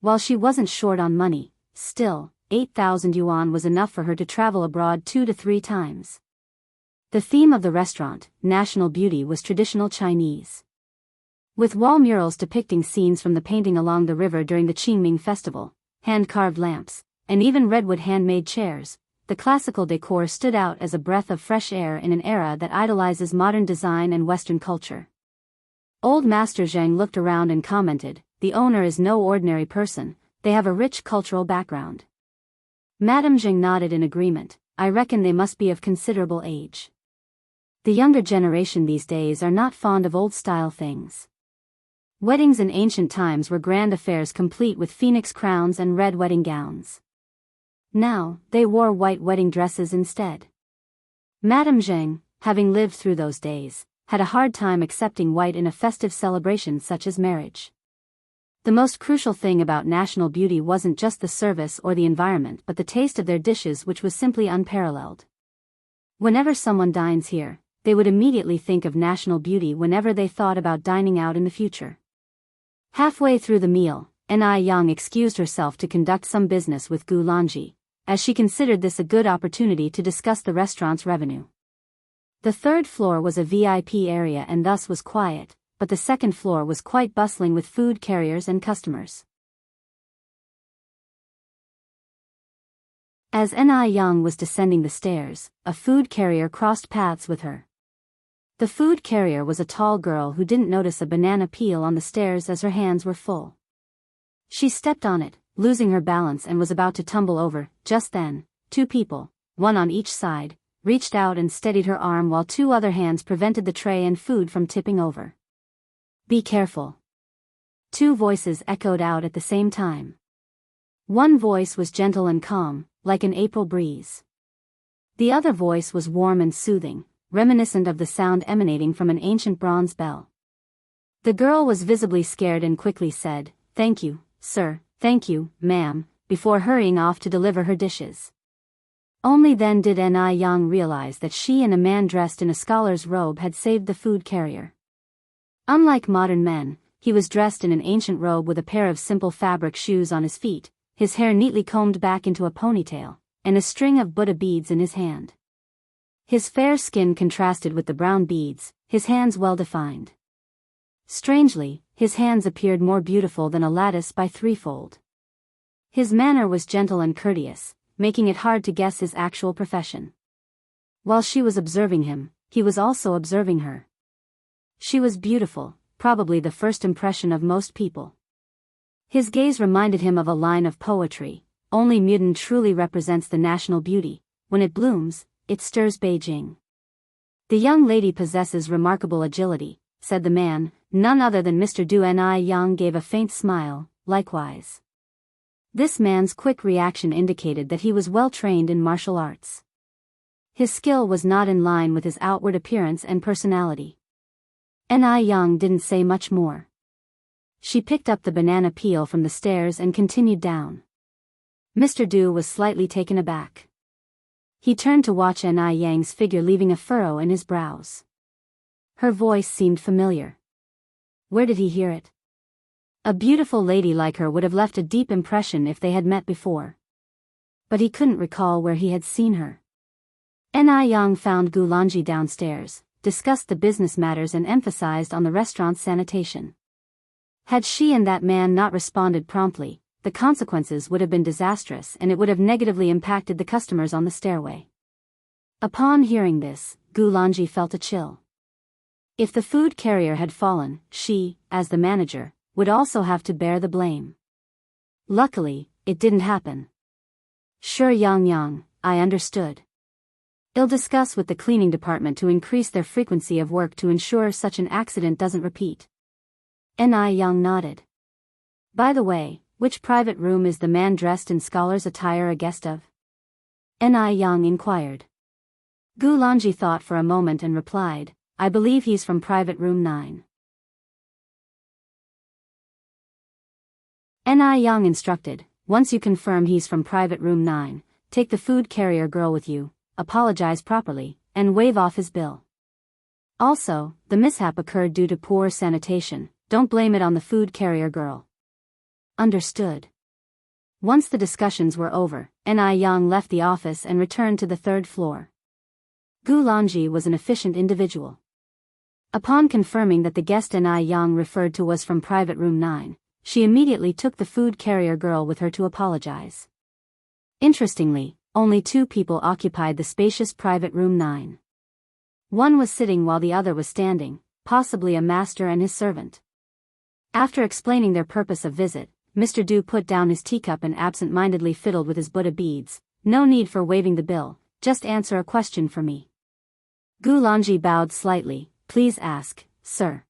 While she wasn't short on money, still, 8,000 yuan was enough for her to travel abroad 2 to 3 times. The theme of the restaurant, National Beauty, was traditional Chinese. With wall murals depicting scenes from the painting along the river during the Qingming festival, hand-carved lamps, and even redwood handmade chairs, the classical decor stood out as a breath of fresh air in an era that idolizes modern design and Western culture. Old Master Zhang looked around and commented, "The owner is no ordinary person, they have a rich cultural background." Madame Zhang nodded in agreement. "I reckon they must be of considerable age. The younger generation these days are not fond of old-style things." Weddings in ancient times were grand affairs complete with phoenix crowns and red wedding gowns. Now, they wore white wedding dresses instead. Madame Zhang, having lived through those days, had a hard time accepting white in a festive celebration such as marriage. The most crucial thing about National Beauty wasn't just the service or the environment but the taste of their dishes, which was simply unparalleled. Whenever someone dines here, they would immediately think of National Beauty whenever they thought about dining out in the future. Halfway through the meal, Ni Yang excused herself to conduct some business with Gu Lanji, as she considered this a good opportunity to discuss the restaurant's revenue. The third floor was a VIP area and thus was quiet, but the second floor was quite bustling with food carriers and customers. As Ni Yang was descending the stairs, a food carrier crossed paths with her. The food carrier was a tall girl who didn't notice a banana peel on the stairs as her hands were full. She stepped on it, losing her balance, and was about to tumble over. Just then, 2 people, one on each side, reached out and steadied her arm while 2 other hands prevented the tray and food from tipping over. "Be careful." 2 voices echoed out at the same time. One voice was gentle and calm, like an April breeze. The other voice was warm and soothing, reminiscent of the sound emanating from an ancient bronze bell. The girl was visibly scared and quickly said, "Thank you, sir, thank you, ma'am," before hurrying off to deliver her dishes. Only then did Ni Yang realize that she and a man dressed in a scholar's robe had saved the food carrier. Unlike modern men, he was dressed in an ancient robe with a pair of simple fabric shoes on his feet, his hair neatly combed back into a ponytail, and a string of Buddha beads in his hand. His fair skin contrasted with the brown beads, his hands well-defined. Strangely, his hands appeared more beautiful than a lattice by threefold. His manner was gentle and courteous, making it hard to guess his actual profession. While she was observing him, he was also observing her. She was beautiful, probably the first impression of most people. His gaze reminded him of a line of poetry: only Mudan truly represents the national beauty. When it blooms, it stirs Beijing. The young lady possesses remarkable agility, said the man. None other than Mr. Du Ni Yang gave a faint smile, likewise. This man's quick reaction indicated that he was well trained in martial arts. His skill was not in line with his outward appearance and personality. Ni Yang didn't say much more. She picked up the banana peel from the stairs and continued down. Mr. Du was slightly taken aback. He turned to watch Ni Yang's figure, leaving a furrow in his brows. Her voice seemed familiar. Where did he hear it? A beautiful lady like her would have left a deep impression if they had met before. But he couldn't recall where he had seen her. Ni Yang found Gulanji downstairs, discussed the business matters and emphasized on the restaurant's sanitation. Had she and that man not responded promptly, the consequences would have been disastrous and it would have negatively impacted the customers on the stairway. Upon hearing this, Gulanji felt a chill. If the food carrier had fallen, she, as the manager, would also have to bear the blame. Luckily, it didn't happen. Sure, Yang, I understood. I'll discuss with the cleaning department to increase their frequency of work to ensure such an accident doesn't repeat. Ni Yang nodded. By the way, which private room is the man dressed in scholar's attire a guest of? Ni Yang inquired. Gulanji thought for a moment and replied, I believe he's from private room 9. Ni Yang instructed, once you confirm he's from private room 9, take the food carrier girl with you, apologize properly, and waive off his bill. Also, the mishap occurred due to poor sanitation, don't blame it on the food carrier girl. Understood. Once the discussions were over, Ni Yang left the office and returned to the 3rd floor. Gulanji was an efficient individual. Upon confirming that the guest Ni Yang referred to was from private room 9, she immediately took the food carrier girl with her to apologize. Interestingly, only 2 people occupied the spacious private room 9. One was sitting while the other was standing, possibly a master and his servant. After explaining their purpose of visit, Mr. Du put down his teacup and absent-mindedly fiddled with his Buddha beads. No need for waiving the bill, just answer a question for me. Gulanji bowed slightly. Please ask, sir.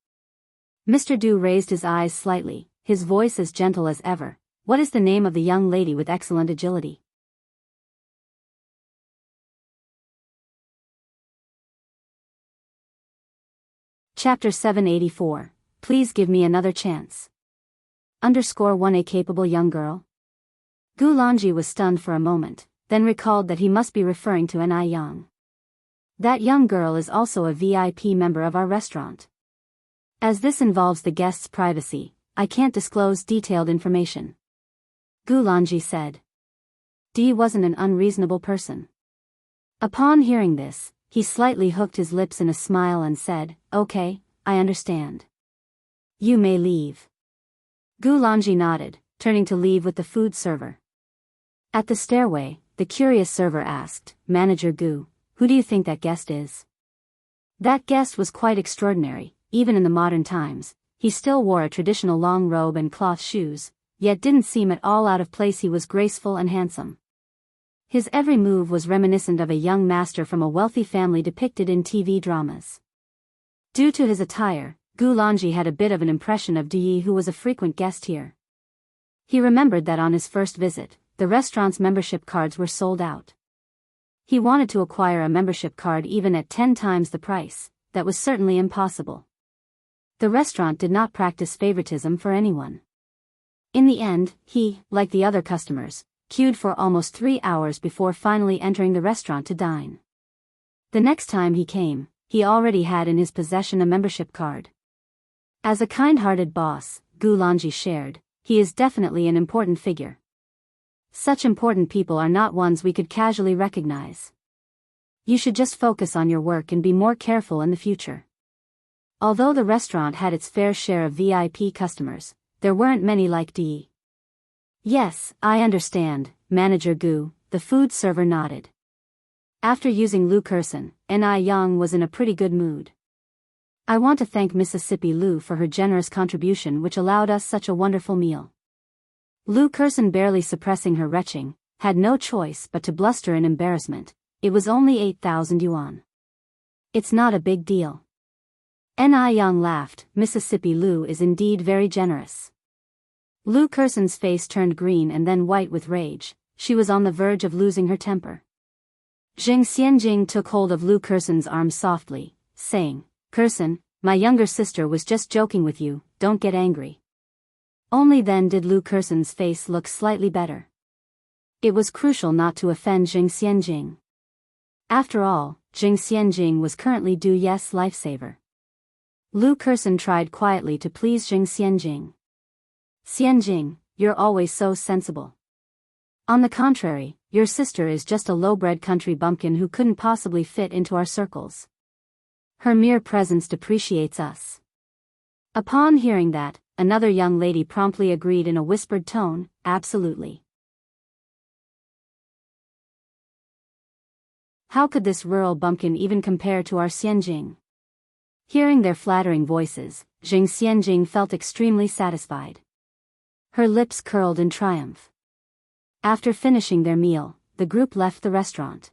Mr. Du raised his eyes slightly, his voice as gentle as ever. What is the name of the young lady with excellent agility? Chapter 784. Please give me another chance. _1 A capable young girl? Gulanji was stunned for a moment, then recalled that he must be referring to Ni Yang. That young girl is also a VIP member of our restaurant. As this involves the guest's privacy, I can't disclose detailed information. Gulanji said. Dee wasn't an unreasonable person. Upon hearing this, he slightly hooked his lips in a smile and said, Okay, I understand. You may leave. Gulanji nodded, turning to leave with the food server. At the stairway, the curious server asked, Manager Gu, who do you think that guest is? That guest was quite extraordinary, even in the modern times. He still wore a traditional long robe and cloth shoes, yet didn't seem at all out of place. He was graceful and handsome. His every move was reminiscent of a young master from a wealthy family depicted in TV dramas. Due to his attire, Gulanji had a bit of an impression of Yi, who was a frequent guest here. He remembered that on his first visit, the restaurant's membership cards were sold out. He wanted to acquire a membership card even at 10 times the price. That was certainly impossible. The restaurant did not practice favoritism for anyone. In the end, he, like the other customers, queued for almost 3 hours before finally entering the restaurant to dine. The next time he came, he already had in his possession a membership card. As a kind-hearted boss, Gulanji shared, he is definitely an important figure. Such important people are not ones we could casually recognize. You should just focus on your work and be more careful in the future. Although the restaurant had its fair share of VIP customers, there weren't many like Dee. Yes, I understand, Manager Gu, the food server nodded. After using Lu Kurson, N.I. Young was in a pretty good mood. I want to thank Mississippi Lu for her generous contribution which allowed us such a wonderful meal. Lu Kurson, barely suppressing her retching, had no choice but to bluster in embarrassment. It was only 8,000 yuan. It's not a big deal. N.I. Young laughed. Mississippi Lu is indeed very generous. Lu Kurson's face turned green and then white with rage. She was on the verge of losing her temper. Zheng Xianjing took hold of Lu Kurson's arm softly, saying, Kurson, my younger sister was just joking with you, don't get angry. Only then did Lu Kurson's face look slightly better. It was crucial not to offend Zheng Xianjing. After all, Zheng Xianjing was currently Du Ye's lifesaver. Lu Kurson tried quietly to please Zheng Xianjing. Xianjing, you're always so sensible. On the contrary, your sister is just a low-bred country bumpkin who couldn't possibly fit into our circles. Her mere presence depreciates us. Upon hearing that, another young lady promptly agreed in a whispered tone, absolutely. How could this rural bumpkin even compare to our Xianjing? Hearing their flattering voices, Zheng Xianjing felt extremely satisfied. Her lips curled in triumph. After finishing their meal, the group left the restaurant.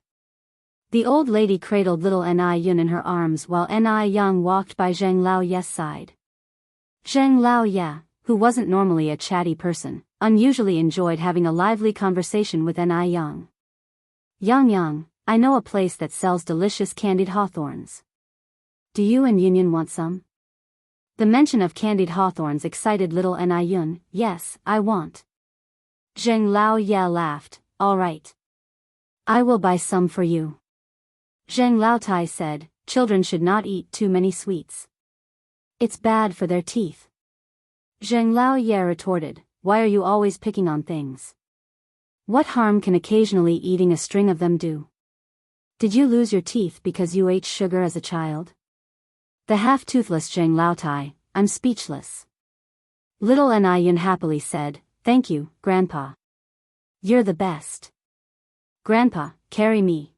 The old lady cradled little N.I. Yun in her arms while N.I. Young walked by Zheng Lao Ye's side. Zheng Lao Ye, who wasn't normally a chatty person, unusually enjoyed having a lively conversation with N.I. Young. Yang, I know a place that sells delicious candied hawthorns. Do you and Yun want some? The mention of candied hawthorns excited little N.I. Yun. Yes, I want. Zheng Lao Ye laughed. All right. I will buy some for you. Zheng Lao Tai said, children should not eat too many sweets. It's bad for their teeth. Zheng Lao Ye retorted, why are you always picking on things? What harm can occasionally eating a string of them do? Did you lose your teeth because you ate sugar as a child? The half-toothless Zheng Lao Tai, I'm speechless. Little N.I. Yun happily said, thank you, Grandpa. You're the best. Grandpa, carry me.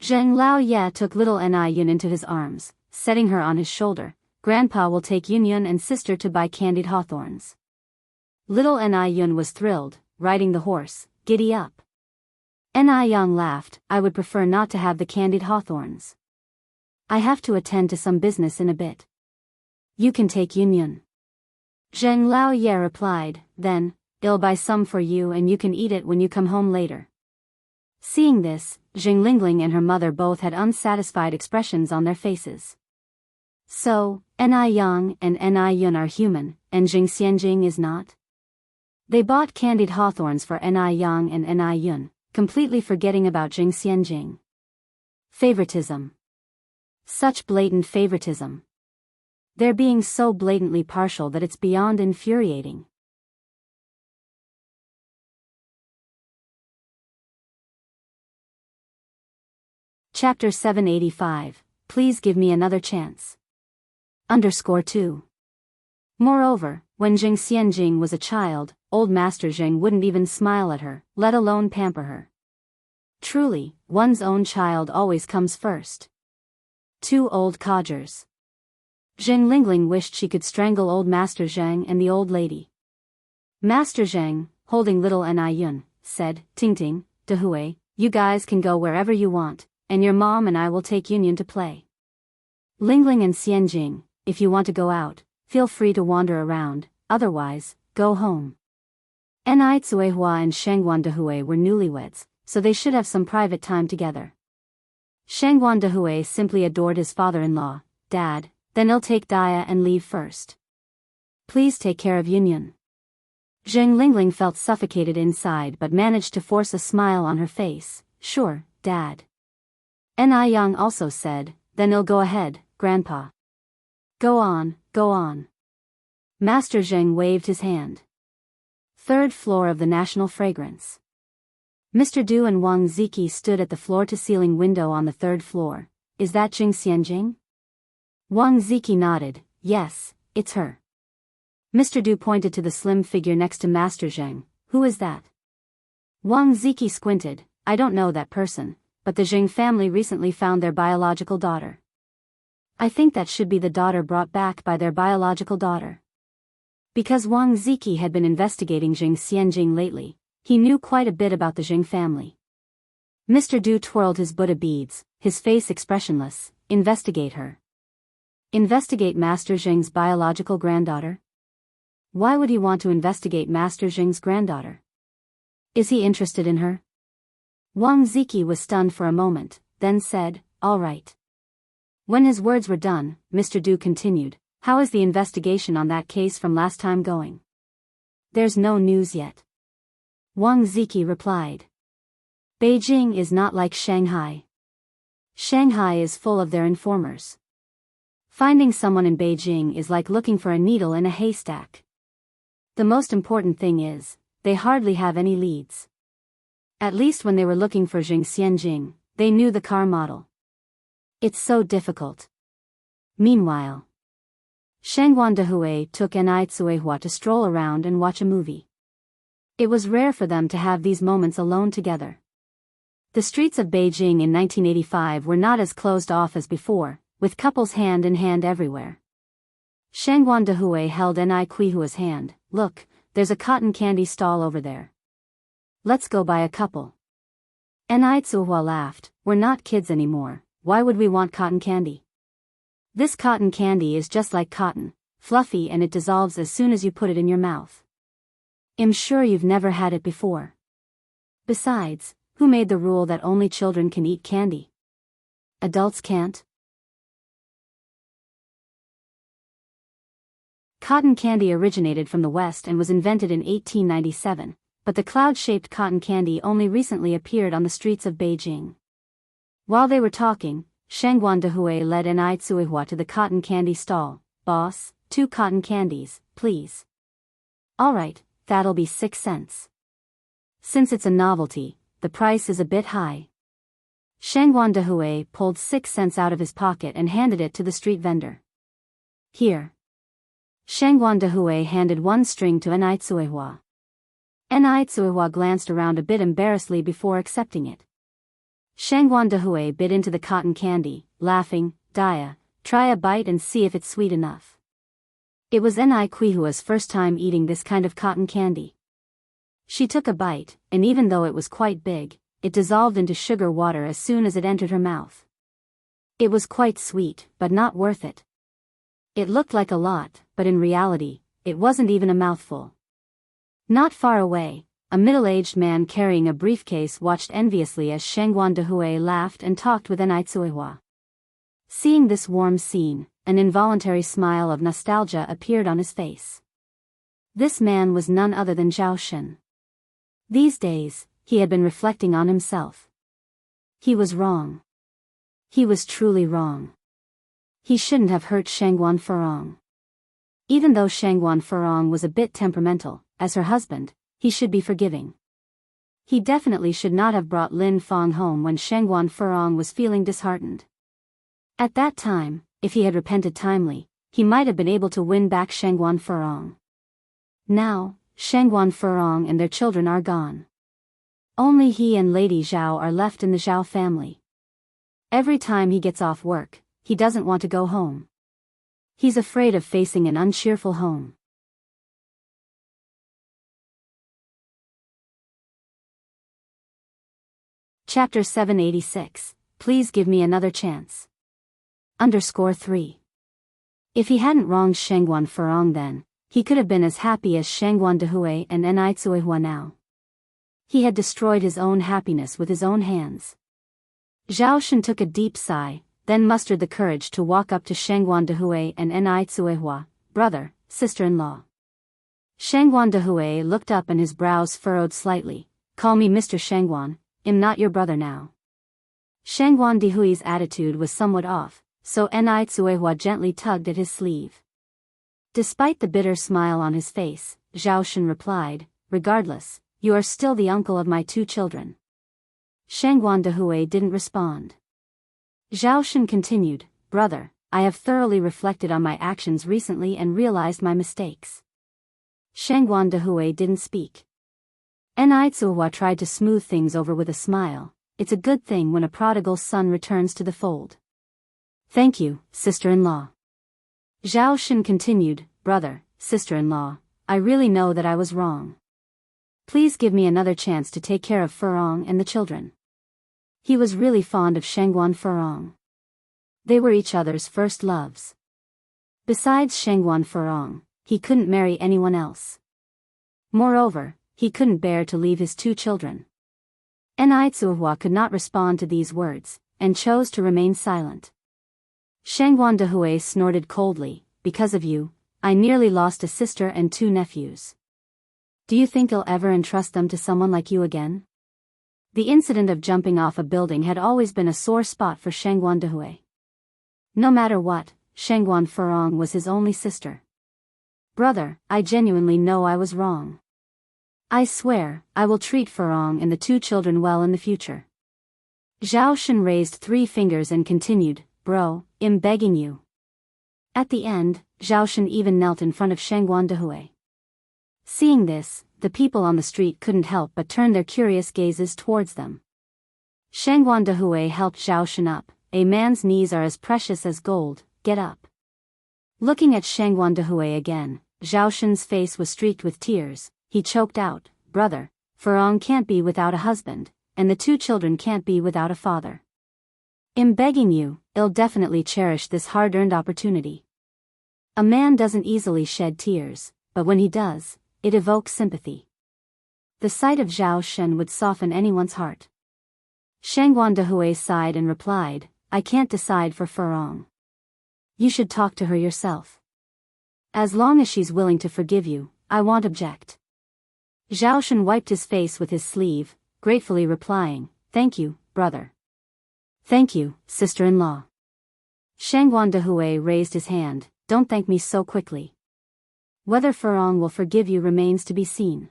Zheng Lao Ye took little N.I. Yun into his arms, setting her on his shoulder. Grandpa will take Yun and sister to buy candied hawthorns. Little N.I. Yun was thrilled, riding the horse. Giddy up. N.I. Yang laughed, I would prefer not to have the candied hawthorns. I have to attend to some business in a bit. You can take Yun. Zheng Lao Ye replied, then, I'll buy some for you and you can eat it when you come home later. Seeing this, Zheng Lingling and her mother both had unsatisfied expressions on their faces. So, N.I. Yang and N.I. Yun are human, and Zheng Xianjing is not? They bought candied hawthorns for N.I. Yang and N.I. Yun, completely forgetting about Zheng Xianjing. Favoritism. Such blatant favoritism. They're being so blatantly partial that it's beyond infuriating. Chapter 785, Please give me another chance. _2. Moreover, when Zheng Xianjing was a child, old Master Zheng wouldn't even smile at her, let alone pamper her. Truly, one's own child always comes first. Two old codgers. Zheng Lingling wished she could strangle old Master Zheng and the old lady. Master Zheng, holding little N.I. Yun, said, Ting Ting, Dehui, you guys can go wherever you want, and your mom and I will take Yun to play. Lingling and Xianjing, if you want to go out, feel free to wander around, otherwise, go home. N.I. Tsuehua and Shangguan Dehui were newlyweds, so they should have some private time together. Shangguan Dehui simply adored his father-in-law, Dad, then he'll take Dia and leave first. Please take care of Yun. Zheng Lingling felt suffocated inside but managed to force a smile on her face. Sure, Dad. N.I. Yang also said, then he'll go ahead, Grandpa. Go on, go on. Master Zheng waved his hand. Third floor of the National Fragrance. Mr. Du and Wang Ziki stood at the floor-to-ceiling window on the third floor. Is that Jing Xianjing? Wang Ziki nodded. Yes, it's her. Mr. Du pointed to the slim figure next to Master Zheng. Who is that? Wang Ziki squinted. I don't know that person, but the Zheng family recently found their biological daughter. I think that should be the daughter brought back by their biological daughter. Because Wang Ziki had been investigating Jing Xianjing lately, he knew quite a bit about the Zheng family. Mr. Du twirled his Buddha beads, his face expressionless. Investigate her. Investigate Master Zheng's biological granddaughter? Why would he want to investigate Master Zheng's granddaughter? Is he interested in her? Wang Ziki was stunned for a moment, then said, all right. When his words were done, Mr. Du continued, how is the investigation on that case from last time going? There's no news yet. Wang Ziki replied. Beijing is not like Shanghai. Shanghai is full of their informers. Finding someone in Beijing is like looking for a needle in a haystack. The most important thing is, they hardly have any leads. At least when they were looking for Jing Xianjing, they knew the car model. It's so difficult. Meanwhile, Shangguan Dehui took Ni Tsuehua to stroll around and watch a movie. It was rare for them to have these moments alone together. The streets of Beijing in 1985 were not as closed off as before, with couples hand in hand everywhere. Shangguan Dehui held Ni Kuihua's hand. Look, there's a cotton candy stall over there. Let's go buy a couple. Ni Tsuehua laughed. We're not kids anymore, why would we want cotton candy? This cotton candy is just like cotton, fluffy, and it dissolves as soon as you put it in your mouth. I'm sure you've never had it before. Besides, who made the rule that only children can eat candy? Adults can't? Cotton candy originated from the West and was invented in 1897, but the cloud-shaped cotton candy only recently appeared on the streets of Beijing. While they were talking, Shangguan Dehui led Ni Tsuehua to the cotton candy stall. Boss, 2 cotton candies, please. All right, that'll be 6 cents. Since it's a novelty, the price is a bit high. Shangguan Dehui pulled 6 cents out of his pocket and handed it to the street vendor. Here. Shangguan Dehui handed 1 string to Ni Tsuehua. Ni Tsuehua glanced around a bit embarrassedly before accepting it. Shangguan Dehui bit into the cotton candy, laughing. Dia, try a bite and see if it's sweet enough. It was Ni Kuihua's first time eating this kind of cotton candy. She took a bite, and even though it was quite big, it dissolved into sugar water as soon as it entered her mouth. It was quite sweet, but not worth it. It looked like a lot, but in reality, it wasn't even a mouthful. Not far away, a middle-aged man carrying a briefcase watched enviously as Shangguan Dehui laughed and talked with Ni Tsuehua. Seeing this warm scene, an involuntary smile of nostalgia appeared on his face. This man was none other than Zhao Shen. These days, he had been reflecting on himself. He was wrong. He was truly wrong. He shouldn't have hurt Shangguan Furong. Even though Shangguan Furong was a bit temperamental, as her husband, he should be forgiving. He definitely should not have brought Lin Fong home when Shangguan Furong was feeling disheartened. At that time, if he had repented timely, he might have been able to win back Shangguan Furong. Now, Shangguan Furong and their children are gone. Only he and Lady Zhao are left in the Zhao family. Every time he gets off work, he doesn't want to go home. He's afraid of facing an uncheerful home. Chapter 786. Please give me another chance. _3. If he hadn't wronged Shangguan Furong then, he could have been as happy as Shangguan Dehui and Ni Tsuehua now. He had destroyed his own happiness with his own hands. Zhao Shen took a deep sigh, then mustered the courage to walk up to Shangguan Dehui and Ni Tsuehua, brother, sister-in-law. Shangguan Dehui looked up and his brows furrowed slightly. Call me Mr. Shangguan, I'm not your brother now. Shangguan Dehui's attitude was somewhat off, so Ni Tsuehua gently tugged at his sleeve. Despite the bitter smile on his face, Zhao Shen replied, regardless, you are still the uncle of my 2 children. Shangguan Dehui didn't respond. Zhao Shen continued, brother, I have thoroughly reflected on my actions recently and realized my mistakes. Shangguan Dehui didn't speak. Nai tried to smooth things over with a smile. It's a good thing when a prodigal son returns to the fold. Thank you, sister-in-law. Zhao Shen continued, brother, sister-in-law, I really know that I was wrong. Please give me another chance to take care of Furong and the children. He was really fond of Shangguan Furong. They were each other's first loves. Besides Shangguan Furong, he couldn't marry anyone else. Moreover, he couldn't bear to leave his 2 children. Nai could not respond to these words, and chose to remain silent. Shangguan Dehui snorted coldly, because of you, I nearly lost a sister and 2 nephews. Do you think I'll ever entrust them to someone like you again? The incident of jumping off a building had always been a sore spot for Shangguan Dehui. No matter what, Shangguan Furong was his only sister. Brother, I genuinely know I was wrong. I swear, I will treat Furong and the 2 children well in the future. Zhao Shen raised 3 fingers and continued, bro, I'm begging you. At the end, Zhao Shen even knelt in front of Shangguan Dehui. Seeing this, the people on the street couldn't help but turn their curious gazes towards them. Shangguan Dehui helped Zhao Shen up. A man's knees are as precious as gold, get up. Looking at Shangguan Dehui again, Zhao Shen's face was streaked with tears. He choked out, brother, Furong can't be without a husband, and the 2 children can't be without a father. I'm begging you, I'll definitely cherish this hard-earned opportunity. A man doesn't easily shed tears, but when he does, it evokes sympathy. The sight of Zhao Shen would soften anyone's heart. Shangguan Dehui sighed and replied, I can't decide for Furong. You should talk to her yourself. As long as she's willing to forgive you, I won't object. Zhao Shen wiped his face with his sleeve, gratefully replying, thank you, brother. Thank you, sister-in-law. Shangguan Dehui raised his hand, don't thank me so quickly. Whether Furong will forgive you remains to be seen.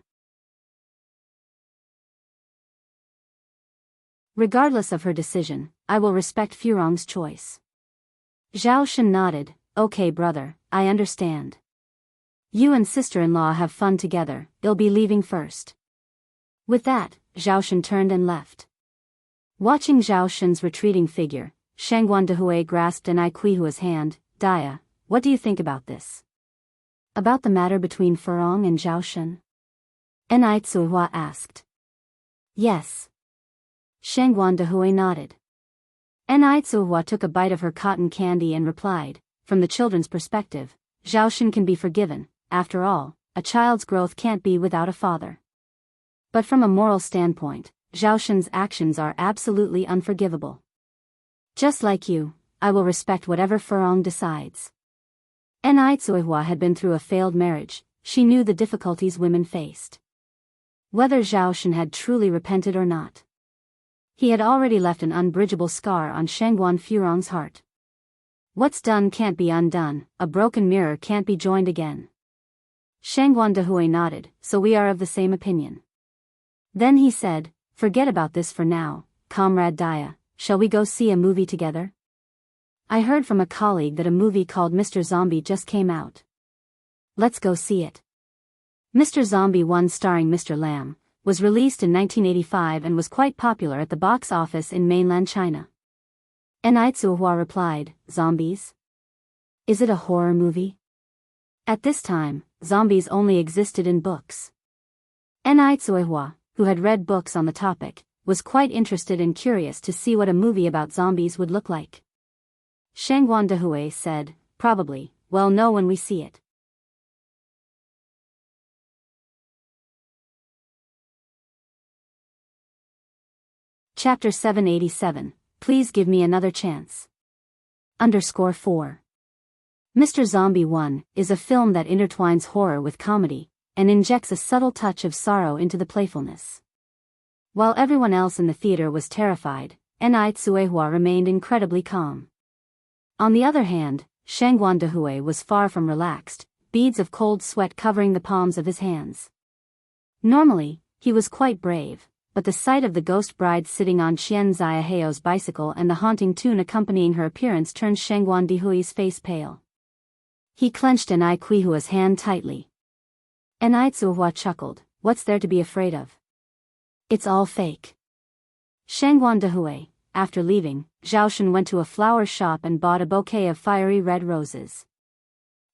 Regardless of her decision, I will respect Furong's choice. Zhao Shen nodded, okay brother, I understand. You and sister-in-law have fun together, I'll be leaving first. With that, Zhao Shen turned and left. Watching Zhao Shen's retreating figure, Shangguan Dehui grasped Nai Hua's hand, Dia, what do you think about this? About the matter between Furong and Zhao Shen? Nai Hua asked. Yes. Shangguan Dehui nodded. Nai Hua took a bite of her cotton candy and replied, from the children's perspective, Zhao Shen can be forgiven. After all, a child's growth can't be without a father. But from a moral standpoint, Zhao Shen's actions are absolutely unforgivable. Just like you, I will respect whatever Furong decides. Nai Hua had been through a failed marriage, she knew the difficulties women faced. Whether Zhao Shen had truly repented or not, he had already left an unbridgeable scar on Shangguan Furong's heart. What's done can't be undone, a broken mirror can't be joined again. Shangguan Dehui nodded, so we are of the same opinion. Then he said, forget about this for now, comrade Dia, shall we go see a movie together? I heard from a colleague that a movie called Mr. Zombie just came out. Let's go see it. Mr. Zombie 1 starring Mr. Lam, was released in 1985 and was quite popular at the box office in mainland China. Nai Hua replied, zombies? Is it a horror movie? At this time, zombies only existed in books. Nai Hua, who had read books on the topic, was quite interested and curious to see what a movie about zombies would look like. Shangguan Dehui said, probably, we'll know when we see it. Chapter 787, Please Give Me Another Chance. _4. Mr. Zombie 1 is a film that intertwines horror with comedy, and injects a subtle touch of sorrow into the playfulness. While everyone else in the theater was terrified, Nai Hua remained incredibly calm. On the other hand, Shangguan Dehui was far from relaxed, beads of cold sweat covering the palms of his hands. Normally, he was quite brave, but the sight of the ghost bride sitting on Qian Ziaheo's bicycle and the haunting tune accompanying her appearance turned Shangguan Dihui's face pale. He clenched Enai Qihua's hand tightly. Enai Zuhua chuckled, "What's there to be afraid of? It's all fake." Shangguan Dihui, after leaving, Zhaoshan went to a flower shop and bought a bouquet of fiery red roses.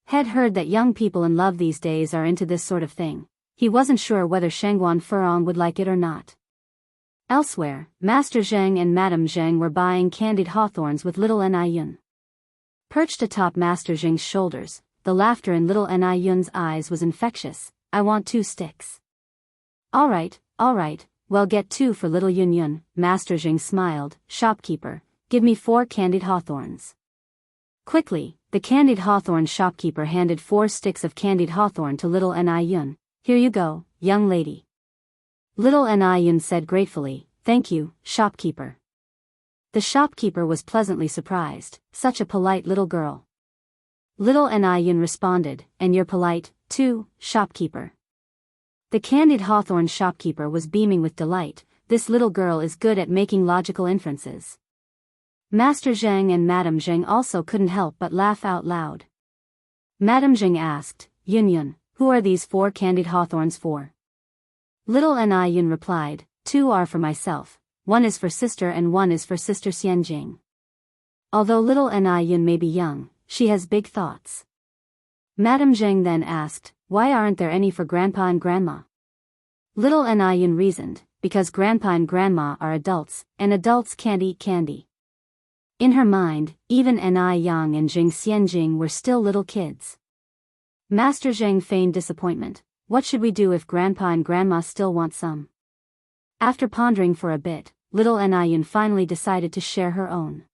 Had heard that young people in love these days are into this sort of thing. He wasn't sure whether Shangguan Furong would like it or not. Elsewhere, Master Zheng and Madame Zheng were buying candied hawthorns with little Enai Yun. Perched atop Master Zheng's shoulders, the laughter in little Enai Yun's eyes was infectious. "I want 2 sticks." All right, well get 2 for little Yun Yun," Master Zheng smiled. "Shopkeeper, give me 4 candied hawthorns." Quickly, the candied hawthorn shopkeeper handed 4 sticks of candied hawthorn to little Enai Yun. "Here you go, young lady." Little Enai Yun said gratefully, "Thank you, shopkeeper." The shopkeeper was pleasantly surprised, such a polite little girl. Little Enai Yun responded, "And you're polite, too, shopkeeper." The candied hawthorn shopkeeper was beaming with delight. "This little girl is good at making logical inferences." Master Zheng and Madame Zheng also couldn't help but laugh out loud. Madame Zheng asked, "Yun Yun, who are these 4 candied hawthorns for?" Little Enai Yun replied, "2 are for myself, 1 is for sister and 1 is for sister Xianjing." Although little Enai Yun may be young, she has big thoughts. Madame Zheng then asked, "Why aren't there any for grandpa and grandma?" Little Enai Yun reasoned, "Because grandpa and grandma are adults, and adults can't eat candy." In her mind, even Enai Yang and Jing Xianjing were still little kids. Master Zheng feigned disappointment. "What should we do if grandpa and grandma still want some?" After pondering for a bit, little Enai Yun finally decided to share her own.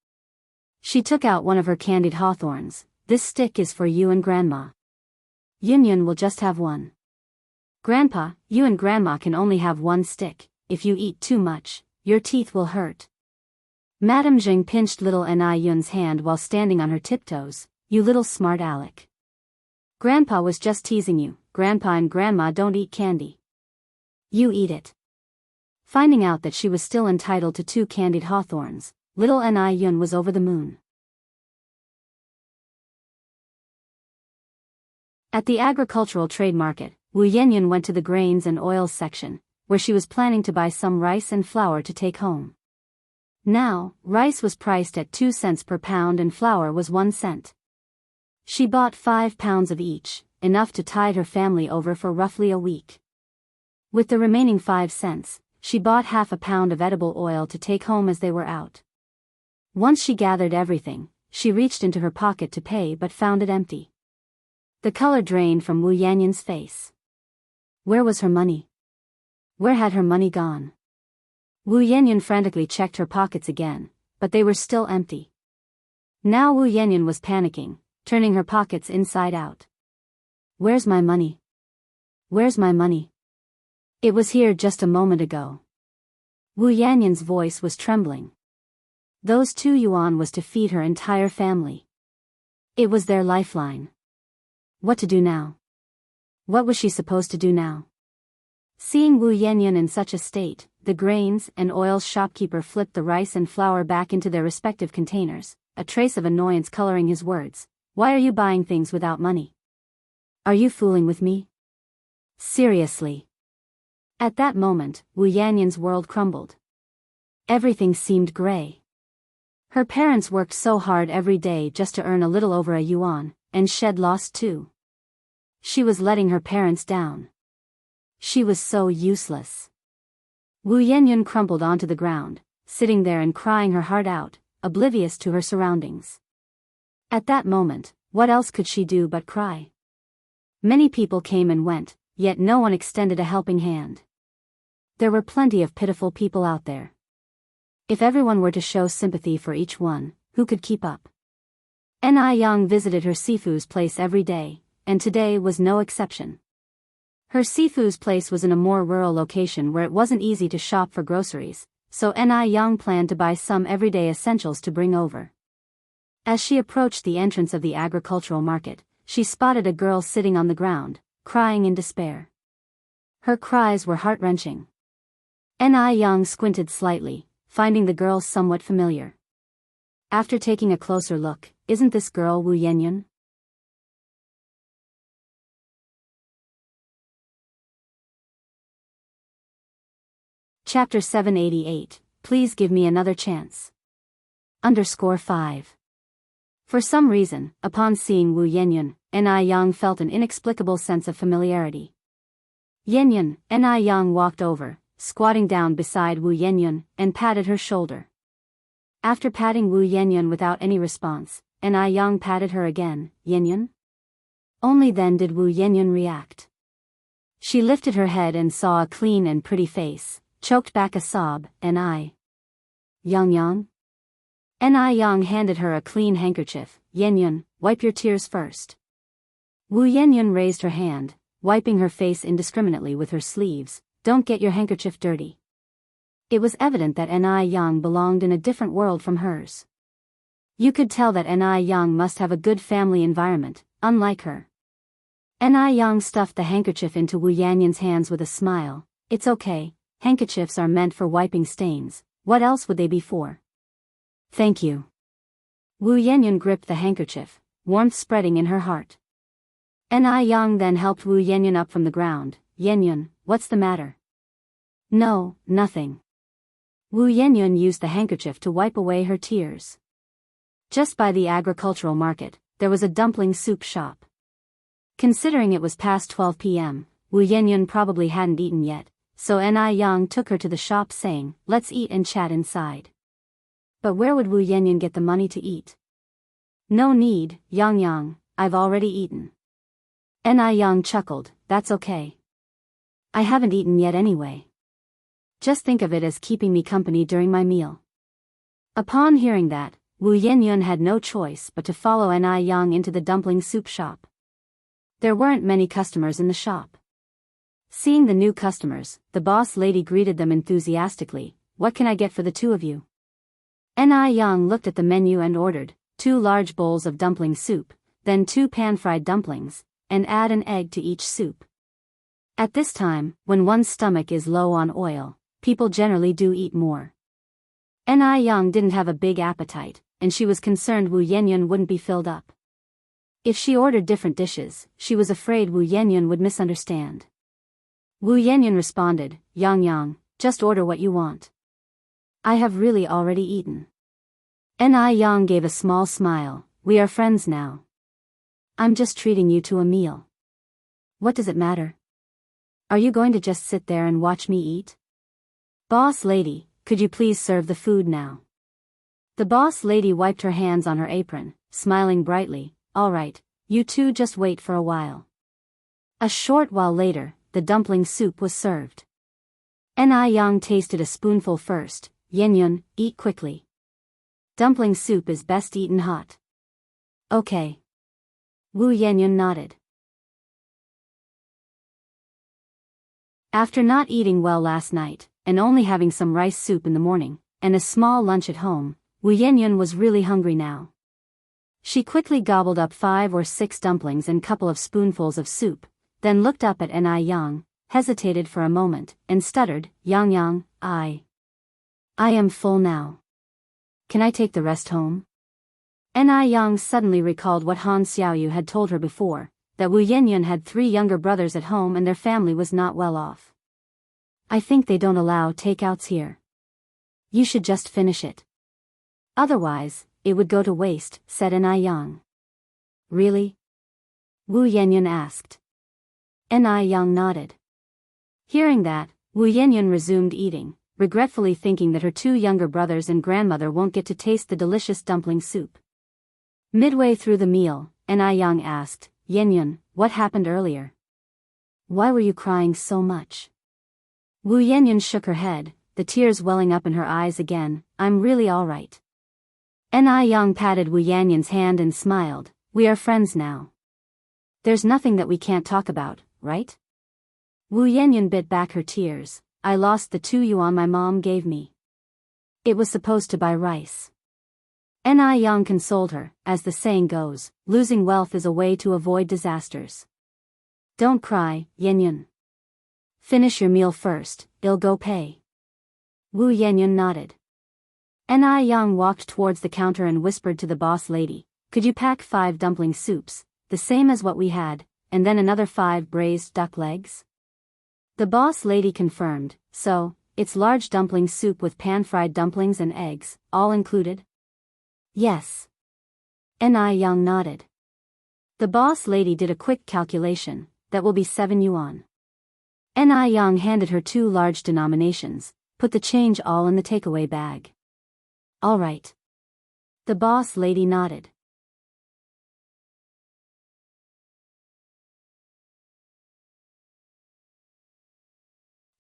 She took out one of her candied hawthorns. "This stick is for you and grandma. Yun Yun will just have 1. Grandpa, you and grandma can only have 1 stick. If you eat too much, your teeth will hurt." Madame Zheng pinched little Enai Yun's hand while standing on her tiptoes. "You little smart aleck. Grandpa was just teasing you. Grandpa and grandma don't eat candy. You eat it." Finding out that she was still entitled to 2 candied hawthorns, little Enai Yun was over the moon. At the agricultural trade market, Wu Yanyan went to the grains and oils section, where she was planning to buy some rice and flour to take home. Now, rice was priced at 2 cents per pound and flour was 1 cent. She bought 5 pounds of each, enough to tide her family over for roughly a week. With the remaining 5 cents, she bought half a pound of edible oil to take home as they were out. Once she gathered everything, she reached into her pocket to pay but found it empty. The color drained from Wu Yanyan's face. Where was her money? Where had her money gone? Wu Yanyan frantically checked her pockets again, but they were still empty. Now Wu Yanyan was panicking, turning her pockets inside out. "Where's my money? Where's my money? It was here just a moment ago." Wu Yanyan's voice was trembling. Those 2 yuan was to feed her entire family. It was their lifeline. What to do now? What was she supposed to do now? Seeing Wu Yanyan in such a state, the grains and oils shopkeeper flipped the rice and flour back into their respective containers, a trace of annoyance coloring his words. "Why are you buying things without money? Are you fooling with me? Seriously?" At that moment, Wu Yanyan's world crumbled. Everything seemed gray. Her parents worked so hard every day just to earn a little over a yuan, and shed lost too. She was letting her parents down. She was so useless. Wu Yanyan crumpled onto the ground, sitting there and crying her heart out, oblivious to her surroundings. At that moment, what else could she do but cry? Many people came and went, yet no one extended a helping hand. There were plenty of pitiful people out there. If everyone were to show sympathy for each one, who could keep up? Enai Yang visited her Sifu's place every day, and today was no exception. Her Sifu's place was in a more rural location where it wasn't easy to shop for groceries, so Enai Yang planned to buy some everyday essentials to bring over. As she approached the entrance of the agricultural market, she spotted a girl sitting on the ground, crying in despair. Her cries were heart-wrenching. Ni Yang squinted slightly, finding the girl somewhat familiar. After taking a closer look, isn't this girl Wu Yanyan? Chapter 788, Please Give Me Another Chance. _5. For some reason, upon seeing Wu Yanyan, Ni Yang felt an inexplicable sense of familiarity. Yanyan, Ni Yang walked over, squatting down beside Wu Yanyan, and patted her shoulder. After patting Wu Yanyan without any response, Ni Yang patted her again. Yanyan? Only then did Wu Yanyan react. She lifted her head and saw a clean and pretty face, choked back a sob. Ni Yang? Ni Yang handed her a clean handkerchief. Yanyan, wipe your tears first. Wu Yanyan raised her hand, wiping her face indiscriminately with her sleeves. Don't get your handkerchief dirty. It was evident that Ni Yang belonged in a different world from hers. You could tell that Ni Yang must have a good family environment, unlike her. Ni Yang stuffed the handkerchief into Wu Yanyan's hands with a smile. It's okay, handkerchiefs are meant for wiping stains, what else would they be for? Thank you. Wu Yanyan gripped the handkerchief, warmth spreading in her heart. Ni Yang then helped Wu Yanyan up from the ground. Yanyan, what's the matter? No, nothing. Wu Yanyan used the handkerchief to wipe away her tears. Just by the agricultural market, there was a dumpling soup shop. Considering it was past 12 p.m., Wu Yanyan probably hadn't eaten yet, so Ni Yang took her to the shop saying, let's eat and chat inside. But where would Wu Yanyan get the money to eat? No need, Yang, I've already eaten. Ni Yang chuckled, that's okay. I haven't eaten yet anyway. Just think of it as keeping me company during my meal. Upon hearing that, Wu Yanyan had no choice but to follow Ni Yang into the dumpling soup shop. There weren't many customers in the shop. Seeing the new customers, the boss lady greeted them enthusiastically. What can I get for the two of you? Ni Yang looked at the menu and ordered 2 large bowls of dumpling soup, then 2 pan-fried dumplings, and add an egg to each soup. At this time, when one's stomach is low on oil, people generally do eat more. Ni Yang didn't have a big appetite, and she was concerned Wu Yanyan wouldn't be filled up. If she ordered different dishes, she was afraid Wu Yanyan would misunderstand. Wu Yanyan responded, Yang, just order what you want. I have really already eaten. Ni Yang gave a small smile. We are friends now. I'm just treating you to a meal. What does it matter? Are you going to just sit there and watch me eat? Boss lady, could you please serve the food now? The boss lady wiped her hands on her apron, smiling brightly. All right, you two just wait for a while. A short while later, the dumpling soup was served. Ni Yang tasted a spoonful first. Yanyan, eat quickly. Dumpling soup is best eaten hot. Okay. Wu Yanyan nodded. After not eating well last night, and only having some rice soup in the morning, and a small lunch at home, Wu Yanyan was really hungry now. She quickly gobbled up 5 or 6 dumplings and couple of spoonfuls of soup, then looked up at Ni Yang, hesitated for a moment, and stuttered, Yang, I am full now. Can I take the rest home? Ni Yang suddenly recalled what Han Xiaoyu had told her before, that Wu Yanyan had 3 younger brothers at home and their family was not well off. I think they don't allow takeouts here. You should just finish it. Otherwise, it would go to waste, said Ni Yang. Really? Wu Yanyan asked. Ni Yang nodded. Hearing that, Wu Yanyan resumed eating, regretfully thinking that her 2 younger brothers and grandmother won't get to taste the delicious dumpling soup. Midway through the meal, Ni Yang asked, Yanyan, what happened earlier? Why were you crying so much? Wu Yanyan shook her head, the tears welling up in her eyes again. I'm really all right. Ni Yang patted Wu Yanyan's hand and smiled. We are friends now. There's nothing that we can't talk about, right? Wu Yanyan bit back her tears. I lost the 2 yuan my mom gave me. It was supposed to buy rice. Ni Yang consoled her, as the saying goes, losing wealth is a way to avoid disasters. Don't cry, Yanyan. Finish your meal first, it'll go pay. Wu Yanyan nodded. Ni Yang walked towards the counter and whispered to the boss lady, "Could you pack 5 dumpling soups, the same as what we had, and then another 5 braised duck legs?" The boss lady confirmed, "So, it's large dumpling soup with pan-fried dumplings and eggs, all included?" "Yes." Ni Yang nodded. The boss lady did a quick calculation, "That will be 7 yuan." Ni Yang handed her 2 large denominations, "Put the change all in the takeaway bag." "All right." The boss lady nodded.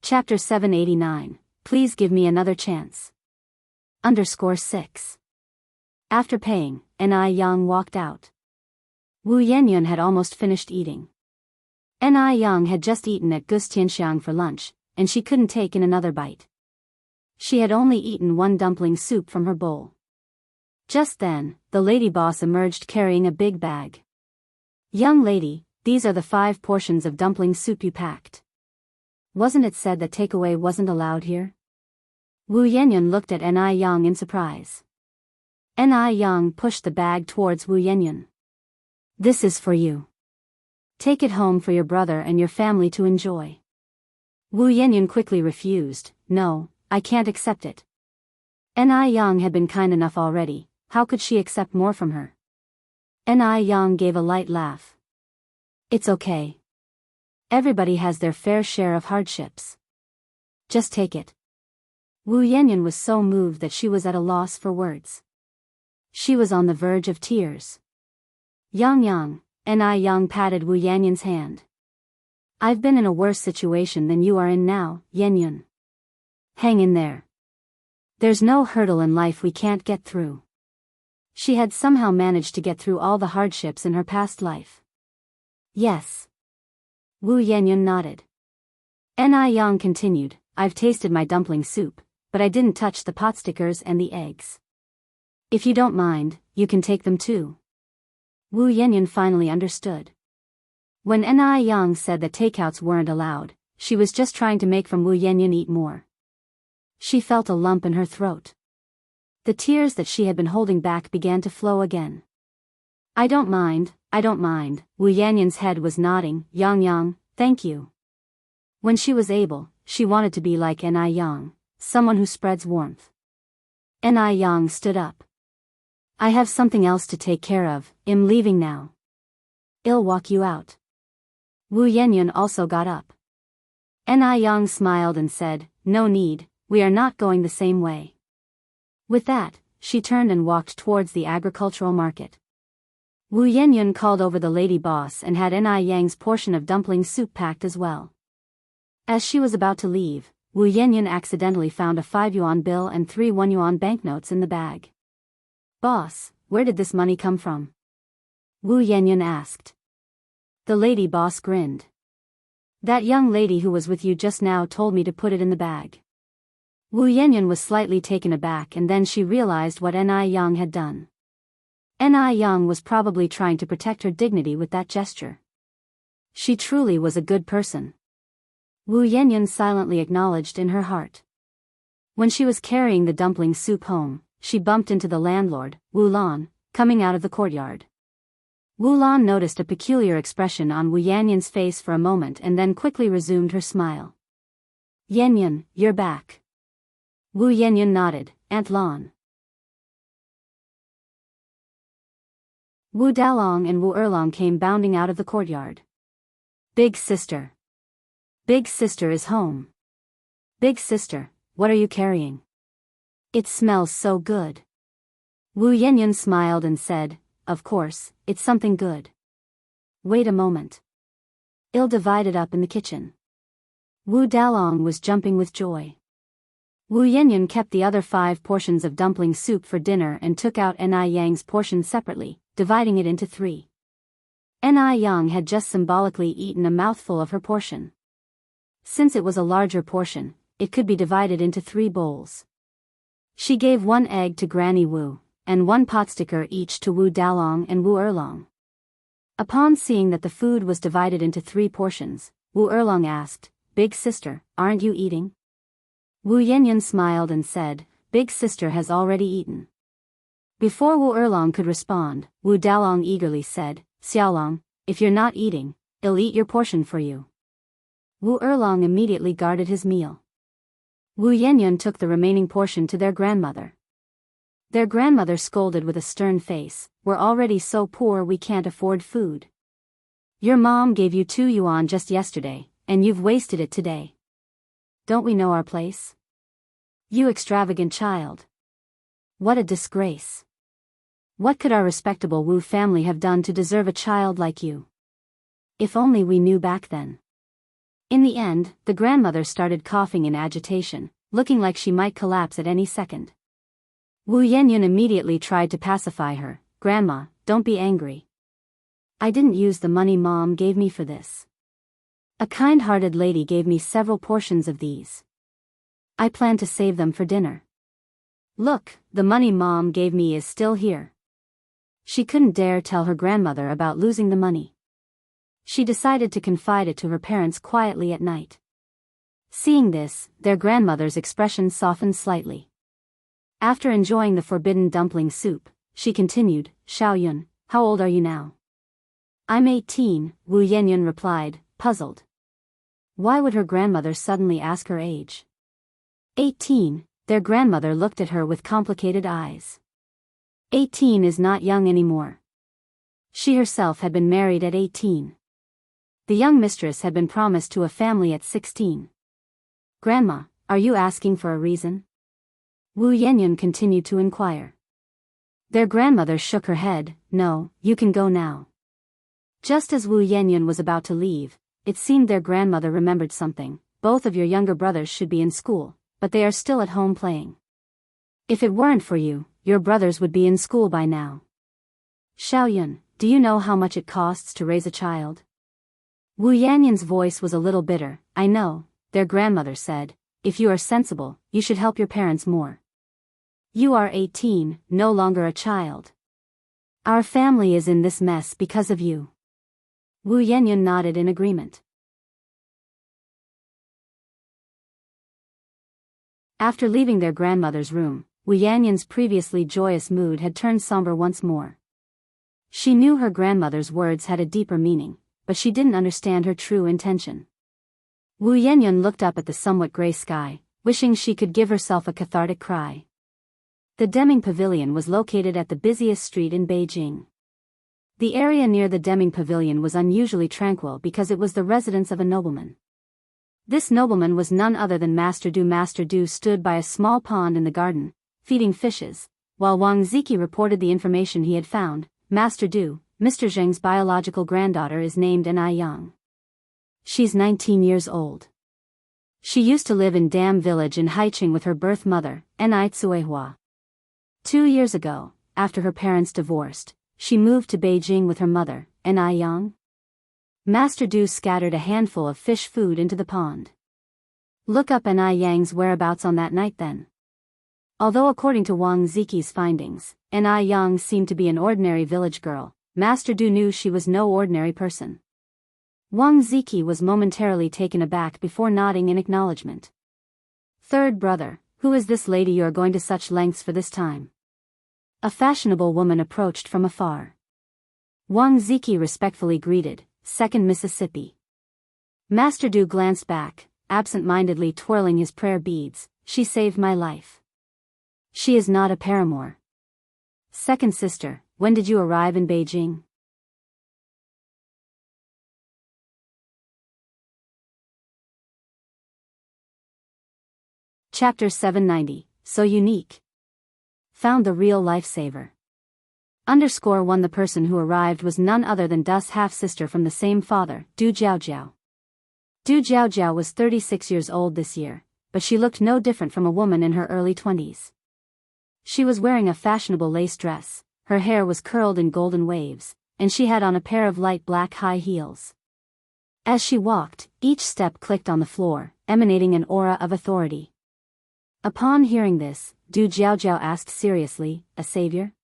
Chapter 789, Please Give Me Another Chance. _6. After paying, Ni Yang walked out. Wu Yanyan had almost finished eating. Ni Yang had just eaten at Gus Tianxiang for lunch, and she couldn't take in another bite. She had only eaten 1 dumpling soup from her bowl. Just then, the lady boss emerged carrying a big bag. "Young lady, these are the 5 portions of dumpling soup you packed. Wasn't it said that takeaway wasn't allowed here?" Wu Yanyan looked at Ni Yang in surprise. Ni Yang pushed the bag towards Wu Yanyan. "This is for you. Take it home for your brother and your family to enjoy." Wu Yanyan quickly refused, "No, I can't accept it." Ni Yang had been kind enough already, how could she accept more from her? Ni Yang gave a light laugh. "It's okay. Everybody has their fair share of hardships. Just take it." Wu Yanyan was so moved that she was at a loss for words. She was on the verge of tears. "Yang," Ni Yang patted Wu Yanyan's hand. "I've been in a worse situation than you are in now, Yanyan. Hang in there. There's no hurdle in life we can't get through." She had somehow managed to get through all the hardships in her past life. "Yes." Wu Yanyan nodded. Ni Yang continued, "I've tasted my dumpling soup, but I didn't touch the pot stickers and the eggs. If you don't mind, you can take them too." Wu Yanyan finally understood. When Ni Yang said that takeouts weren't allowed, she was just trying to make Wu Yanyan eat more. She felt a lump in her throat. The tears that she had been holding back began to flow again. I don't mind," Wu Yanyan's head was nodding, Yang, thank you." When she was able, she wanted to be like Ni Yang, someone who spreads warmth. Ni Yang stood up. "I have something else to take care of, I'm leaving now. I'll walk you out." Wu Yanyan also got up. Ni Yang smiled and said, "No need, we are not going the same way." With that, she turned and walked towards the agricultural market. Wu Yanyan called over the lady boss and had Ni Yang's portion of dumpling soup packed as well. As she was about to leave, Wu Yanyan accidentally found a 5 yuan bill and 3 1 yuan banknotes in the bag. "Boss, where did this money come from?" Wu Yanyan asked. The lady boss grinned. "That young lady who was with you just now told me to put it in the bag." Wu Yanyan was slightly taken aback, and then she realized what Ni Yang had done. Ni Yang was probably trying to protect her dignity with that gesture. She truly was a good person. Wu Yanyan silently acknowledged in her heart. When she was carrying the dumpling soup home, she bumped into the landlord, Wu Lan, coming out of the courtyard. Wu Lan noticed a peculiar expression on Wu Yanyan's face for a moment and then quickly resumed her smile. "Yanyan, you're back." Wu Yanyan nodded, "Aunt Lan." Wu Dalong and Wu Erlong came bounding out of the courtyard. "Big sister. Big sister is home. Big sister, what are you carrying? It smells so good." Wu Yanyan smiled and said, "Of course, it's something good. Wait a moment. I'll divide it up in the kitchen." Wu Dalong was jumping with joy. Wu Yanyan kept the other 5 portions of dumpling soup for dinner and took out Ni Yang's portion separately, dividing it into 3. Ni Yang had just symbolically eaten a mouthful of her portion. Since it was a larger portion, it could be divided into 3 bowls. She gave 1 egg to Granny Wu, and 1 pot sticker each to Wu Dalong and Wu Erlong. Upon seeing that the food was divided into 3 portions, Wu Erlong asked, "Big sister, aren't you eating?" Wu Yanyan smiled and said, "Big sister has already eaten." Before Wu Erlong could respond, Wu Dalong eagerly said, "Xiaolong, if you're not eating, I'll eat your portion for you." Wu Erlong immediately guarded his meal. Wu Yanyan took the remaining portion to their grandmother. Their grandmother scolded with a stern face, "We're already so poor we can't afford food. Your mom gave you 2 yuan just yesterday, and you've wasted it today. Don't we know our place? You extravagant child. What a disgrace. What could our respectable Wu family have done to deserve a child like you? If only we knew back then." In the end, the grandmother started coughing in agitation, looking like she might collapse at any second. Wu Yanyan immediately tried to pacify her. "Grandma, don't be angry. I didn't use the money Mom gave me for this. A kind-hearted lady gave me several portions of these. I plan to save them for dinner. Look, the money Mom gave me is still here." She couldn't dare tell her grandmother about losing the money. She decided to confide it to her parents quietly at night. Seeing this, their grandmother's expression softened slightly. After enjoying the forbidden dumpling soup, she continued, "Xiaoyun, how old are you now?" "I'm 18, Wu Yanyan replied, puzzled. Why would her grandmother suddenly ask her age? 18, their grandmother looked at her with complicated eyes. 18 is not young anymore. She herself had been married at 18. The young mistress had been promised to a family at 16. "Grandma, are you asking for a reason?" Wu Yanyan continued to inquire. Their grandmother shook her head. "No, you can go now." Just as Wu Yanyan was about to leave, it seemed their grandmother remembered something. "Both of your younger brothers should be in school, but they are still at home playing. If it weren't for you, your brothers would be in school by now. Xiaoyun, do you know how much it costs to raise a child?" Wu Yanyan's voice was a little bitter. "I know," their grandmother said. "If you are sensible, you should help your parents more. You are 18, no longer a child. Our family is in this mess because of you." Wu Yanyan nodded in agreement. After leaving their grandmother's room, Wu Yanyan's previously joyous mood had turned somber once more. She knew her grandmother's words had a deeper meaning, but she didn't understand her true intention. Wu Yanyan looked up at the somewhat gray sky, wishing she could give herself a cathartic cry. The Deming Pavilion was located at the busiest street in Beijing. The area near the Deming Pavilion was unusually tranquil because it was the residence of a nobleman. This nobleman was none other than Master Du. Master Du stood by a small pond in the garden, feeding fishes, while Wang Ziki reported the information he had found. Master Du, Mr. Zheng's biological granddaughter, is named Ni Yang. She's 19 years old. She used to live in Dam Village in Haiqing with her birth mother, Ni Tsuehua. 2 years ago, after her parents divorced, she moved to Beijing with her mother, Ni Yang. Master Du scattered a handful of fish food into the pond. Look up Ni Yang's whereabouts on that night then. Although according to Wang Ziki's findings, Ni Yang seemed to be an ordinary village girl, Master Du knew she was no ordinary person. Wang Ziki was momentarily taken aback before nodding in acknowledgement. "Third brother, who is this lady you are going to such lengths for this time?" A fashionable woman approached from afar. Wang Ziki respectfully greeted, "Second Mississippi." Master Du glanced back, absent-mindedly twirling his prayer beads. "She saved my life. She is not a paramour." "Second sister, when did you arrive in Beijing?" Chapter 790, So Unique. Found the real lifesaver. _1 The person who arrived was none other than Du's half-sister from the same father, Du Jiaojiao. Du Jiaojiao was 36 years old this year, but she looked no different from a woman in her early 20s. She was wearing a fashionable lace dress, her hair was curled in golden waves, and she had on a pair of light black high heels. As she walked, each step clicked on the floor, emanating an aura of authority. Upon hearing this, Du Jiaojiao asked seriously, "A savior?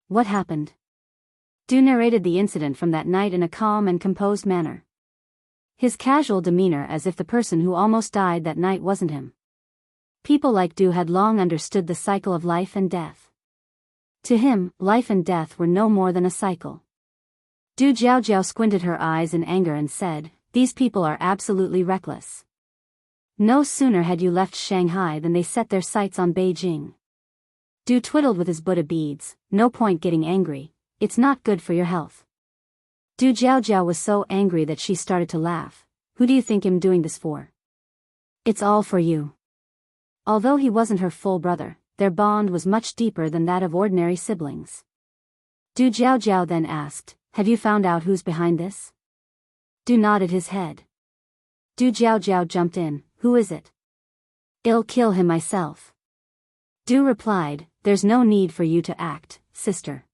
What happened?" Du narrated the incident from that night in a calm and composed manner. His casual demeanor as if the person who almost died that night wasn't him. People like Du had long understood the cycle of life and death. To him, life and death were no more than a cycle. Du Jiaojiao squinted her eyes in anger and said, "These people are absolutely reckless. No sooner had you left Shanghai than they set their sights on Beijing." Du twiddled with his Buddha beads. "No point getting angry, it's not good for your health." Du Jiaojiao was so angry that she started to laugh. "Who do you think I'm doing this for?" "It's all for you." Although he wasn't her full brother, their bond was much deeper than that of ordinary siblings. Du Jiaojiao then asked, "Have you found out who's behind this?" Du nodded his head. Du Jiaojiao jumped in, "Who is it?" "I'll kill him myself." Du replied, "There's no need for you to act, sister.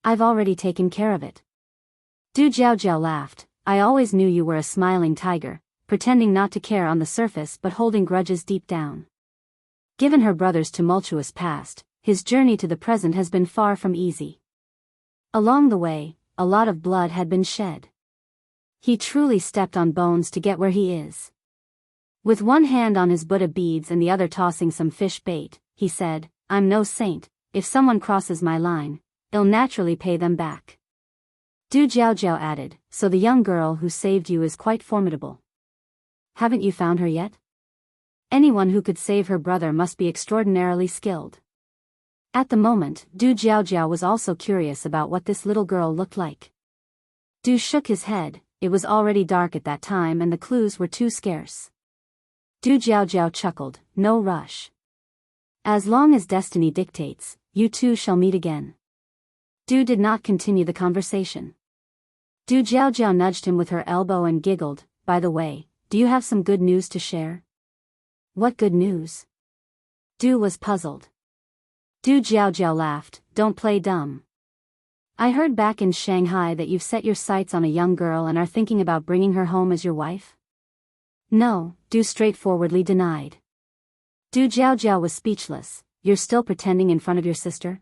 I've already taken care of it." Du Jiaojiao laughed, "I always knew you were a smiling tiger, pretending not to care on the surface but holding grudges deep down." Given her brother's tumultuous past, his journey to the present has been far from easy. Along the way, a lot of blood had been shed. He truly stepped on bones to get where he is. With one hand on his Buddha beads and the other tossing some fish bait, he said, "I'm no saint. If someone crosses my line, I'll naturally pay them back." Du Jiaojiao added, "So the young girl who saved you is quite formidable. Haven't you found her yet?" Anyone who could save her brother must be extraordinarily skilled. At the moment, Du Jiaojiao was also curious about what this little girl looked like. Du shook his head. It was already dark at that time and the clues were too scarce. Du Jiaojiao chuckled, "No rush. As long as destiny dictates, you two shall meet again." Du did not continue the conversation. Du Jiaojiao nudged him with her elbow and giggled, "By the way, do you have some good news to share?" "What good news?" Du was puzzled. Du Jiaojiao laughed, "Don't play dumb. I heard back in Shanghai that you've set your sights on a young girl and are thinking about bringing her home as your wife?" "No," Du straightforwardly denied. Du Jiaojiao was speechless. "You're still pretending in front of your sister?"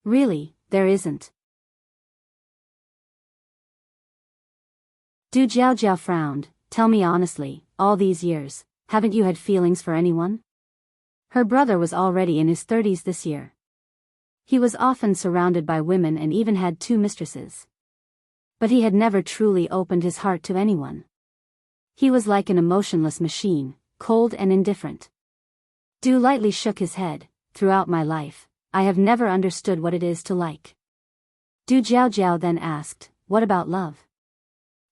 "Really, there isn't." Du Jiaojiao frowned. "Tell me honestly, all these years, haven't you had feelings for anyone?" Her brother was already in his 30s this year. He was often surrounded by women and even had 2 mistresses. But he had never truly opened his heart to anyone. He was like an emotionless machine, cold and indifferent. Du lightly shook his head. "Throughout my life, I have never understood what it is to like." Du Jiaojiao then asked, "What about love?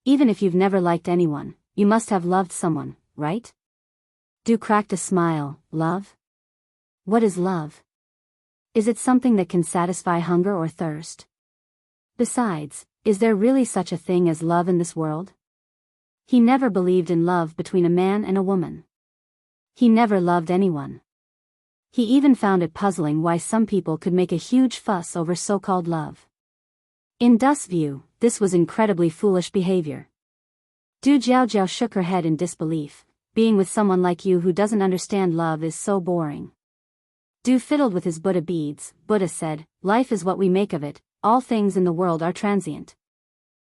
Even if you've never liked anyone, you must have loved someone, right?" Du cracked a smile. "Love? What is love? Is it something that can satisfy hunger or thirst? Besides, is there really such a thing as love in this world?" He never believed in love between a man and a woman. He never loved anyone. He even found it puzzling why some people could make a huge fuss over so-called love. In Du's view, this was incredibly foolish behavior. Du Jiaojiao shook her head in disbelief. "Being with someone like you who doesn't understand love is so boring." Du fiddled with his Buddha beads. Buddha said, "Life is what we make of it. All things in the world are transient.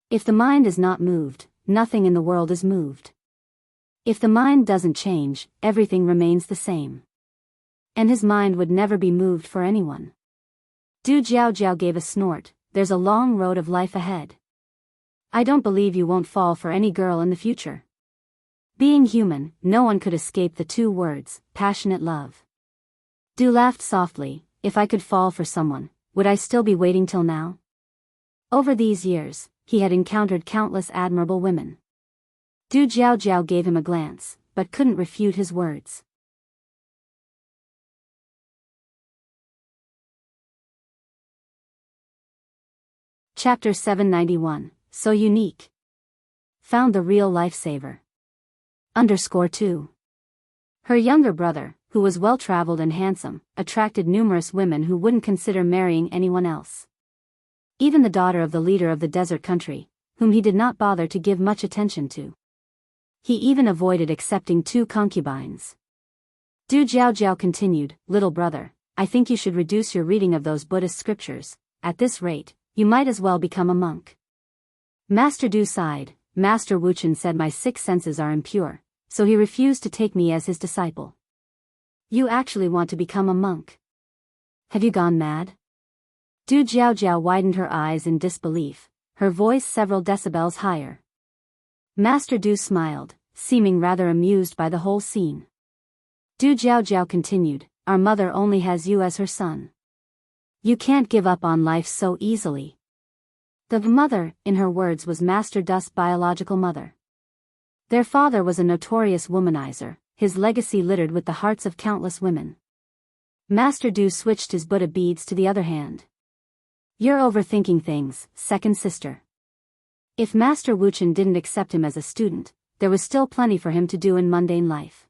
If the mind is not moved, nothing in the world is moved. If the mind doesn't change, everything remains the same." And his mind would never be moved for anyone. Du Jiaojiao gave a snort. "There's a long road of life ahead. I don't believe you won't fall for any girl in the future." Being human, no one could escape the 2 words, passionate love. Du laughed softly. "If I could fall for someone, would I still be waiting till now?" Over these years, he had encountered countless admirable women. Du Jiaojiao gave him a glance, but couldn't refute his words. Chapter 791, So Unique. Found the real lifesaver. _2. Her younger brother, who was well-traveled and handsome, attracted numerous women who wouldn't consider marrying anyone else. Even the daughter of the leader of the desert country, whom he did not bother to give much attention to. He even avoided accepting 2 concubines. Du Jiaojiao continued, "Little brother, I think you should reduce your reading of those Buddhist scriptures. At this rate, you might as well become a monk." Master Du sighed. "Master Wuchen said my 6 senses are impure, so he refused to take me as his disciple. You actually want to become a monk? Have you gone mad? Du Jiaojiao widened her eyes in disbelief, her voice several decibels higher. Master Du smiled, seeming rather amused by the whole scene. Du Jiaojiao continued, our mother only has you as her son. You can't give up on life so easily. The mother, in her words, was Master Du's biological mother. Their father was a notorious womanizer, his legacy littered with the hearts of countless women. Master Du switched his Buddha beads to the other hand. You're overthinking things, second sister. If Master Wuchen didn't accept him as a student, there was still plenty for him to do in mundane life.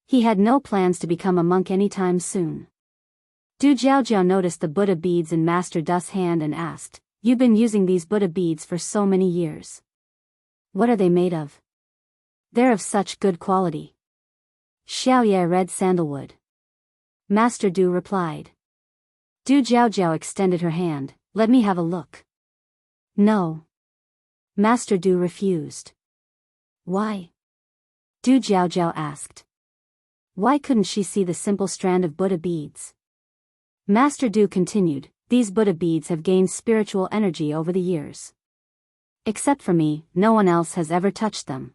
He had no plans to become a monk anytime soon. Du Jiaojiao noticed the Buddha beads in Master Du's hand and asked, You've been using these Buddha beads for so many years. What are they made of? They're of such good quality. Xiaoye red sandalwood. Master Du replied. Du Jiaojiao extended her hand, let me have a look. No. Master Du refused. Why? Du Jiaojiao asked. Why couldn't she see the simple strand of Buddha beads? Master Du continued, these Buddha beads have gained spiritual energy over the years. Except for me, no one else has ever touched them.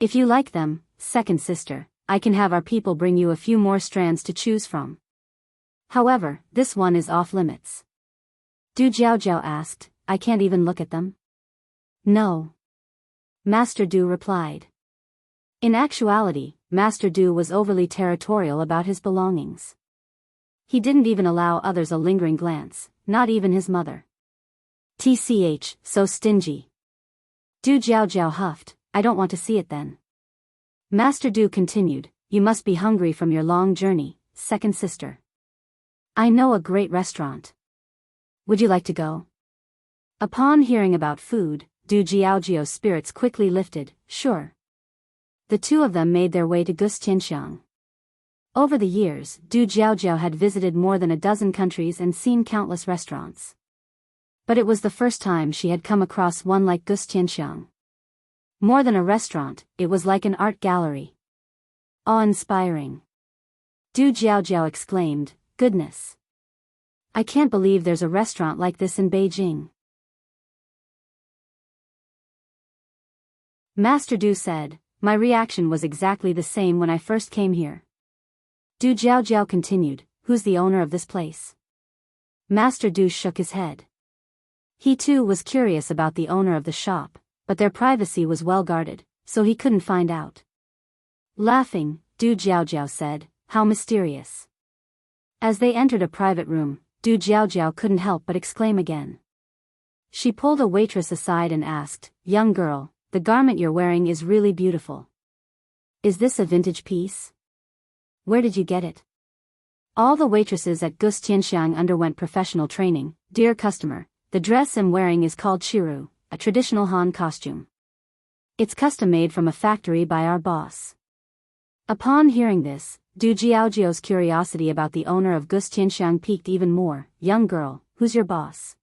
If you like them, second sister, I can have our people bring you a few more strands to choose from. However, this one is off limits. Du Jiaojiao asked, I can't even look at them? No. Master Du replied. In actuality, Master Du was overly territorial about his belongings. He didn't even allow others a lingering glance, not even his mother. TCH, so stingy. Du Jiaojiao huffed, I don't want to see it then. Master Du continued, you must be hungry from your long journey, second sister. I know a great restaurant. Would you like to go? Upon hearing about food, Du Jiaojiao's spirits quickly lifted, sure. The two of them made their way to Gustianxiang. Over the years, Du Jiaojiao had visited more than a dozen countries and seen countless restaurants. But it was the first time she had come across one like Gustianxiang. More than a restaurant, it was like an art gallery. Awe-inspiring. Du Jiaojiao exclaimed, goodness. I can't believe there's a restaurant like this in Beijing. Master Du said, my reaction was exactly the same when I first came here. Du Jiaojiao continued, who's the owner of this place? Master Du shook his head. He too was curious about the owner of the shop, but their privacy was well guarded, so he couldn't find out. Laughing, Du Jiaojiao said, how mysterious. As they entered a private room, Du Jiaojiao couldn't help but exclaim again. She pulled a waitress aside and asked, young girl, the garment you're wearing is really beautiful. Is this a vintage piece? Where did you get it? All the waitresses at Gustianxiang underwent professional training. Dear customer, the dress I'm wearing is called Chiru, a traditional Han costume. It's custom-made from a factory by our boss. Upon hearing this, Du Jiaojiao's curiosity about the owner of Gustianxiang piqued even more. Young girl, who's your boss?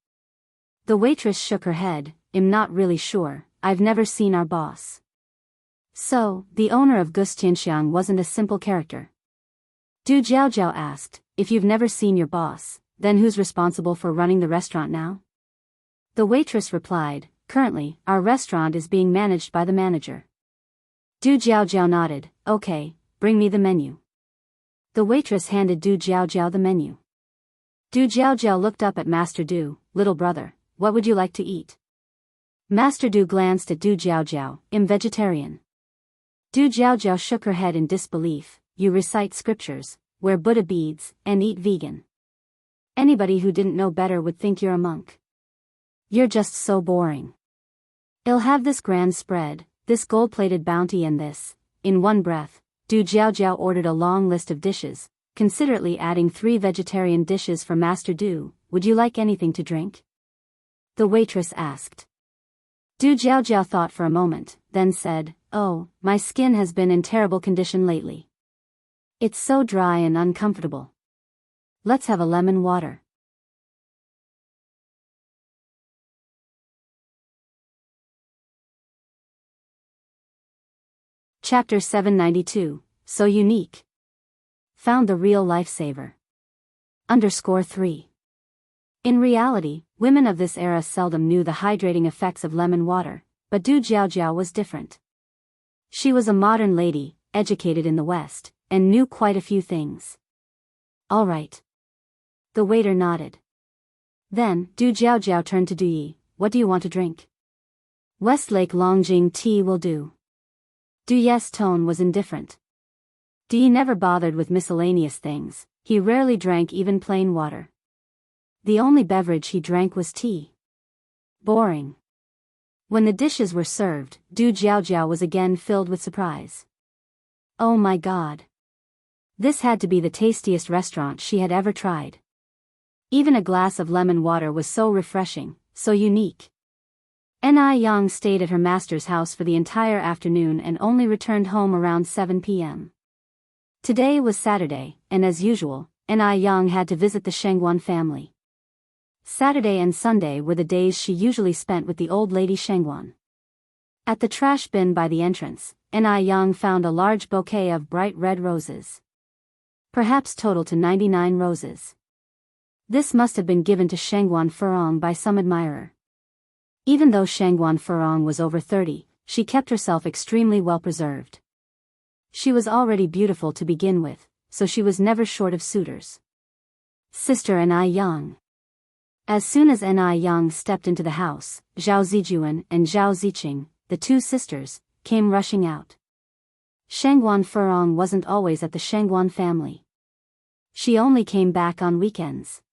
The waitress shook her head, I'm not really sure, I've never seen our boss. So, the owner of Gustianxiang wasn't a simple character. Du Jiaojiao asked, if you've never seen your boss, then who's responsible for running the restaurant now? The waitress replied, currently, our restaurant is being managed by the manager. Du Jiaojiao nodded, okay, bring me the menu. The waitress handed Du Jiaojiao the menu. Du Jiaojiao looked up at Master Du, little brother, what would you like to eat? Master Du glanced at Du Jiaojiao, I'm vegetarian. Du Jiaojiao shook her head in disbelief, you recite scriptures, wear Buddha beads, and eat vegan. Anybody who didn't know better would think you're a monk. You're just so boring. I'll have this grand spread, this gold-plated bounty and this. In one breath, Du Jiaojiao ordered a long list of dishes, considerately adding 3 vegetarian dishes for Master Du. Would you like anything to drink? The waitress asked. Du Jiaojiao thought for a moment, then said, oh, my skin has been in terrible condition lately. It's so dry and uncomfortable. Let's have a lemon water. Chapter 792, So Unique. found the real lifesaver. _3. In reality, women of this era seldom knew the hydrating effects of lemon water, but Du Jiaojiao was different. She was a modern lady, educated in the West, and knew quite a few things. All right. The waiter nodded. Then, Du Jiaojiao turned to Du Yi. What do you want to drink? Westlake Longjing tea will do. Du Yi's tone was indifferent. Du Yi never bothered with miscellaneous things, he rarely drank even plain water. The only beverage he drank was tea. Boring. When the dishes were served, Du Jiaojiao was again filled with surprise. Oh my God. This had to be the tastiest restaurant she had ever tried. Even a glass of lemon water was so refreshing, so unique. Ni Yang stayed at her master's house for the entire afternoon and only returned home around 7 p.m. Today was Saturday, and as usual, Ni Yang had to visit the Shengguan family. Saturday and Sunday were the days she usually spent with the old lady Shengguan. At the trash bin by the entrance, Ni Yang found a large bouquet of bright red roses. Perhaps total to 99 roses. This must have been given to Shengguan Furong by some admirer. Even though Shengguan Furong was over 30, she kept herself extremely well preserved. She was already beautiful to begin with, so she was never short of suitors. Sister Ni Yang. As soon as Ni Yang stepped into the house, Zhao Zijuan and Zhao Ziqing, the two sisters, came rushing out. Shengguan Furong wasn't always at the Shengguan family. She only came back on weekends.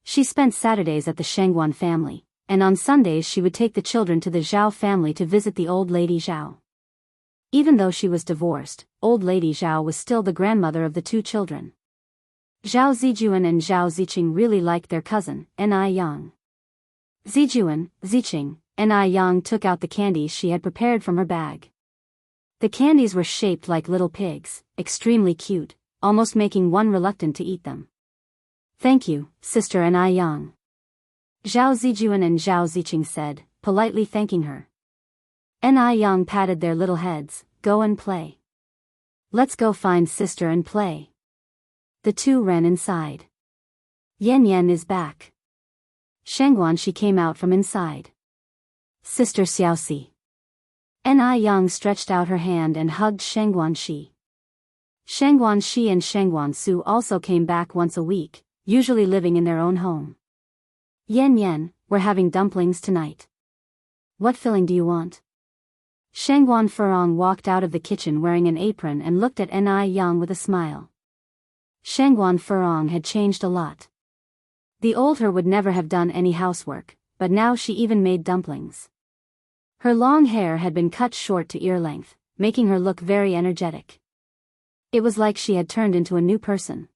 She spent Saturdays at the Shengguan family, and on Sundays she would take the children to the Zhao family to visit the old lady Zhao. Even though she was divorced, old lady Zhao was still the grandmother of the two children. Zhao Zijuan and Zhao Ziqing really liked their cousin, Ni Yang. Zijuan, Ziqing, Ni Yang took out the candies she had prepared from her bag. The candies were shaped like little pigs, extremely cute, almost making one reluctant to eat them. Thank you, Sister Ni Yang. Zhao Zijuan and Zhao Ziqing said, politely thanking her. Ni Yang patted their little heads. Go and play. Let's go find sister and play. The two ran inside. Yan Yan is back. Shengguan she came out from inside. Sister Xiaoxi. Ni Yang stretched out her hand and hugged Shengguan Shi. Shengguan Shi and Shengguan Su also came back once a week, usually living in their own home. Yan Yan, we're having dumplings tonight. What filling do you want? Shengguan Furong walked out of the kitchen wearing an apron and looked at Ni Yang with a smile. Shengguan Furong had changed a lot. The old her would never have done any housework, but now she even made dumplings. Her long hair had been cut short to ear length, making her look very energetic. It was like she had turned into a new person.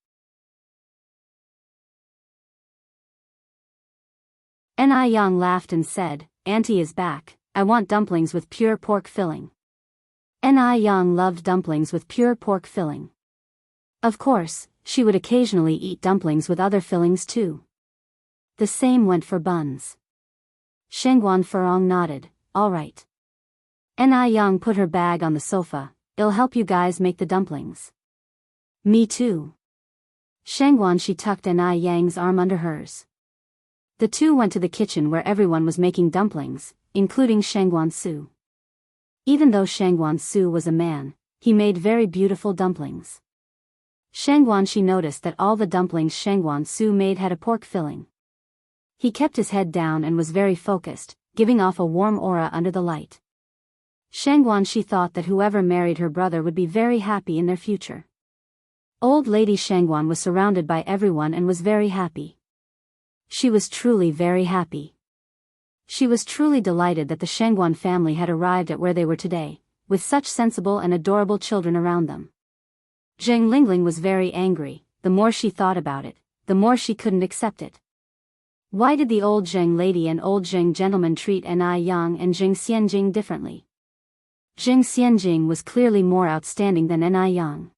Ni Yang laughed and said, Auntie is back, I want dumplings with pure pork filling. Ni Yang loved dumplings with pure pork filling. Of course, she would occasionally eat dumplings with other fillings too. The same went for buns. Shengguan Furong nodded, all right. Ni Yang put her bag on the sofa, it'll help you guys make the dumplings. Me too. Shengguan she tucked Ni Yang's arm under hers. The two went to the kitchen where everyone was making dumplings, including Shengguan Su. Even though Shengguan Su was a man, he made very beautiful dumplings. Shengguan she noticed that all the dumplings Shengguan Su made had a pork filling. He kept his head down and was very focused, giving off a warm aura under the light. Shengguan she thought that whoever married her brother would be very happy in their future. Old lady Shengguan was surrounded by everyone and was very happy. She was truly very happy. She was truly delighted that the Shengguan family had arrived at where they were today, with such sensible and adorable children around them. Zheng Lingling was very angry. The more she thought about it, the more she couldn't accept it. Why did the old Zheng lady and old Zheng gentleman treat Ni Yang and Zheng Xianjing differently? Zheng Xianjing was clearly more outstanding than Ni Yang.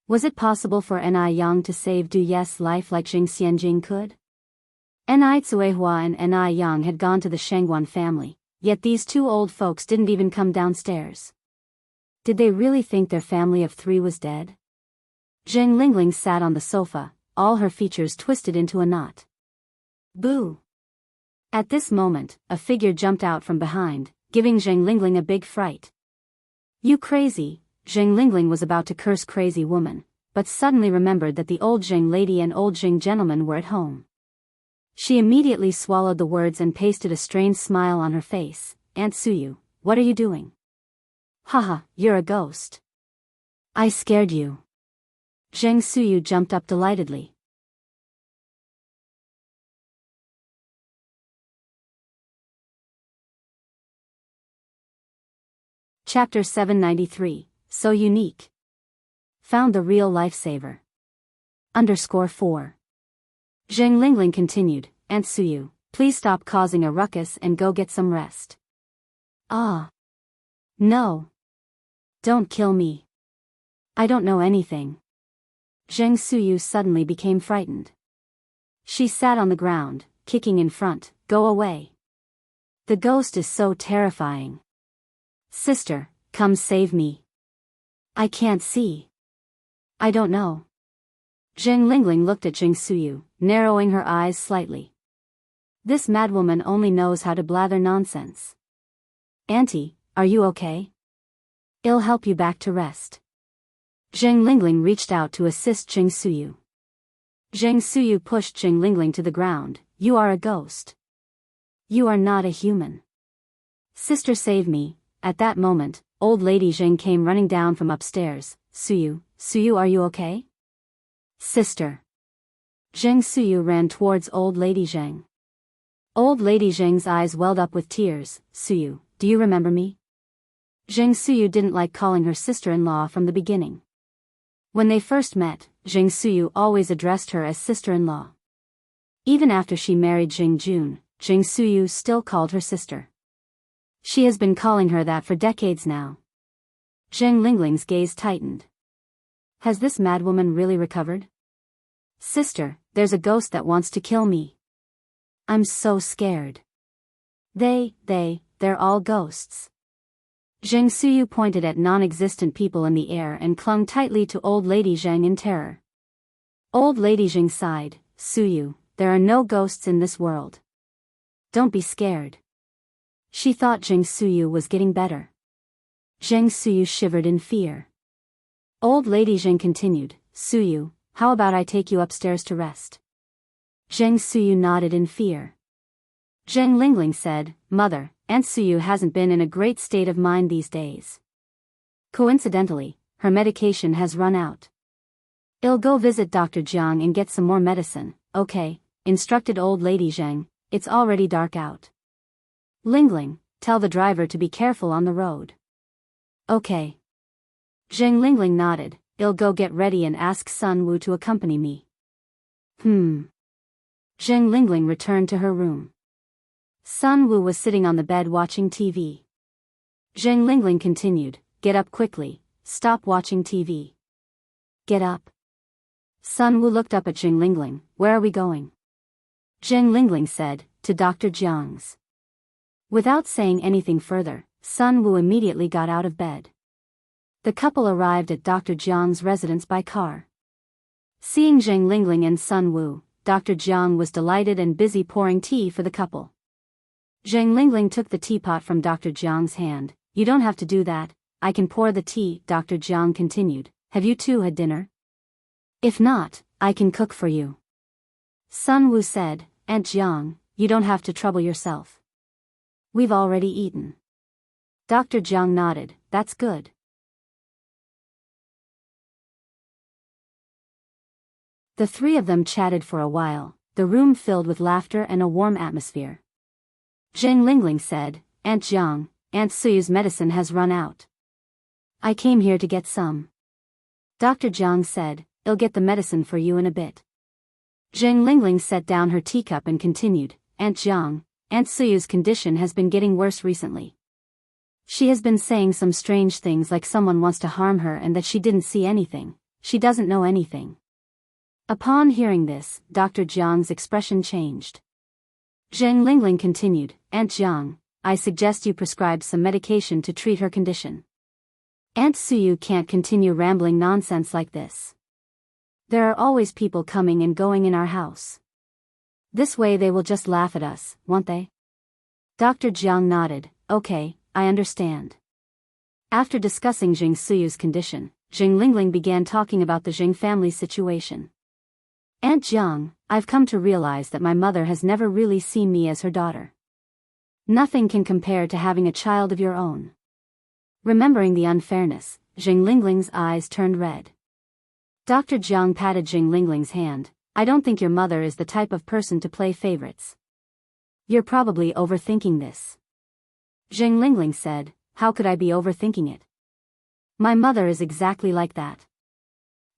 Was it possible for Ni Yang to save Du Yi's life like Zheng Xianjing could? Ni Tsuehua and Ni Yang had gone to the Shengguan family, yet these two old folks didn't even come downstairs. Did they really think their family of three was dead? Zheng Lingling sat on the sofa, all her features twisted into a knot. Boo! At this moment, a figure jumped out from behind, giving Zheng Lingling a big fright. You crazy! Zheng Lingling was about to curse crazy woman, but suddenly remembered that the old Zheng lady and old Zheng gentleman were at home. She immediately swallowed the words and pasted a strained smile on her face. Aunt Suyu, what are you doing? Haha, you're a ghost. I scared you. Zheng Suyu jumped up delightedly. Chapter 793, So Unique. Found the real lifesaver. _4. Zheng Lingling continued, Aunt Suyu, please stop causing a ruckus and go get some rest. Ah. No. Don't kill me. I don't know anything. Zheng Suyu suddenly became frightened. She sat on the ground, kicking in front, go away. The ghost is so terrifying. Sister, come save me. I can't see. I don't know. Zheng Lingling looked at Zheng Suyu, narrowing her eyes slightly. This madwoman only knows how to blather nonsense. Auntie, are you okay? I'll help you back to rest. Zheng Lingling reached out to assist Zheng Suyu. Zheng Suyu pushed Zheng Lingling to the ground. You are a ghost. You are not a human. Sister, save me. At that moment, old lady Zheng came running down from upstairs. Suyu, are you okay? Sister. Zheng Suyu ran towards old lady Zheng. Old lady Zheng's eyes welled up with tears. Suyu, do you remember me? Zheng Suyu didn't like calling her sister-in-law from the beginning. When they first met, Zheng Suyu always addressed her as sister-in-law. Even after she married Zheng Jun, Zheng Suyu still called her sister. She has been calling her that for decades now. Zheng Lingling's gaze tightened. Has this madwoman really recovered? Sister, there's a ghost that wants to kill me. I'm so scared. They're all ghosts. Zheng Suyu pointed at non-existent people in the air and clung tightly to old lady Zheng in terror. Old lady Zheng sighed. Suyu, there are no ghosts in this world. Don't be scared. She thought Zheng Suyu was getting better. Zheng Suyu shivered in fear. Old lady Zheng continued, Suyu, how about I take you upstairs to rest? Zheng Suyu nodded in fear. Zheng Lingling said, Mother, Aunt Suyu hasn't been in a great state of mind these days. Coincidentally, her medication has run out. I'll go visit Dr. Jiang and get some more medicine, okay, instructed old lady Zheng, it's already dark out. Lingling, tell the driver to be careful on the road. Okay. Zheng Lingling nodded, I'll go get ready and ask Sun Wu to accompany me. Zheng Lingling returned to her room. Sun Wu was sitting on the bed watching TV. Zheng Lingling continued, get up quickly, stop watching TV. Get up. Sun Wu looked up at Zheng Lingling, where are we going? Zheng Lingling said, to Dr. Jiang's. Without saying anything further, Sun Wu immediately got out of bed. The couple arrived at Dr. Jiang's residence by car. Seeing Zheng Lingling and Sun Wu, Dr. Jiang was delighted and busy pouring tea for the couple. Zheng Lingling took the teapot from Dr. Jiang's hand. You don't have to do that, I can pour the tea, Dr. Jiang continued. Have you two had dinner? If not, I can cook for you. Sun Wu said, Aunt Jiang, you don't have to trouble yourself. We've already eaten. Dr. Jiang nodded, that's good. The three of them chatted for a while, the room filled with laughter and a warm atmosphere. Zheng Lingling said, Aunt Jiang, Aunt Suyu's medicine has run out. I came here to get some. Dr. Jiang said, I'll get the medicine for you in a bit. Zheng Lingling set down her teacup and continued, Aunt Jiang, Aunt Suyu's condition has been getting worse recently. She has been saying some strange things like someone wants to harm her and that she didn't see anything, she doesn't know anything. Upon hearing this, Dr. Jiang's expression changed. Zheng Lingling continued, Aunt Jiang, I suggest you prescribe some medication to treat her condition. Aunt Suyu can't continue rambling nonsense like this. There are always people coming and going in our house. This way they will just laugh at us, won't they? Dr. Jiang nodded. Okay, I understand. After discussing Jing Suyu's condition, Jing Lingling began talking about the Jing family's situation. Aunt Jiang, I've come to realize that my mother has never really seen me as her daughter. Nothing can compare to having a child of your own. Remembering the unfairness, Jing Lingling's eyes turned red. Dr. Jiang patted Jing Lingling's hand. I don't think your mother is the type of person to play favorites. You're probably overthinking this. Jing Lingling said, how could I be overthinking it? My mother is exactly like that.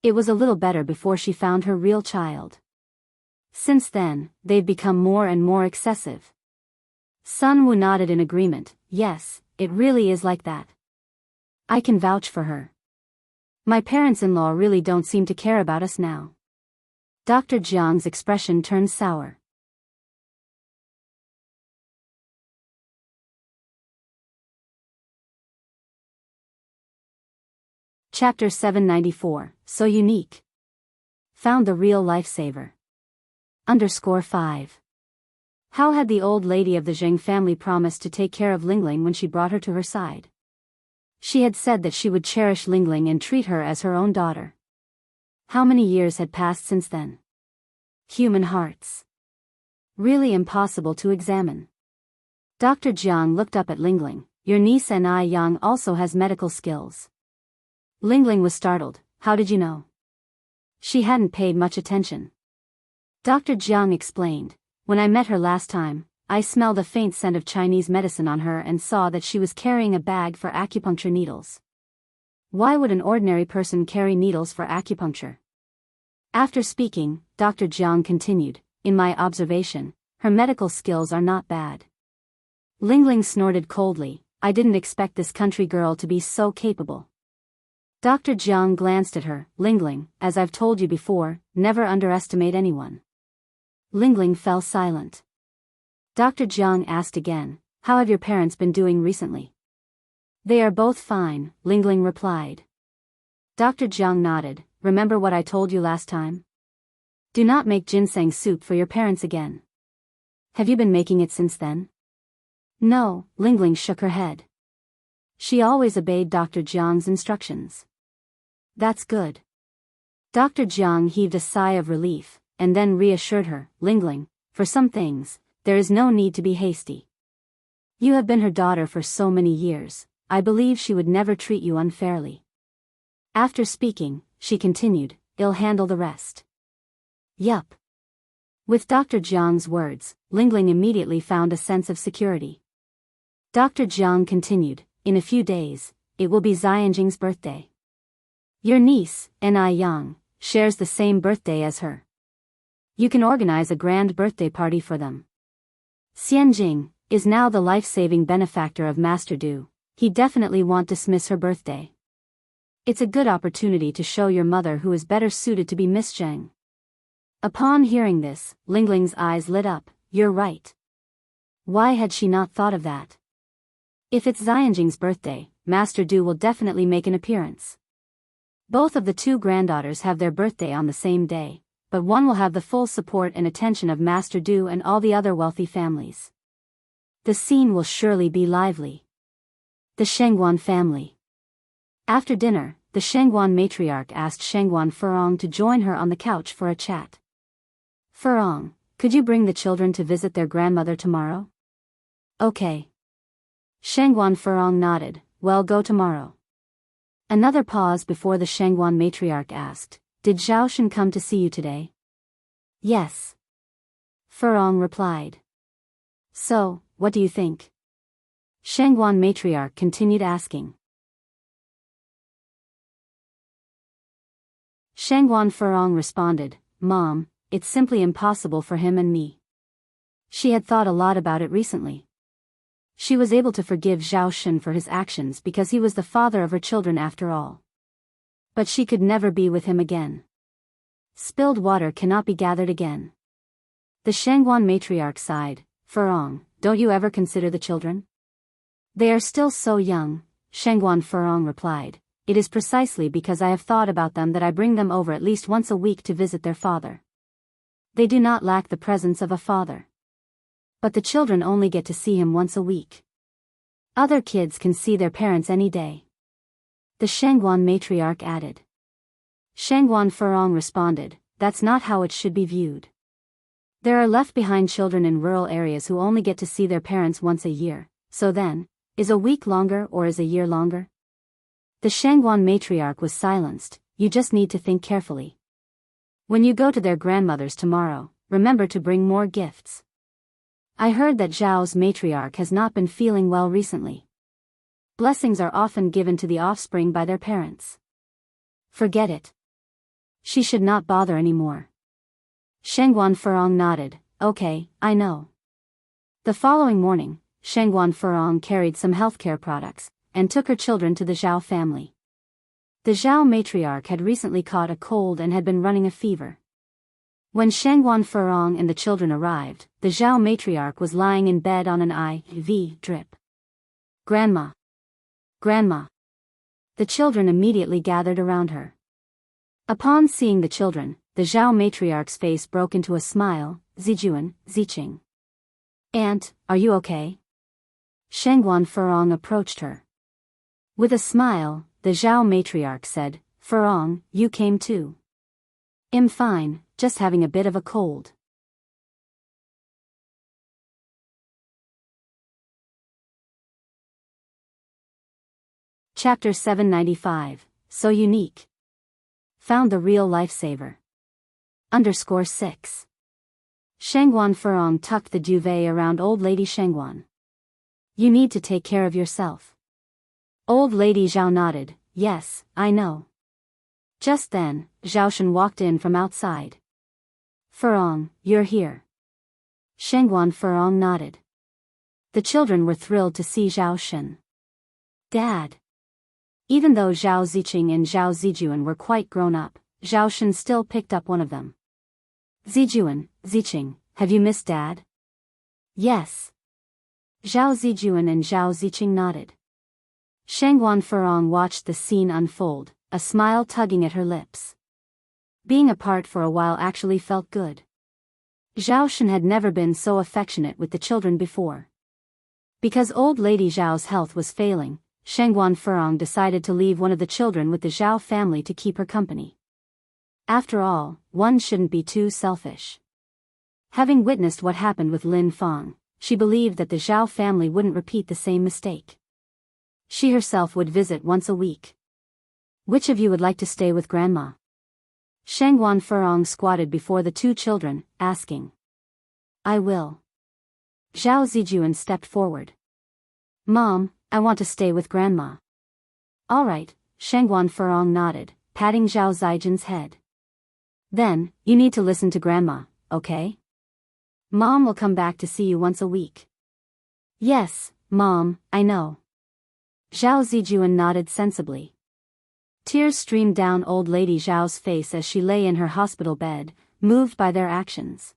It was a little better before she found her real child. Since then, they've become more and more excessive. Sun Wu nodded in agreement. Yes, it really is like that. I can vouch for her. My parents-in-law really don't seem to care about us now. Dr. Jiang's expression turned sour. Chapter 794, So Unique. Found the real lifesaver. _5. How had the old lady of the Zheng family promised to take care of Lingling when she brought her to her side? She had said that she would cherish Lingling and treat her as her own daughter. How many years had passed since then? Human hearts. Really impossible to examine. Dr. Jiang looked up at Lingling. Your niece and I Yang also has medical skills. Lingling was startled. How did you know? She hadn't paid much attention. Dr. Jiang explained. When I met her last time, I smelled a faint scent of Chinese medicine on her and saw that she was carrying a bag for acupuncture needles. Why would an ordinary person carry needles for acupuncture? After speaking, Dr. Jiang continued, in my observation, her medical skills are not bad. Lingling snorted coldly. I didn't expect this country girl to be so capable. Dr. Jiang glanced at her. Lingling, as I've told you before, never underestimate anyone. Lingling fell silent. Dr. Jiang asked again, how have your parents been doing recently? They are both fine, Lingling replied. Dr. Jiang nodded. Remember what I told you last time? Do not make ginseng soup for your parents again. Have you been making it since then? No, Lingling shook her head. She always obeyed Dr. Jiang's instructions. That's good. Dr. Jiang heaved a sigh of relief, and then reassured her, Lingling, for some things, there is no need to be hasty. You have been her daughter for so many years, I believe she would never treat you unfairly. After speaking, she continued, I'll handle the rest. Yup. With Dr. Jiang's words, Lingling immediately found a sense of security. Dr. Jiang continued, in a few days, it will be Xianjing's birthday. Your niece, Ni Yang, shares the same birthday as her. You can organize a grand birthday party for them. Xianjing is now the life-saving benefactor of Master Du. He definitely won't dismiss her birthday. It's a good opportunity to show your mother who is better suited to be Miss Zheng. Upon hearing this, Lingling's eyes lit up. You're right. Why had she not thought of that? If it's Xianjing's birthday, Master Du will definitely make an appearance. Both of the two granddaughters have their birthday on the same day, but one will have the full support and attention of Master Du and all the other wealthy families. The scene will surely be lively. The Shengguan family. After dinner, the Shengguan matriarch asked Shengguan Furong to join her on the couch for a chat. Furong, could you bring the children to visit their grandmother tomorrow? Okay. Shengguan Furong nodded. Well, go tomorrow. Another pause before the Shengguan matriarch asked, did Zhao Shen come to see you today? Yes. Furong replied. So, what do you think? Shengguan matriarch continued asking. Shengguan Furong responded, Mom, it's simply impossible for him and me. She had thought a lot about it recently. She was able to forgive Zhao Shen for his actions because he was the father of her children after all. But she could never be with him again. Spilled water cannot be gathered again. The Shengguan matriarch sighed. Furong, don't you ever consider the children? They are still so young, Shengguan Furong replied. it is precisely because I have thought about them that I bring them over at least once a week to visit their father. They do not lack the presence of a father. But the children only get to see him once a week. Other kids can see their parents any day. The Shangguan matriarch added. Shangguan Furong responded, that's not how it should be viewed. There are left-behind children in rural areas who only get to see their parents once a year, so then, is a week longer or is a year longer? The Shangguan matriarch was silenced. You just need to think carefully. When you go to their grandmother's tomorrow, remember to bring more gifts. I heard that Zhao's matriarch has not been feeling well recently. Blessings are often given to the offspring by their parents. Forget it. She should not bother anymore. Shangguan Furong nodded, okay, I know. The following morning, Shangguan Furong carried some healthcare products, and took her children to the Zhao family. The Zhao matriarch had recently caught a cold and had been running a fever. When Shangguan Furong and the children arrived, the Zhao matriarch was lying in bed on an IV drip. Grandma! Grandma! The children immediately gathered around her. Upon seeing the children, the Zhao matriarch's face broke into a smile. Zijuan, Ziqing. Aunt, are you okay? Shangguan Furong approached her. With a smile, the Zhao matriarch said, Furong, you came too. I'm fine, just having a bit of a cold. Chapter 795, So Unique. Found the real lifesaver. _6. Shangguan Furong tucked the duvet around old lady Shangguan. You need to take care of yourself. Old lady Zhao nodded, yes, I know. Just then, Zhaoshen walked in from outside. Furong, you're here. Shangguan Furong nodded. The children were thrilled to see Zhaoshen. Dad. Even though Zhao Ziqing and Zhao Zijuan were quite grown up, Zhaoshen still picked up one of them. Zijuan, Ziqing, have you missed Dad? Yes. Zhao Zijuan and Zhao Ziqing nodded. Shangguan Furong watched the scene unfold, a smile tugging at her lips. Being apart for a while actually felt good. Zhaoshen had never been so affectionate with the children before. Because old lady Zhao's health was failing, Shangguan Furong decided to leave one of the children with the Zhao family to keep her company. After all, one shouldn't be too selfish. Having witnessed what happened with Lin Fang, she believed that the Zhao family wouldn't repeat the same mistake. She herself would visit once a week. Which of you would like to stay with Grandma? Shangguan Furong squatted before the two children, asking. I will. Zhao Zijuan stepped forward. Mom, I want to stay with Grandma. All right, Shangguan Furong nodded, patting Zhao Zijuan's head. Then, you need to listen to Grandma, okay? Mom will come back to see you once a week. Yes, Mom, I know. Zhao Zijuan nodded sensibly. Tears streamed down old lady Zhao's face as she lay in her hospital bed, moved by their actions.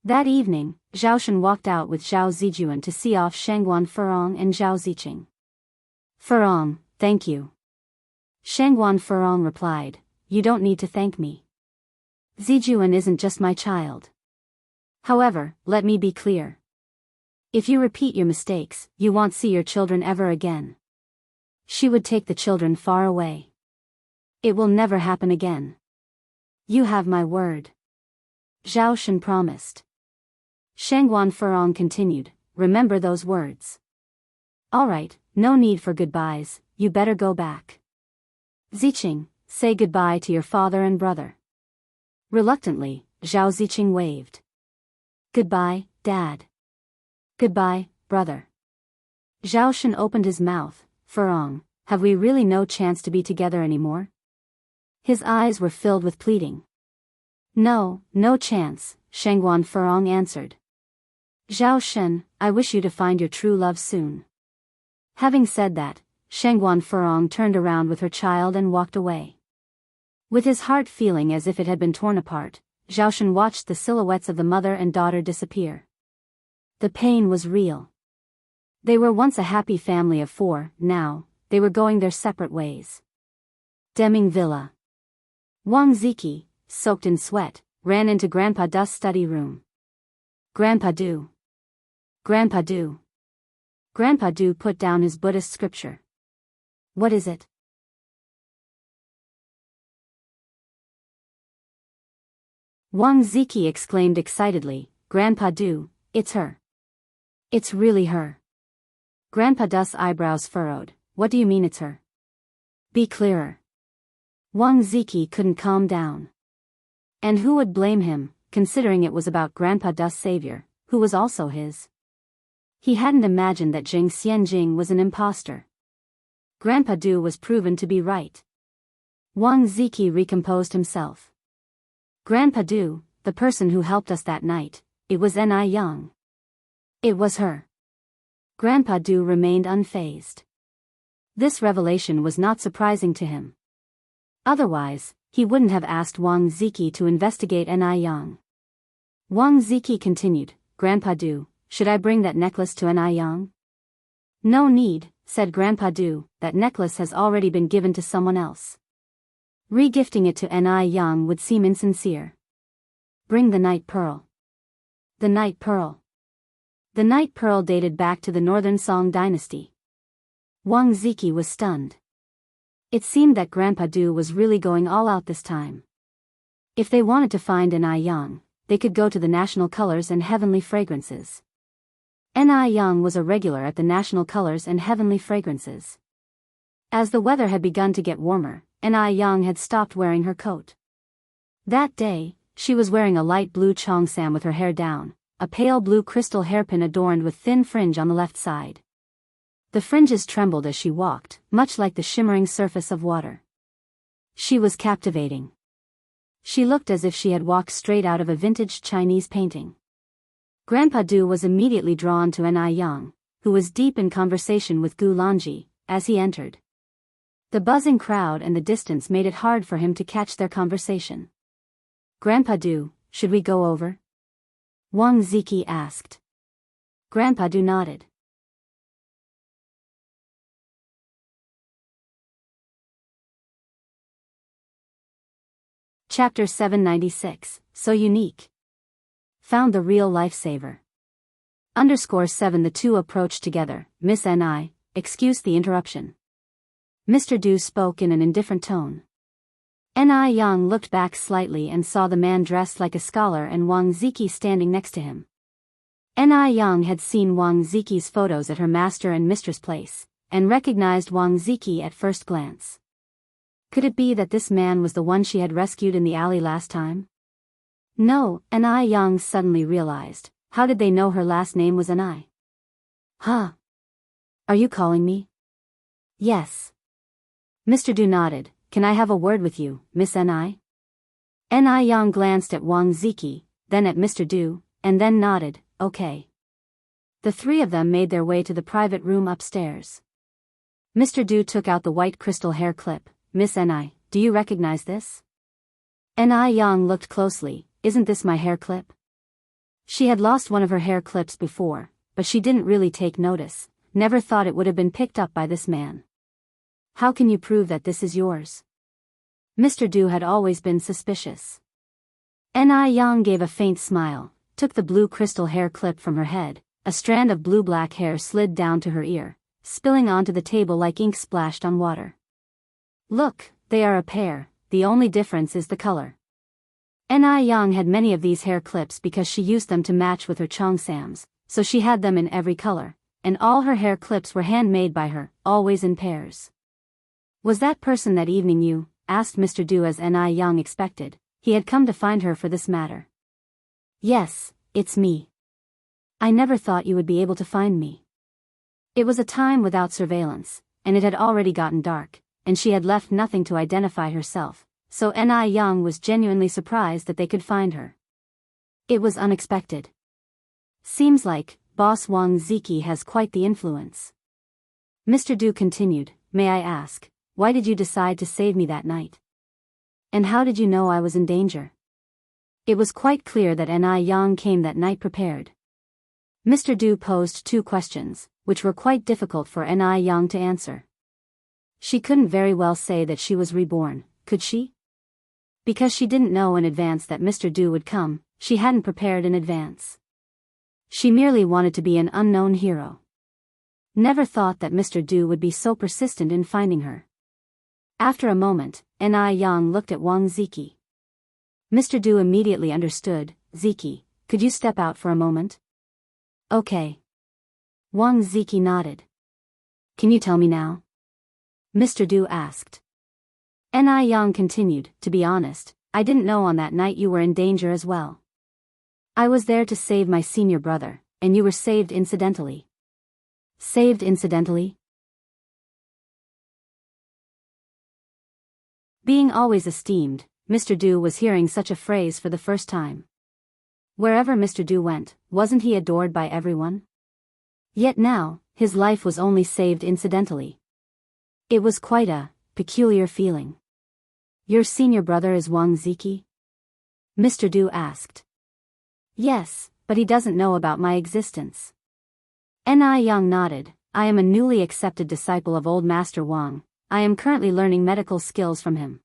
That evening, Zhaoshen walked out with Zhao Zijuan to see off Shangguan Furong and Zhao Ziqing. Furong, thank you. Shangguan Furong replied, you don't need to thank me. Zijuan isn't just my child. However, let me be clear. If you repeat your mistakes, you won't see your children ever again. She would take the children far away. It will never happen again. You have my word. Zhaoshen promised. Shangguan Furong continued, remember those words. All right, no need for goodbyes, you better go back. Ziqing, say goodbye to your father and brother. Reluctantly, Zhao Ziqing waved. Goodbye, Dad. Goodbye, brother. Zhaoshen opened his mouth. Furong, have we really no chance to be together anymore? His eyes were filled with pleading. No, no chance, Shangguan Furong answered. Zhaoshen, I wish you to find your true love soon. Having said that, Shangguan Furong turned around with her child and walked away. With his heart feeling as if it had been torn apart, Zhaoshen watched the silhouettes of the mother and daughter disappear. The pain was real. They were once a happy family of 4, now, they were going their separate ways. Deming Villa. Wang Ziki, soaked in sweat, ran into Grandpa Du's study room. Grandpa Du. Grandpa Du. Grandpa Du put down his Buddhist scripture. What is it? Wang Ziki exclaimed excitedly, Grandpa Du, it's her. It's really her. Grandpa Du's eyebrows furrowed. What do you mean it's her? Be clearer. Wang Ziki couldn't calm down. And who would blame him, considering it was about Grandpa Du's savior, who was also his? He hadn't imagined that Jing Xianjing was an imposter. Grandpa Du was proven to be right. Wang Ziki recomposed himself. Grandpa Du, the person who helped us that night, it was Ni Yang. It was her. Grandpa Du remained unfazed. This revelation was not surprising to him. Otherwise, he wouldn't have asked Wang Ziki to investigate Ni Yang. Wang Ziki continued, Grandpa Du, should I bring that necklace to Ni Yang? No need, said Grandpa Du, that necklace has already been given to someone else. Regifting it to Ni Yang would seem insincere. Bring the night pearl. The night pearl. The night pearl dated back to the Northern Song dynasty. Wang Ziki was stunned. It seemed that Grandpa Du was really going all out this time. If they wanted to find Ni Yang, they could go to the National Colors and Heavenly Fragrances. Ni Yang was a regular at the National Colors and Heavenly Fragrances. As the weather had begun to get warmer, Ni Yang had stopped wearing her coat. That day, she was wearing a light blue cheongsam with her hair down, a pale blue crystal hairpin adorned with thin fringe on the left side. The fringes trembled as she walked, much like the shimmering surface of water. She was captivating. She looked as if she had walked straight out of a vintage Chinese painting. Grandpa Du was immediately drawn to Ni Yang, who was deep in conversation with Gu Lanji, as he entered. The buzzing crowd and the distance made it hard for him to catch their conversation. Grandpa Du, should we go over? Wang Ziki asked. Grandpa Du nodded. Chapter 796, So Unique. Found the real lifesaver. _7 The two approached together. Miss Ni, excuse the interruption. Mr. Du spoke in an indifferent tone. Ni Yang looked back slightly and saw the man dressed like a scholar and Wang Ziki standing next to him. Ni Yang had seen Wang Ziki's photos at her master and mistress place, and recognized Wang Ziki at first glance. Could it be that this man was the one she had rescued in the alley last time? No, Ni Yang suddenly realized. How did they know her last name was Ni? Huh? Are you calling me? Yes. Mr. Du nodded. Can I have a word with you, Miss Ni? Ni Yang glanced at Wang Ziki, then at Mr. Du, and then nodded, okay. The three of them made their way to the private room upstairs. Mr. Du took out the white crystal hair clip. Miss Ni, do you recognize this? Ni Yang looked closely. Isn't this my hair clip? She had lost one of her hair clips before, but she didn't really take notice, never thought it would have been picked up by this man. How can you prove that this is yours? Mr. Du had always been suspicious. Ni Yang gave a faint smile, took the blue crystal hair clip from her head, a strand of blue-black hair slid down to her ear, spilling onto the table like ink splashed on water. Look, they are a pair, the only difference is the color. Ni Yang had many of these hair clips because she used them to match with her cheongsams, so she had them in every color, and all her hair clips were handmade by her, always in pairs. Was that person that evening you? Asked Mr. Du as Ni Yang expected. He had come to find her for this matter. Yes, it's me. I never thought you would be able to find me. It was a time without surveillance, and it had already gotten dark, and she had left nothing to identify herself, so Ni Yang was genuinely surprised that they could find her. It was unexpected. Seems like, Boss Wang Ziki has quite the influence. Mr. Du continued, may I ask, why did you decide to save me that night? And how did you know I was in danger? It was quite clear that Ni Yang came that night prepared. Mr. Du posed two questions, which were quite difficult for Ni Yang to answer. She couldn't very well say that she was reborn, could she? Because she didn't know in advance that Mr. Du would come, she hadn't prepared in advance. She merely wanted to be an unknown hero. Never thought that Mr. Du would be so persistent in finding her. After a moment, Ni Yang looked at Wang Ziki. Mr. Du immediately understood. Ziki, could you step out for a moment? Okay. Wang Ziki nodded. Can you tell me now? Mr. Du asked. Ni Yang continued, to be honest, I didn't know on that night you were in danger as well. I was there to save my senior brother, and you were saved incidentally. Saved incidentally? Being always esteemed, Mr. Du was hearing such a phrase for the first time. Wherever Mr. Du went, wasn't he adored by everyone? Yet now, his life was only saved incidentally. It was quite a peculiar feeling. Your senior brother is Wang Ziki? Mr. Du asked. Yes, but he doesn't know about my existence. Ni Yang nodded. I am a newly accepted disciple of Old Master Wang. I am currently learning medical skills from him.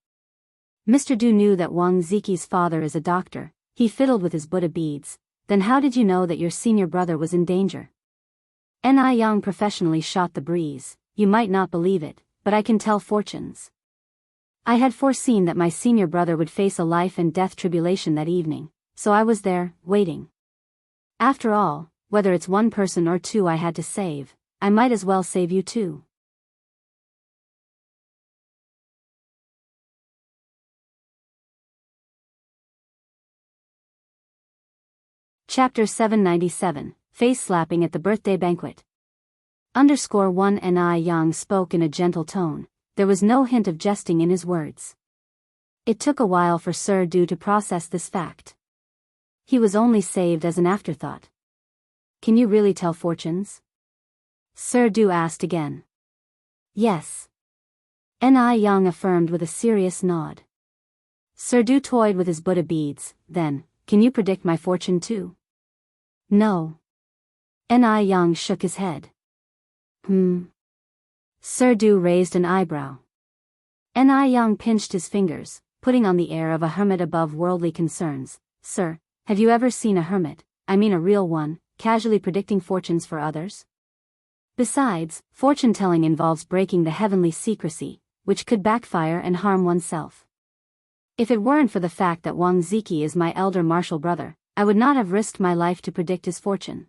Mr. Du knew that Wang Ziki's father is a doctor. He fiddled with his Buddha beads. Then how did you know that your senior brother was in danger? Ni Yang professionally shot the breeze. You might not believe it, but I can tell fortunes. I had foreseen that my senior brother would face a life and death tribulation that evening, so I was there, waiting. After all, whether it's one person or two I had to save, I might as well save you too. Chapter 797, Face Slapping at the Birthday Banquet. _1 Ni Yang spoke in a gentle tone. There was no hint of jesting in his words. It took a while for Sir Du to process this fact. He was only saved as an afterthought. Can you really tell fortunes? Sir Du asked again. Yes. Ni Yang affirmed with a serious nod. Sir Du toyed with his Buddha beads. Then, can you predict my fortune too? No. Ni Yang shook his head. Sir Du raised an eyebrow. Ni Yang pinched his fingers, putting on the air of a hermit above worldly concerns. Sir, have you ever seen a hermit, I mean a real one, casually predicting fortunes for others? Besides, fortune-telling involves breaking the heavenly secrecy, which could backfire and harm oneself. If it weren't for the fact that Wang Ziki is my elder martial brother, I would not have risked my life to predict his fortune.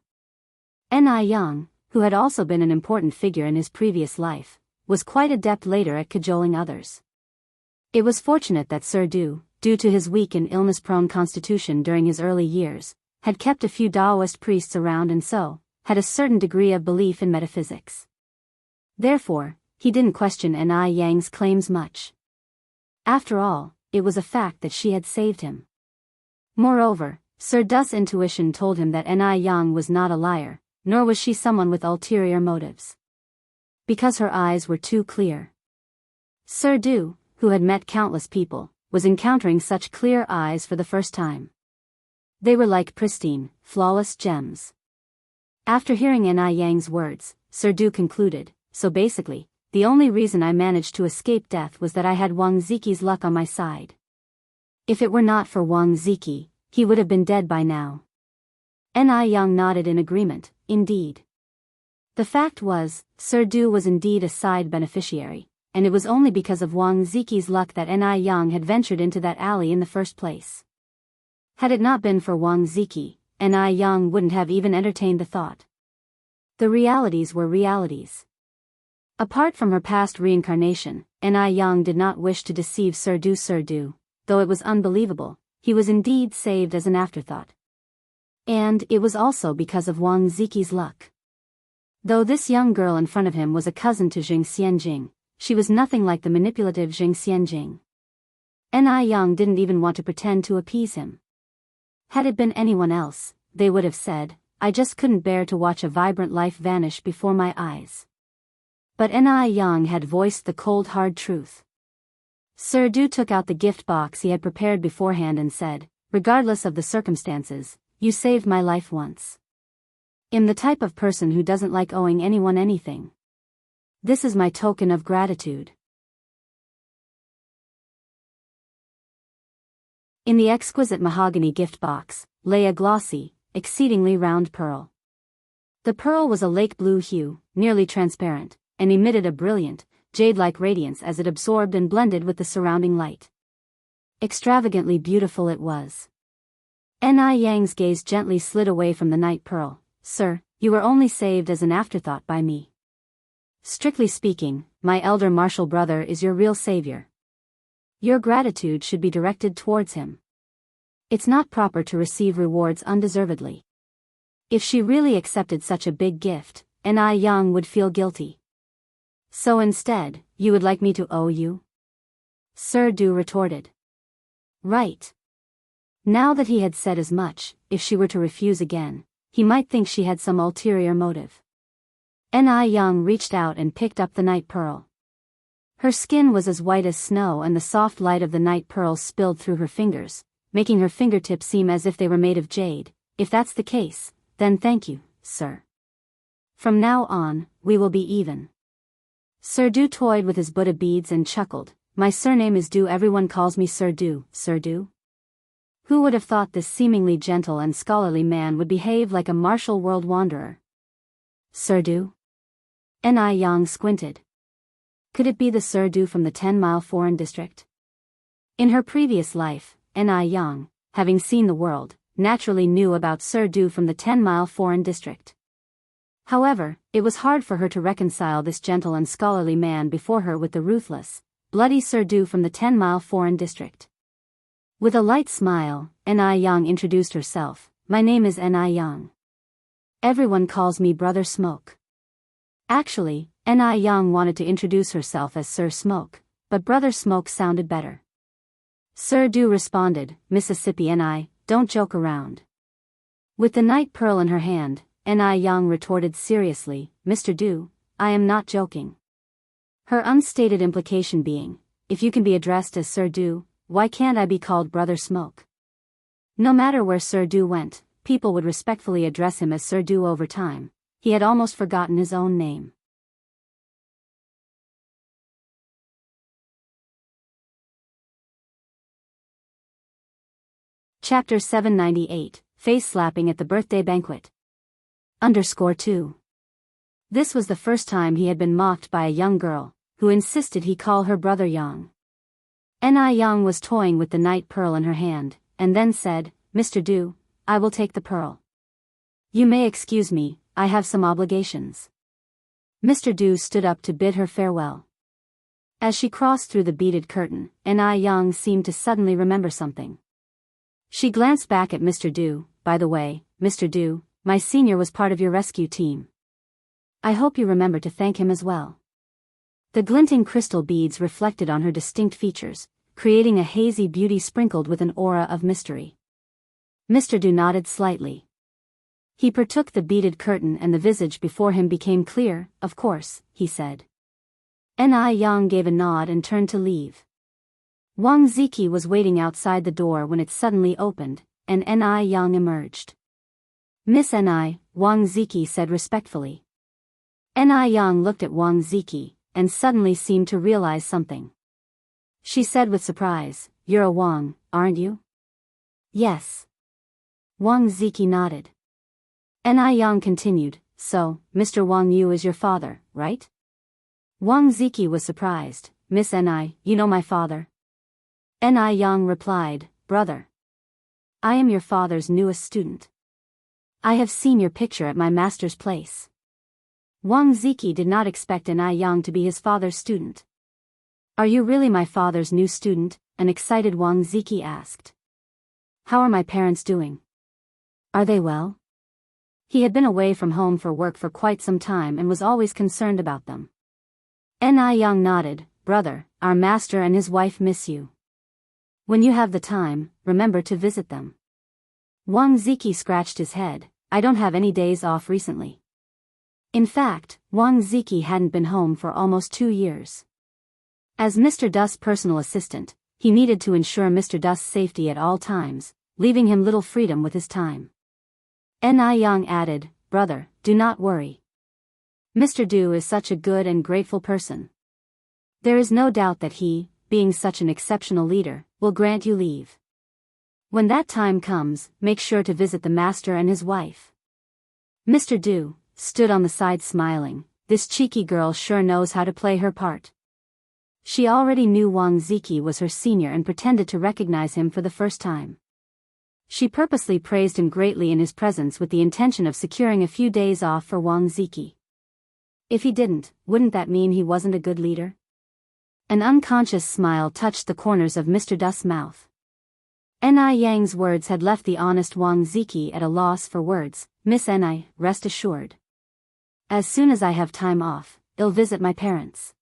Ni Yang, who had also been an important figure in his previous life, was quite adept later at cajoling others. It was fortunate that Sir Du, due to his weak and illness-prone constitution during his early years, had kept a few Taoist priests around and so, had a certain degree of belief in metaphysics. Therefore, he didn't question Ni Yang's claims much. After all, it was a fact that she had saved him. Moreover, Sir Du's intuition told him that Ni Yang was not a liar, nor was she someone with ulterior motives. Because her eyes were too clear. Sir Du, who had met countless people, was encountering such clear eyes for the first time. They were like pristine, flawless gems. After hearing Ni Yang's words, Sir Du concluded, so basically, the only reason I managed to escape death was that I had Wang Ziki's luck on my side. If it were not for Wang Ziki, he would have been dead by now. Ni Yang nodded in agreement, indeed. The fact was, Sir Du was indeed a side beneficiary, and it was only because of Wang Ziki's luck that Ni Yang had ventured into that alley in the first place. Had it not been for Wang Ziki, Ni Yang wouldn't have even entertained the thought. The realities were realities. Apart from her past reincarnation, Ni Yang did not wish to deceive Sir Du. Though it was unbelievable, he was indeed saved as an afterthought. And it was also because of Wang Ziki's luck. Though this young girl in front of him was a cousin to Jing Xianjing, she was nothing like the manipulative Jing Xianjing. Ni Yang didn't even want to pretend to appease him. Had it been anyone else, they would have said, I just couldn't bear to watch a vibrant life vanish before my eyes. But Ni Yang had voiced the cold hard truth. Sir Du took out the gift box he had prepared beforehand and said, regardless of the circumstances, you saved my life once. I'm the type of person who doesn't like owing anyone anything. This is my token of gratitude. In the exquisite mahogany gift box lay a glossy, exceedingly round pearl. The pearl was a lake blue hue, nearly transparent, and emitted a brilliant, jade-like radiance as it absorbed and blended with the surrounding light. Extravagantly beautiful it was. Yang's gaze gently slid away from the night pearl. Sir, you were only saved as an afterthought by me. Strictly speaking, my elder martial brother is your real savior. Your gratitude should be directed towards him. It's not proper to receive rewards undeservedly. If she really accepted such a big gift, Yang would feel guilty. So instead, you would like me to owe you? Sir Du retorted. Right. Now that he had said as much, if she were to refuse again, he might think she had some ulterior motive. Yang reached out and picked up the night pearl. Her skin was as white as snow and the soft light of the night pearl spilled through her fingers, making her fingertips seem as if they were made of jade. If that's the case, then thank you, sir. From now on, we will be even. Sir Du toyed with his Buddha beads and chuckled. My surname is Du. Everyone calls me Sir Du. Sir Du? Who would have thought this seemingly gentle and scholarly man would behave like a martial world wanderer? Sir Du? Yang squinted. Could it be the Sir Du from the 10-mile foreign district? In her previous life, Yang, having seen the world, naturally knew about Sir Du from the 10-mile foreign district. However, it was hard for her to reconcile this gentle and scholarly man before her with the ruthless, bloody Sir Du from the 10-mile foreign district. With a light smile, Yang introduced herself. My name is Yang. Everyone calls me Brother Smoke. Actually, Yang wanted to introduce herself as Sir Smoke, but Brother Smoke sounded better. Sir Du responded, Mississippi don't joke around. With the night pearl in her hand, Yang retorted seriously, Mr. Du, I am not joking. Her unstated implication being, if you can be addressed as Sir Du, why can't I be called Brother Smoke? No matter where Sir Du went, people would respectfully address him as Sir Du. Over time, he had almost forgotten his own name. Chapter 798, Face Slapping at the Birthday Banquet. _2. This was the first time he had been mocked by a young girl, who insisted he call her Brother Yang. Yang was toying with the night pearl in her hand, and then said, Mr. Du, I will take the pearl. You may excuse me, I have some obligations. Mr. Du stood up to bid her farewell. As she crossed through the beaded curtain, Yang seemed to suddenly remember something. She glanced back at Mr. Du. By the way, Mr. Du, my senior was part of your rescue team. I hope you remember to thank him as well. The glinting crystal beads reflected on her distinct features, creating a hazy beauty sprinkled with an aura of mystery. Mr. Du nodded slightly. He partook the beaded curtain and the visage before him became clear. Of course, he said. Yang gave a nod and turned to leave. Wang Ziki was waiting outside the door when it suddenly opened, and Yang emerged. Miss Wang Ziki said respectfully. Yang looked at Wang Ziki, and suddenly seemed to realize something. She said with surprise, You're a Wang, aren't you? Yes. Wang Ziki nodded. Yang continued, So, Mr. Wang Yu is your father, right? Wang Ziki was surprised. Miss you know my father? Yang replied, Brother. I am your father's newest student. I have seen your picture at my master's place. Wang Ziki did not expect Yang to be his father's student. Are you really my father's new student? An excited Wang Ziki asked. How are my parents doing? Are they well? He had been away from home for work for quite some time and was always concerned about them. Yang nodded, Brother, our master and his wife miss you. When you have the time, remember to visit them. Wang Ziki scratched his head. I don't have any days off recently. In fact, Wang Ziki hadn't been home for almost 2 years. As Mr. Du's personal assistant, he needed to ensure Mr. Du's safety at all times, leaving him little freedom with his time. Yang added, Brother, do not worry. Mr. Du is such a good and grateful person. There is no doubt that he, being such an exceptional leader, will grant you leave. When that time comes, make sure to visit the master and his wife. Mr. Du stood on the side smiling. This cheeky girl sure knows how to play her part. She already knew Wang Ziki was her senior and pretended to recognize him for the first time. She purposely praised him greatly in his presence with the intention of securing a few days off for Wang Ziki. If he didn't, wouldn't that mean he wasn't a good leader? An unconscious smile touched the corners of Mr. Du's mouth. Ni Yang's words had left the honest Wang Ziki at a loss for words. Miss Ni, rest assured. As soon as I have time off, I'll visit my parents.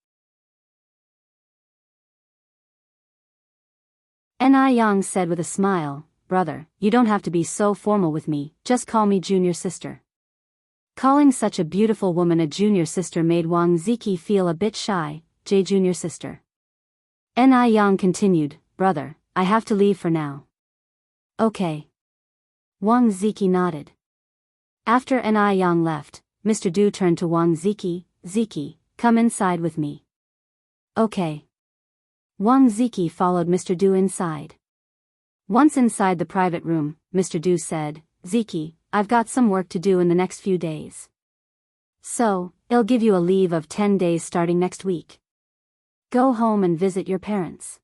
Ni Yang said with a smile, brother, you don't have to be so formal with me, just call me junior sister. Calling such a beautiful woman a junior sister made Wang Ziki feel a bit shy. J junior sister. Ni Yang continued, brother, I have to leave for now. Okay. Wang Ziki nodded. After Ni Yang left, Mr. Du turned to Wang Ziki, Ziki, come inside with me. Okay. Wang Ziki followed Mr. Du inside. Once inside the private room, Mr. Du said, Ziki, I've got some work to do in the next few days. So, I'll give you a leave of 10 days starting next week. Go home and visit your parents.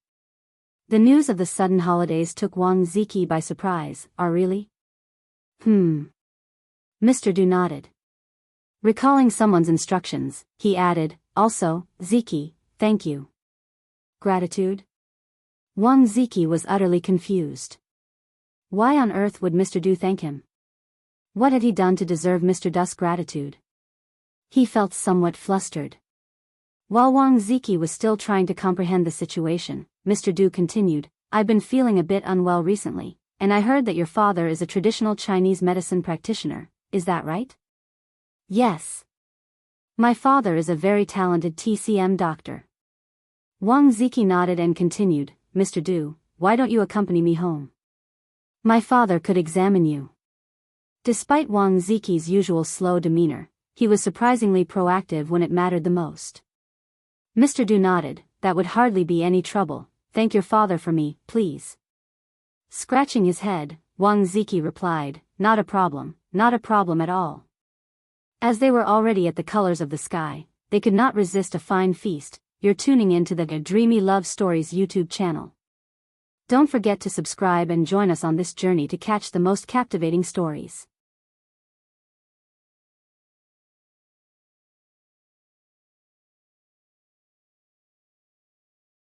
The news of the sudden holidays took Wang Ziki by surprise. Really? Mr. Du nodded. Recalling someone's instructions, he added, also, Ziki, thank you. Gratitude? Wang Ziki was utterly confused. Why on earth would Mr. Du thank him? What had he done to deserve Mr. Du's gratitude? He felt somewhat flustered. While Wang Ziki was still trying to comprehend the situation, Mr. Du continued, I've been feeling a bit unwell recently, and I heard that your father is a traditional Chinese medicine practitioner, is that right? Yes. My father is a very talented TCM doctor. Wang Ziki nodded and continued, Mr. Du, why don't you accompany me home? My father could examine you. Despite Wang Ziki's usual slow demeanor, he was surprisingly proactive when it mattered the most. Mr. Du nodded, that would hardly be any trouble, thank your father for me, please. Scratching his head, Wang Ziki replied, not a problem at all. As they were already at the colors of the sky, they could not resist a fine feast. You're tuning into the Dreamy Love Stories YouTube channel. Don't forget to subscribe and join us on this journey to catch the most captivating stories.